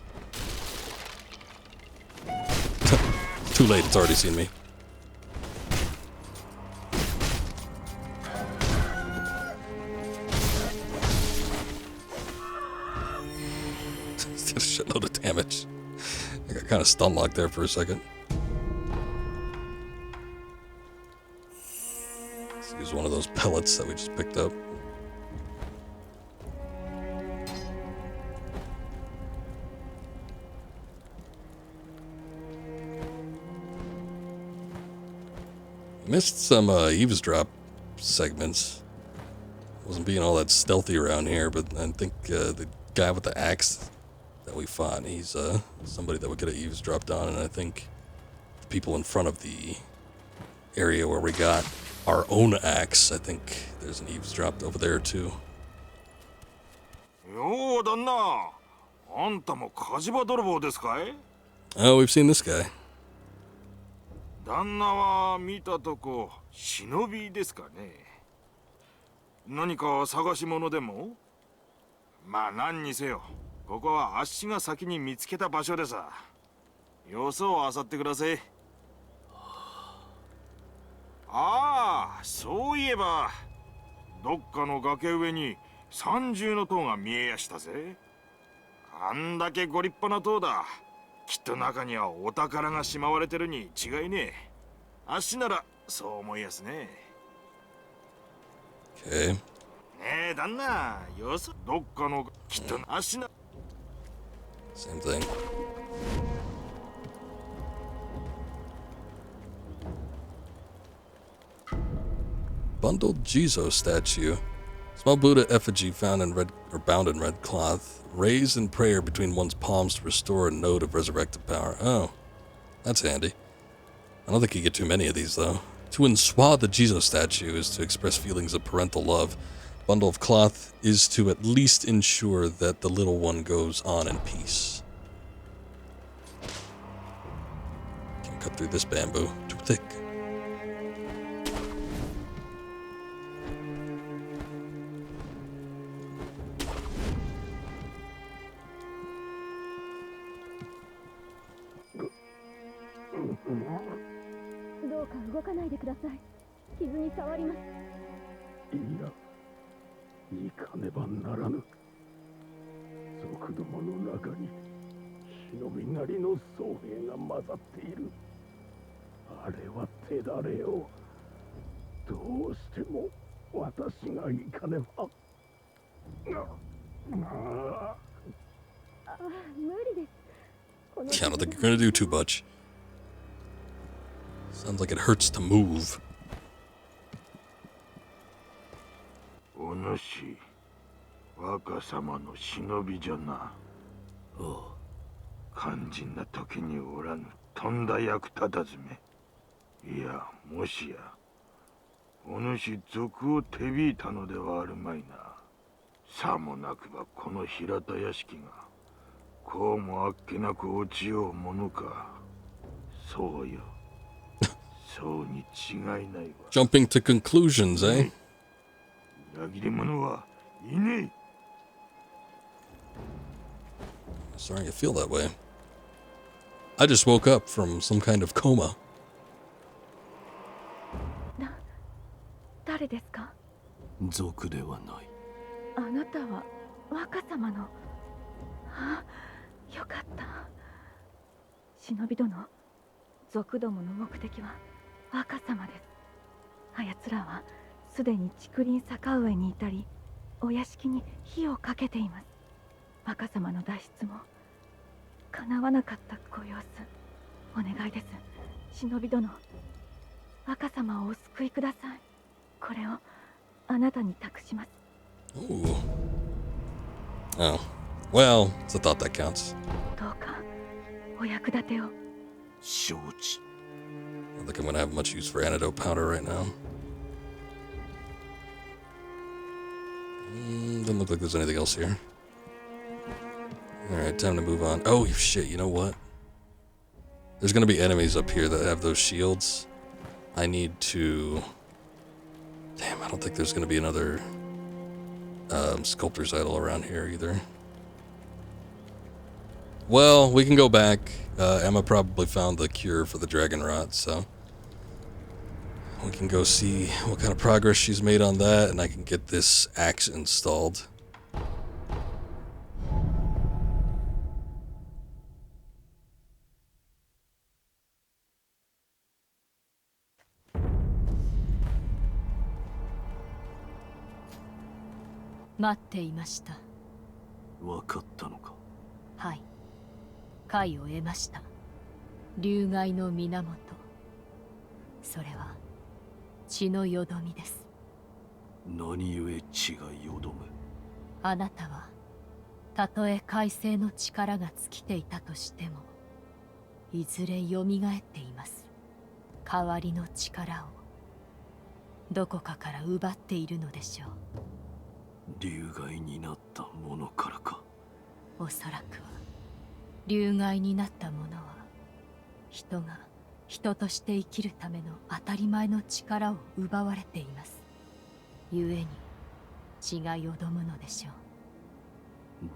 Too late, it's already seen me. Did a shitload of damage. I got kind of stun locked there for a second. Let's use one of those pellets that we just picked up. Missed some eavesdrop segments. Wasn't being all that stealthy around here, but I think the guy with the axe that we fought, he's somebody that we could have eavesdropped on, and I think the people in front of the area where we got our own axe, I think there's an eavesdrop over there too. Yo, Danna. Anta mo kajiba dorobo desu kai? Oh, we've seen this guy. 旦那は見たとこ忍びですかね。何か探し物でも？まあ何にせよ、ここはあっしが先に見つけた場所でさ。よそを漁ってください。ああ、そういえばどっかの崖上に三重の塔が見えやしたぜ。あんだけご立派な塔だ。きっと中にはお宝がしまわれてるに違いねえ。あっしならそう思いやすね。Okay. ねえ旦那、よそどっかのきっとあっしな。Same thing. Bundled Jizo statue. Small Buddha effigy found in red or bound in red cloth. Raised in prayer between one's palms to restore a node of resurrected power. Oh, that's handy. I don't think you get too many of these though. To enswathe the Jizo statue is to express feelings of parental love. Bundle of cloth is to at least ensure that the little one goes on in peace. Can't cut through this bamboo. Too thick. Yeah, I don't think you're gonna do too much. Sounds like it hurts to move. お主、若様の忍びじゃな。おう。肝心な時におらぬとんだ役立たずめ。いや、もしや、お主賊を手引いたのではあるまいな。さもなくばこの平田屋敷が、こうもあっけなく落ちようものか。そうよ。そうに違いないわ。Jumping to conclusions, eh? 裏切り者はいねえ。Sorry you feel that way. I just woke up from some kind of coma. 誰ですか？族ではない。あなたは若様の。あ、よかった。忍び殿、族どもの目的は若様です。あやつらはすでに竹林坂上に至り、お屋敷に火をかけています。若様の脱出も叶わなかったご様子。お願いです、忍び殿。若様をお救いください。これをあなたに託します。Ooh. Oh. Well, it's a thought that counts. どうかお役立てを。承知。 I don't think I'm gonna have much use for antidote powder right now. Doesn't look like there's anything else here. Alright, time to move on. Oh, shit, you know what? There's gonna be enemies up here that have those shields. I need to... Damn, I don't think there's gonna be another sculptor's idol around here either. Well, we can go back. Emma probably found the cure for the dragon rot, so... We can go see what kind of progress she's made on that, and I can get this axe installed. Matte わかったのか。はい。解を得ました。流害の源。それは血のよどみです。何故血がよどむ。あなたはたとえ海星の力が尽きていたとしても、いずれ蘇っています。代わりの力をどこかから奪っているのでしょう。流害になったものからか。おそらくは流害になったものは人が人として生きるための当たり前の力を奪われています。故に血がよどむのでしょう。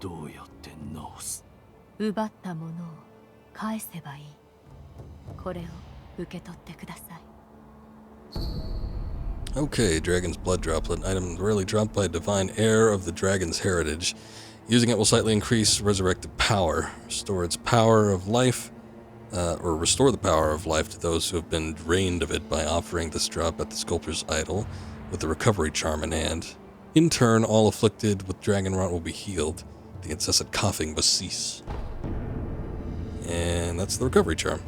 どうやって直す。奪ったものを返せばいい。これを受け取ってください。Okay, Dragon's Blood Droplet. Item rarely dropped by a divine heir of the dragon's heritage. Using it will slightly increase resurrected power. Restore its power of life, or restore the power of life to those who have been drained of it by offering this drop at the sculptor's idol with the recovery charm in hand. In turn, all afflicted with dragon rot will be healed. The incessant coughing must cease. And that's the recovery charm.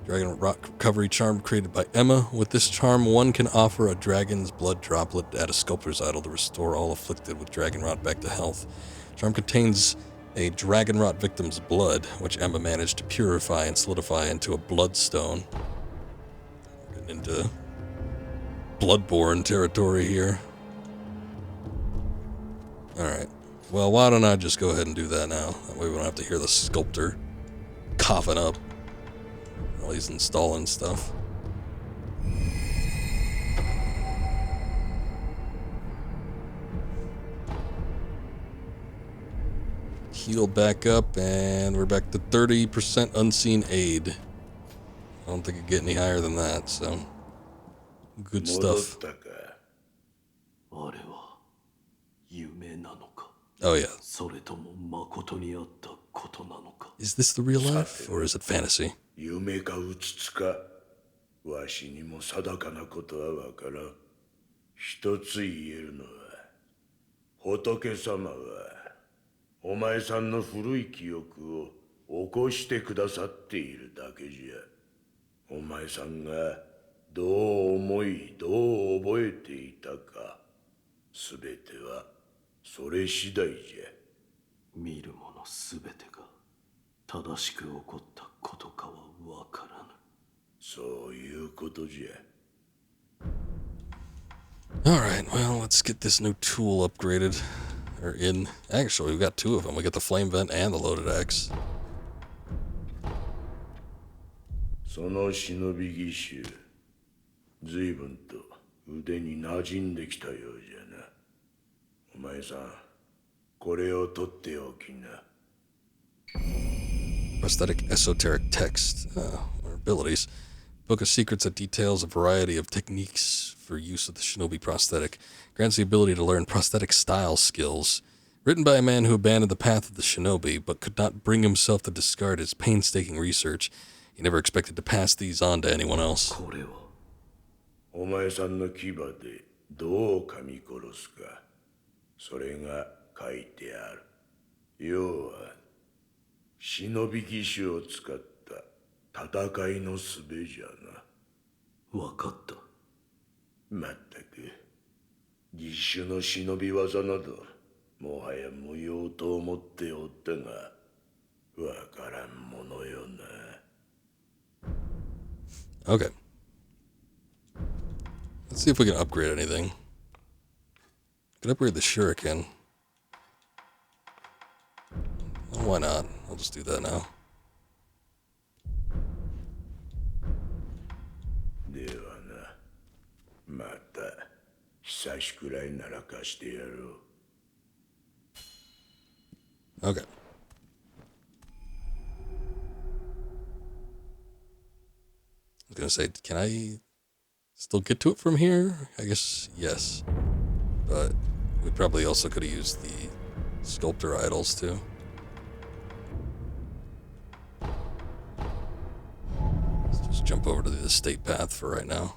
Dragon Rot Recovery Charm created by Emma. With this charm, one can offer a dragon's blood droplet at a sculptor's idol to restore all afflicted with dragon rot back to health. Charm contains a dragon rot victim's blood, which Emma managed to purify and solidify into a bloodstone. Getting into Bloodborne territory here. Alright. Well, why don't I just go ahead and do that now? That way we don't have to hear the sculptor coughing up while he's installing stuff. Healed back up, and we're back to 30% unseen aid. I don't think it could get any higher than that, so good stuff. Oh yeah. Is this the real life, or is it fantasy? 夢かうつつか、わしにも定かなことはわからん。一つ言えるのは、仏様はお前さんの古い記憶を起こしてくださっているだけじゃ。お前さんがどう思い、どう覚えていたか、すべてはそれ次第じゃ。見るものすべてが正しく起こったことかはわからぬ。そういうことじゃ。Alright, well, let's get this new tool upgraded. Or in. Actually, we've got two of them. We got the flame vent and the loaded axe. その忍び義手、随分と腕に馴染んできたようじゃな。お前さん、これを取っておきな。Prosthetic esoteric text, or abilities. Book of Secrets that details a variety of techniques for use of the Shinobi prosthetic. Grants the ability to learn prosthetic style skills. Written by a man who abandoned the path of the Shinobi, but could not bring himself to discard his painstaking research. He never expected to pass these on to anyone else. これをお前さんの牙でどう噛み殺すか、それが書いてある。要は忍び義手を使った戦いの術じゃな。わかった。まったく義手の忍び技などもはや無用と思っておったが、わからんものよな。Okay. Let's see if we can upgrade anything. We can upgrade the shuriken. Well, why not? I'll just do that now. ではな、また久しくらいならかしてやろう。Okay. I was gonna say, can I still get to it from here? I guess yes. But we probably also could have used the sculptor idols too. Let's just jump over to the estate path for right now.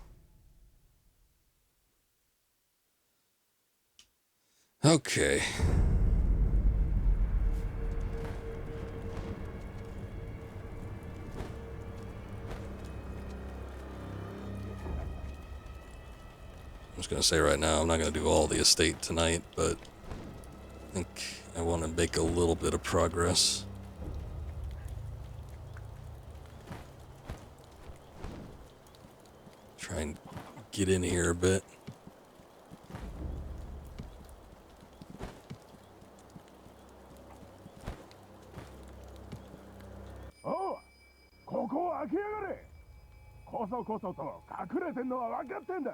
Okay. I'm just going to say right now, I'm not going to do all the estate tonight, but I think I want to make a little bit of progress. Try and get in here a bit. Oh, ここを開けやがれ。こそこそと隠れてんのは分かってんだ。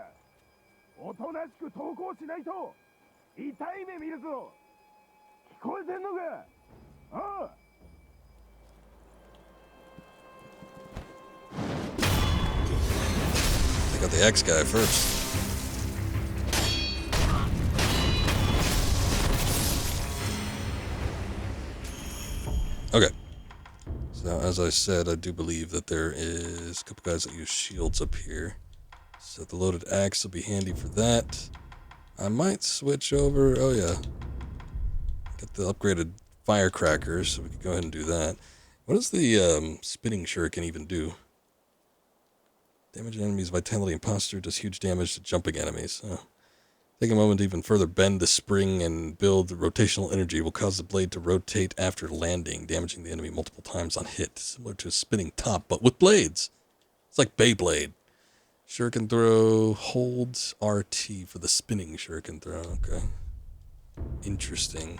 おとなしく投降しないと痛い目見るぞ。聞こえてんのか。ああ。I got the X guy first. Okay. So as I said, I do believe that there is a couple guys that use shields up here. So the loaded axe will be handy for that. I might switch over. Oh yeah. Get the upgraded firecrackers, so we can go ahead and do that. What does the spinning shuriken even do? Damage an enemy's vitality and posture, does huge damage to jumping enemies. Take a moment to even further bend the spring and build the rotational energy will cause the blade to rotate after landing, damaging the enemy multiple times on hit, similar to a spinning top, but with blades. It's like Beyblade. Shuriken throw holds RT for the spinning shuriken throw. Okay. Interesting.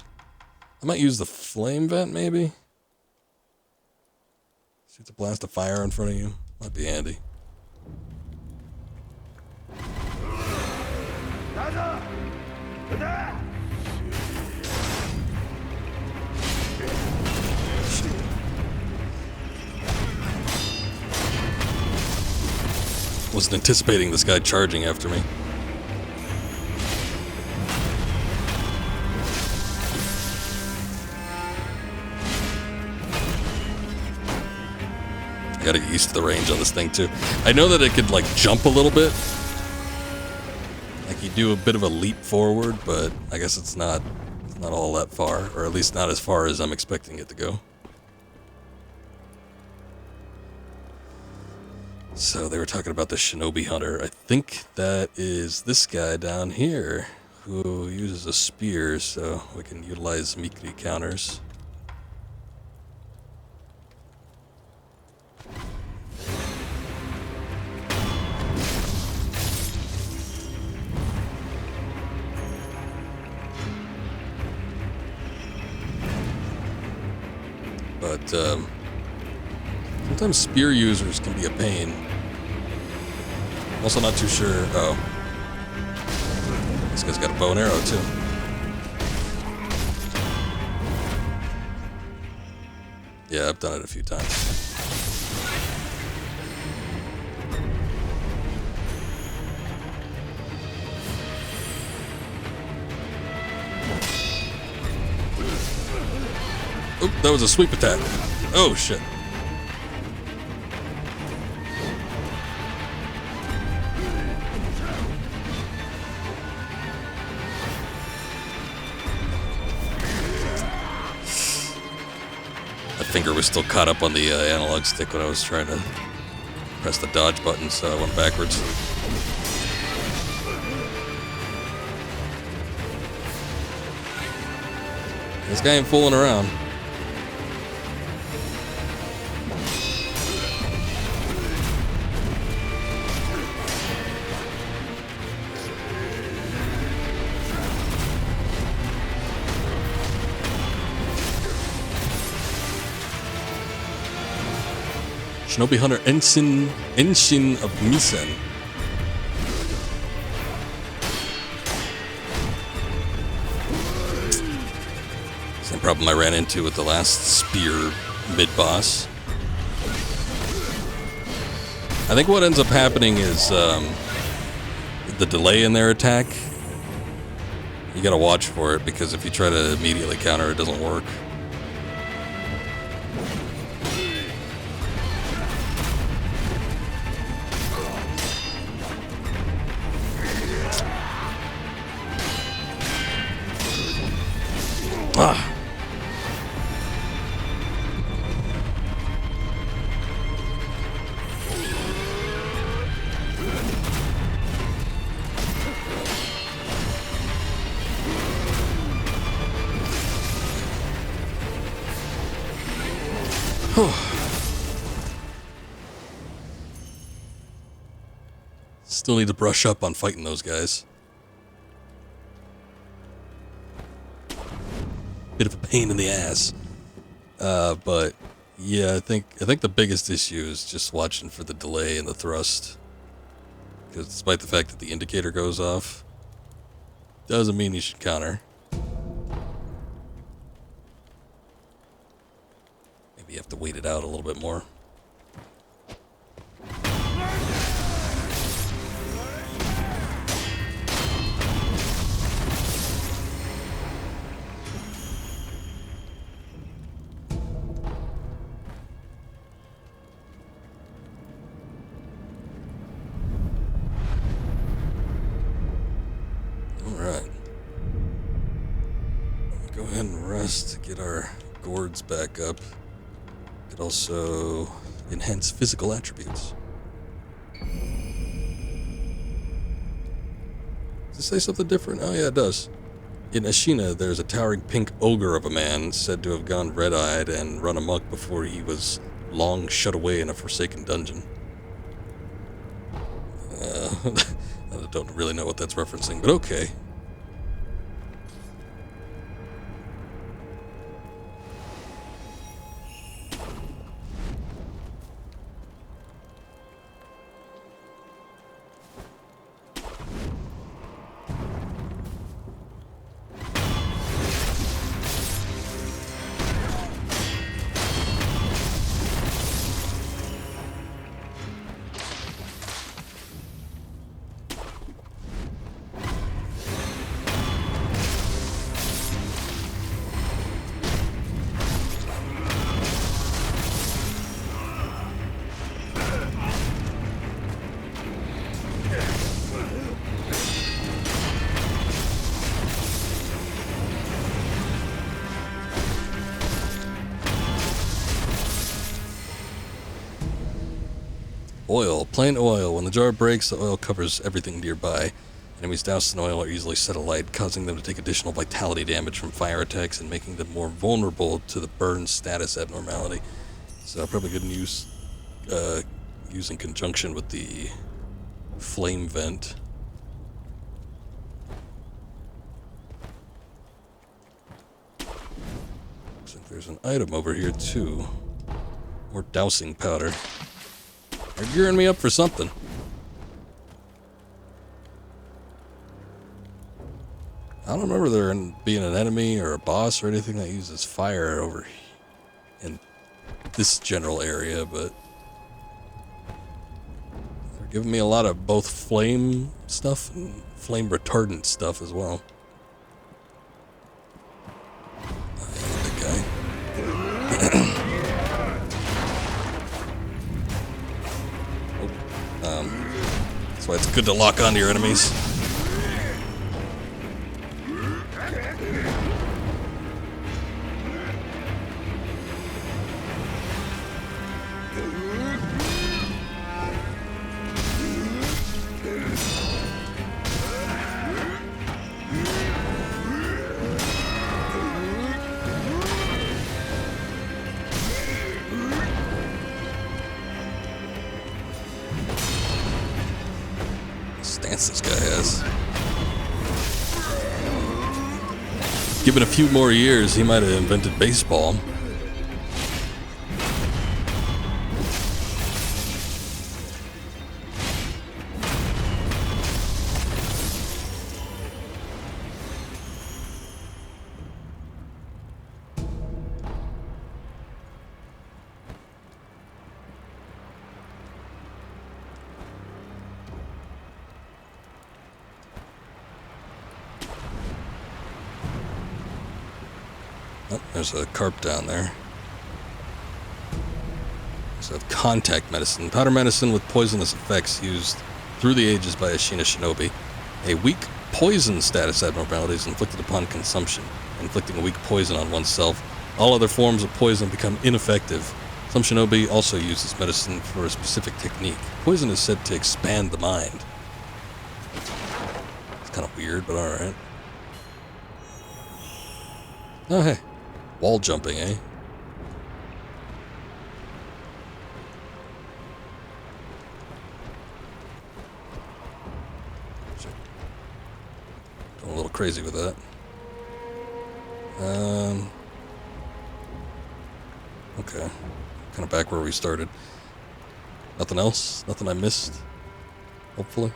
I might use the flame vent, maybe? Shoots a blast of fire in front of you. Might be handy. Wasn't anticipating this guy charging after me. I gotta get used to the range on this thing too. I know that it could like jump a little bit. Like you do a bit of a leap forward, but I guess it's not all that far, or at least not as far as I'm expecting it to go. So they were talking about the Shinobi Hunter. I think that is this guy down here who uses a spear, so we can utilize Mikri counters. But sometimes spear users can be a pain. Also not too sure. Oh. This guy's got a bow and arrow too. Yeah, I've done it a few times. Oh, that was a sweep attack. Oh, shit. My finger was still caught up on the analog stick when I was trying to press the dodge button, so I went backwards. This guy ain't fooling around. Shinobi Hunter Enshin of Misen. Same problem I ran into with the last spear mid-boss. I think what ends up happening is the delay in their attack. You gotta watch for it, because if you try to immediately counter, it doesn't work. Ah. Still need to brush up on fighting those guys. Bit of a pain in the ass. But yeah, I think the biggest issue is just watching for the delay and the thrust. Because despite the fact that the indicator goes off, doesn't mean you should counter. Maybe you have to wait it out a little bit more. To get our gourds back up. Could also enhance physical attributes. Does it say something different? Oh yeah, it does. In Ashina, there's a towering pink ogre of a man said to have gone red-eyed and run amok before he was long shut away in a forsaken dungeon. I don't really know what that's referencing, but okay. Oil. Plain oil. When the jar breaks, the oil covers everything nearby. Enemies doused in oil are easily set alight, causing them to take additional vitality damage from fire attacks and making them more vulnerable to the burn status abnormality. So probably good use in conjunction with the flame vent. Looks like there's an item over here too. More dousing powder. They're gearing me up for something. I don't remember there being an enemy or a boss or anything that uses fire over in this general area, but they're giving me a lot of both flame stuff and flame retardant stuff as well. Big guy. why it's good to lock onto your enemies. Stance this guy has. Given a few more years, he might have invented baseball. Oh, there's a carp down there. So contact medicine. Powder medicine with poisonous effects used through the ages by Ashina Shinobi. A weak poison status abnormality is inflicted upon consumption. Inflicting a weak poison on oneself. All other forms of poison become ineffective. Some shinobi also use this medicine for a specific technique. Poison is said to expand the mind. It's kind of weird, but alright. Oh, hey. Wall jumping, eh? Going a little crazy with that. Okay. Kind of back where we started. Nothing else? Nothing I missed? Hopefully.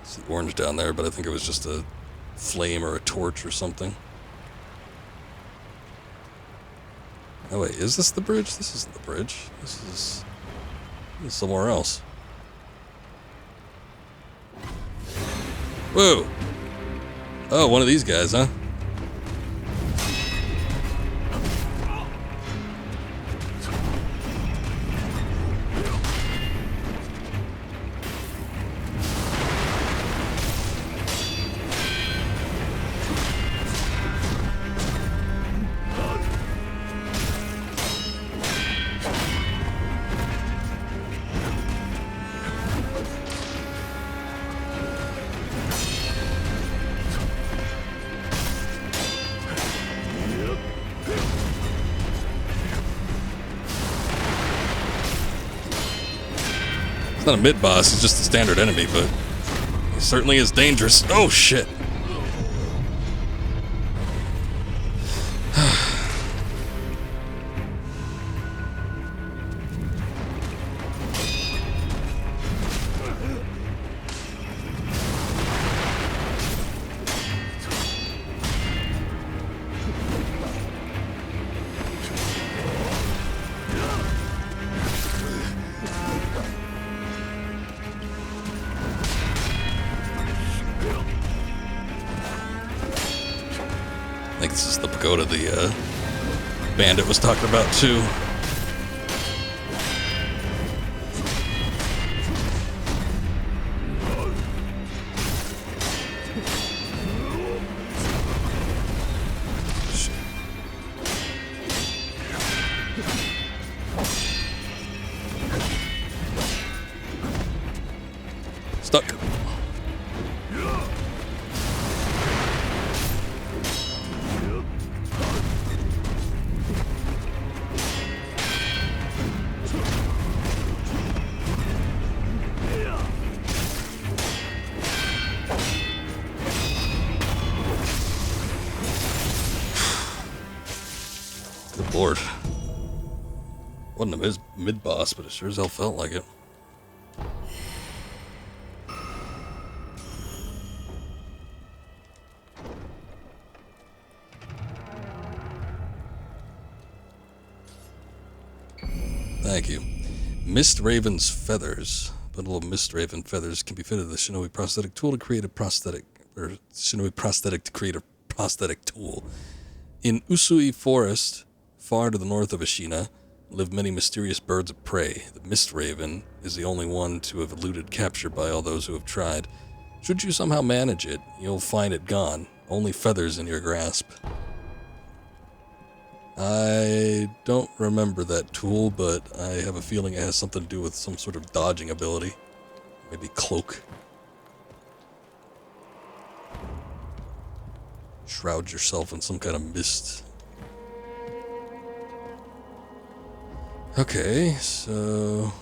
See orange down there, but I think it was just a flame or a torch or something. Oh wait, is this the bridge? This isn't the bridge. This is somewhere else. Whoa! Oh, one of these guys, huh? It's not a mid-boss, he's just a standard enemy, but he certainly is dangerous. Oh, shit. I think this is the pagoda the bandit was talking about too. Stuck. Lord. Wasn't a mid-boss, but it sure as hell felt like it. Thank you. Mist Raven's feathers. Bundle of Mist Raven feathers can be fitted to the Shinobi prosthetic tool to create a prosthetic, or Shinobi prosthetic to create a prosthetic tool. In Usui Forest, far to the north of Ashina, live many mysterious birds of prey. The Mist Raven is the only one to have eluded capture by all those who have tried. Should you somehow manage it, you'll find it gone. Only feathers in your grasp. I don't remember that tool, but I have a feeling it has something to do with some sort of dodging ability. Maybe cloak. Shroud yourself in some kind of mist. Okay, so...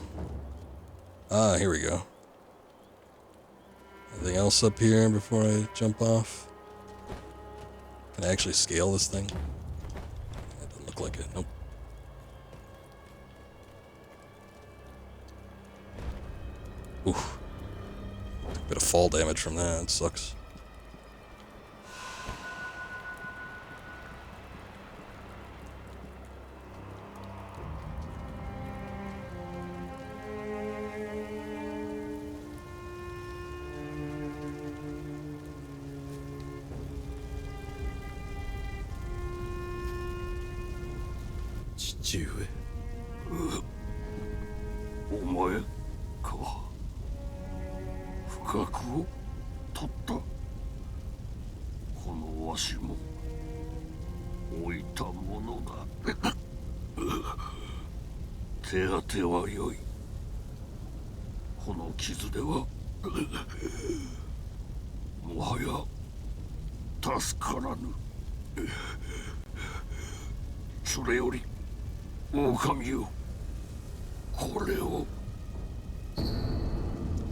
here we go. Anything else up here before I jump off? Can I actually scale this thing? That doesn't look like it. Nope. Oof. Took a bit of fall damage from that. It sucks.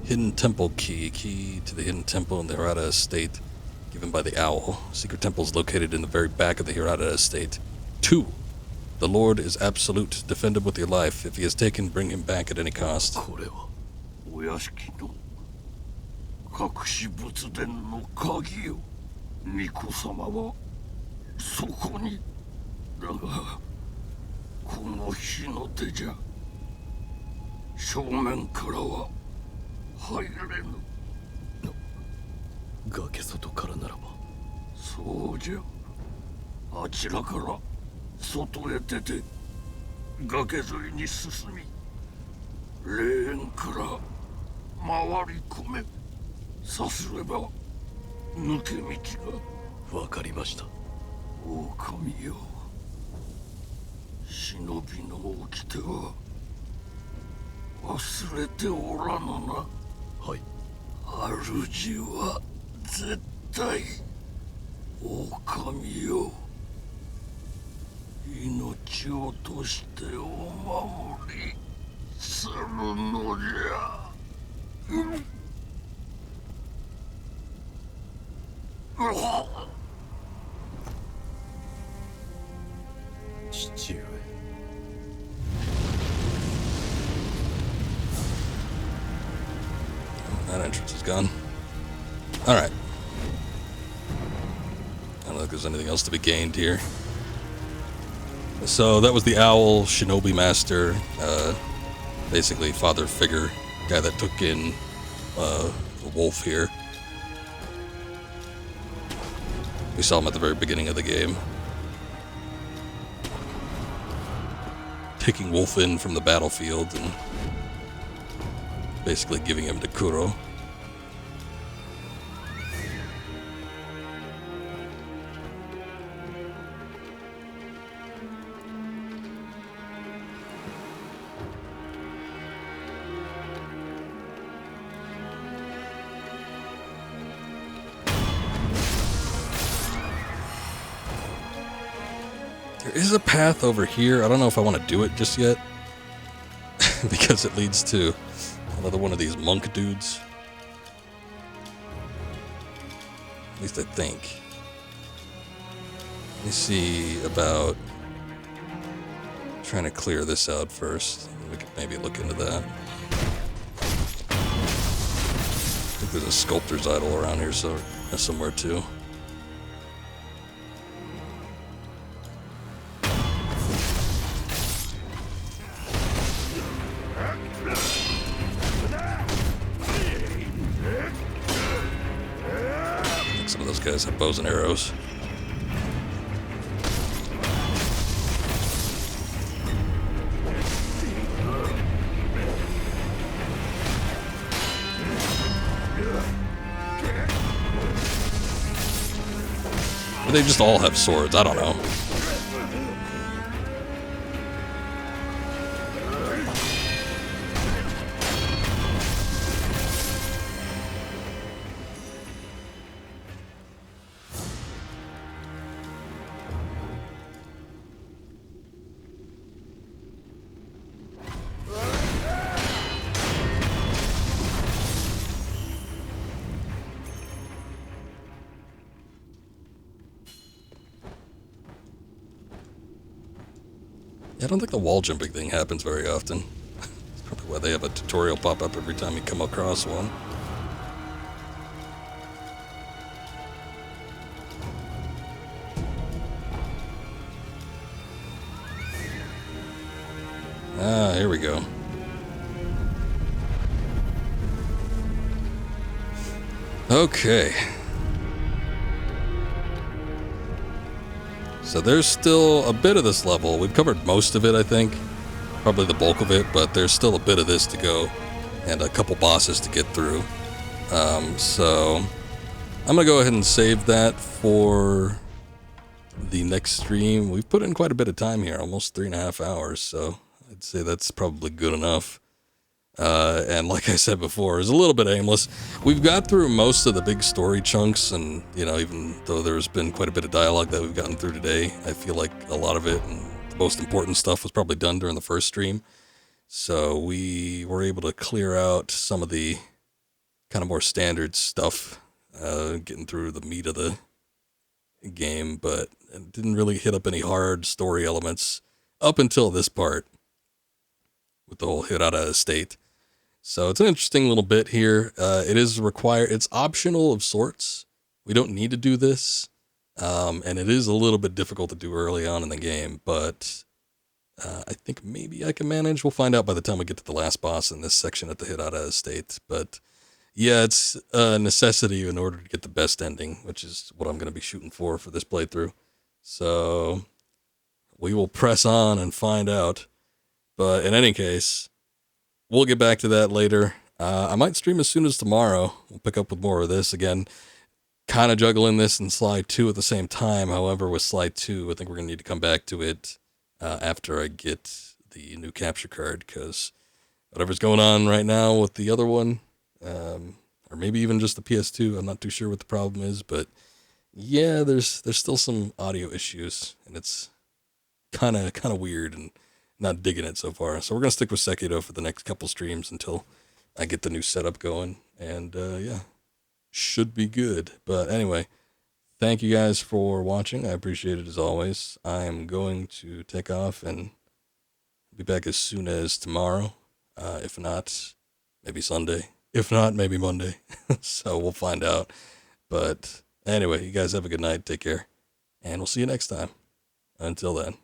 Hidden Temple Key to the Hidden Temple in the Hirara Estate, given by the Owl. Secret temple is located in the very back of the Hirara Estate. 2. The Lord is absolute. Defend him with your life. If he is taken, bring him back at any cost. お屋敷の隠し仏殿の鍵よ。巫女様はそこに。だがこの火の手じゃ正面からは入れぬ。崖外からならば。そうじゃ。あちらから外へ出て崖沿いに進み、霊園から回り込め。さすれば抜け道が。わかりました。狼よ、忍びの掟は忘れておらぬな。はい。主は絶対狼よ、命を落としてお守りするのじゃ。父上。That entrance is gone. Alright. I don't think there's anything else to be gained here. So that was the Owl, Shinobi Master, basically father figure, guy that took in the wolf here. We saw him at the very beginning of the game. Taking Wolf in from the battlefield and basically giving him to Kuro. There is a path over here. I don't know if I want to do it just yet. Because it leads to another one of these monk dudes. At least I think. Let me see about trying to clear this out first. We could maybe look into that. I think there's a sculptor's idol around here somewhere too. Guys have bows and arrows. They just all have swords, I don't know. I don't think the wall jumping thing happens very often. That's probably why they have a tutorial pop up every time you come across one. Ah, here we go. Okay. So there's still a bit of this level. We've covered most of it, I think. Probably the bulk of it, but there's still a bit of this to go. And a couple bosses to get through. So I'm going to go ahead and save that for the next stream. We've put in quite a bit of time here, almost 3.5 hours. So I'd say that's probably good enough. And like I said before, it's a little bit aimless. We've got through most of the big story chunks, and, you know, even though there's been quite a bit of dialogue that we've gotten through today, I feel like a lot of it, and the most important stuff, was probably done during the first stream. So we were able to clear out some of the kind of more standard stuff, getting through the meat of the game, but it didn't really hit up any hard story elements up until this part with the whole Hirara Estate. So it's an interesting little bit here. It is required. It's optional of sorts. We don't need to do this. And it is a little bit difficult to do early on in the game, but I think maybe I can manage. We'll find out by the time we get to the last boss in this section at the Hirara Estate. But yeah, it's a necessity in order to get the best ending, which is what I'm going to be shooting for this playthrough. So we will press on and find out. But in any case, we'll get back to that later. I might stream as soon as tomorrow. We'll pick up with more of this again. Kind of juggling this and Slide 2 at the same time. However, with Slide 2, I think we're going to need to come back to it after I get the new capture card, because whatever's going on right now with the other one, or maybe even just the PS2, I'm not too sure what the problem is, but yeah, there's still some audio issues, and it's kind of weird, and not digging it so far. So we're going to stick with Sekiro for the next couple streams until I get the new setup going. And yeah, should be good. But anyway, thank you guys for watching. I appreciate it as always. I am going to take off and be back as soon as tomorrow. If not, maybe Sunday. If not, maybe Monday. So we'll find out. But anyway, you guys have a good night. Take care. And we'll see you next time. Until then.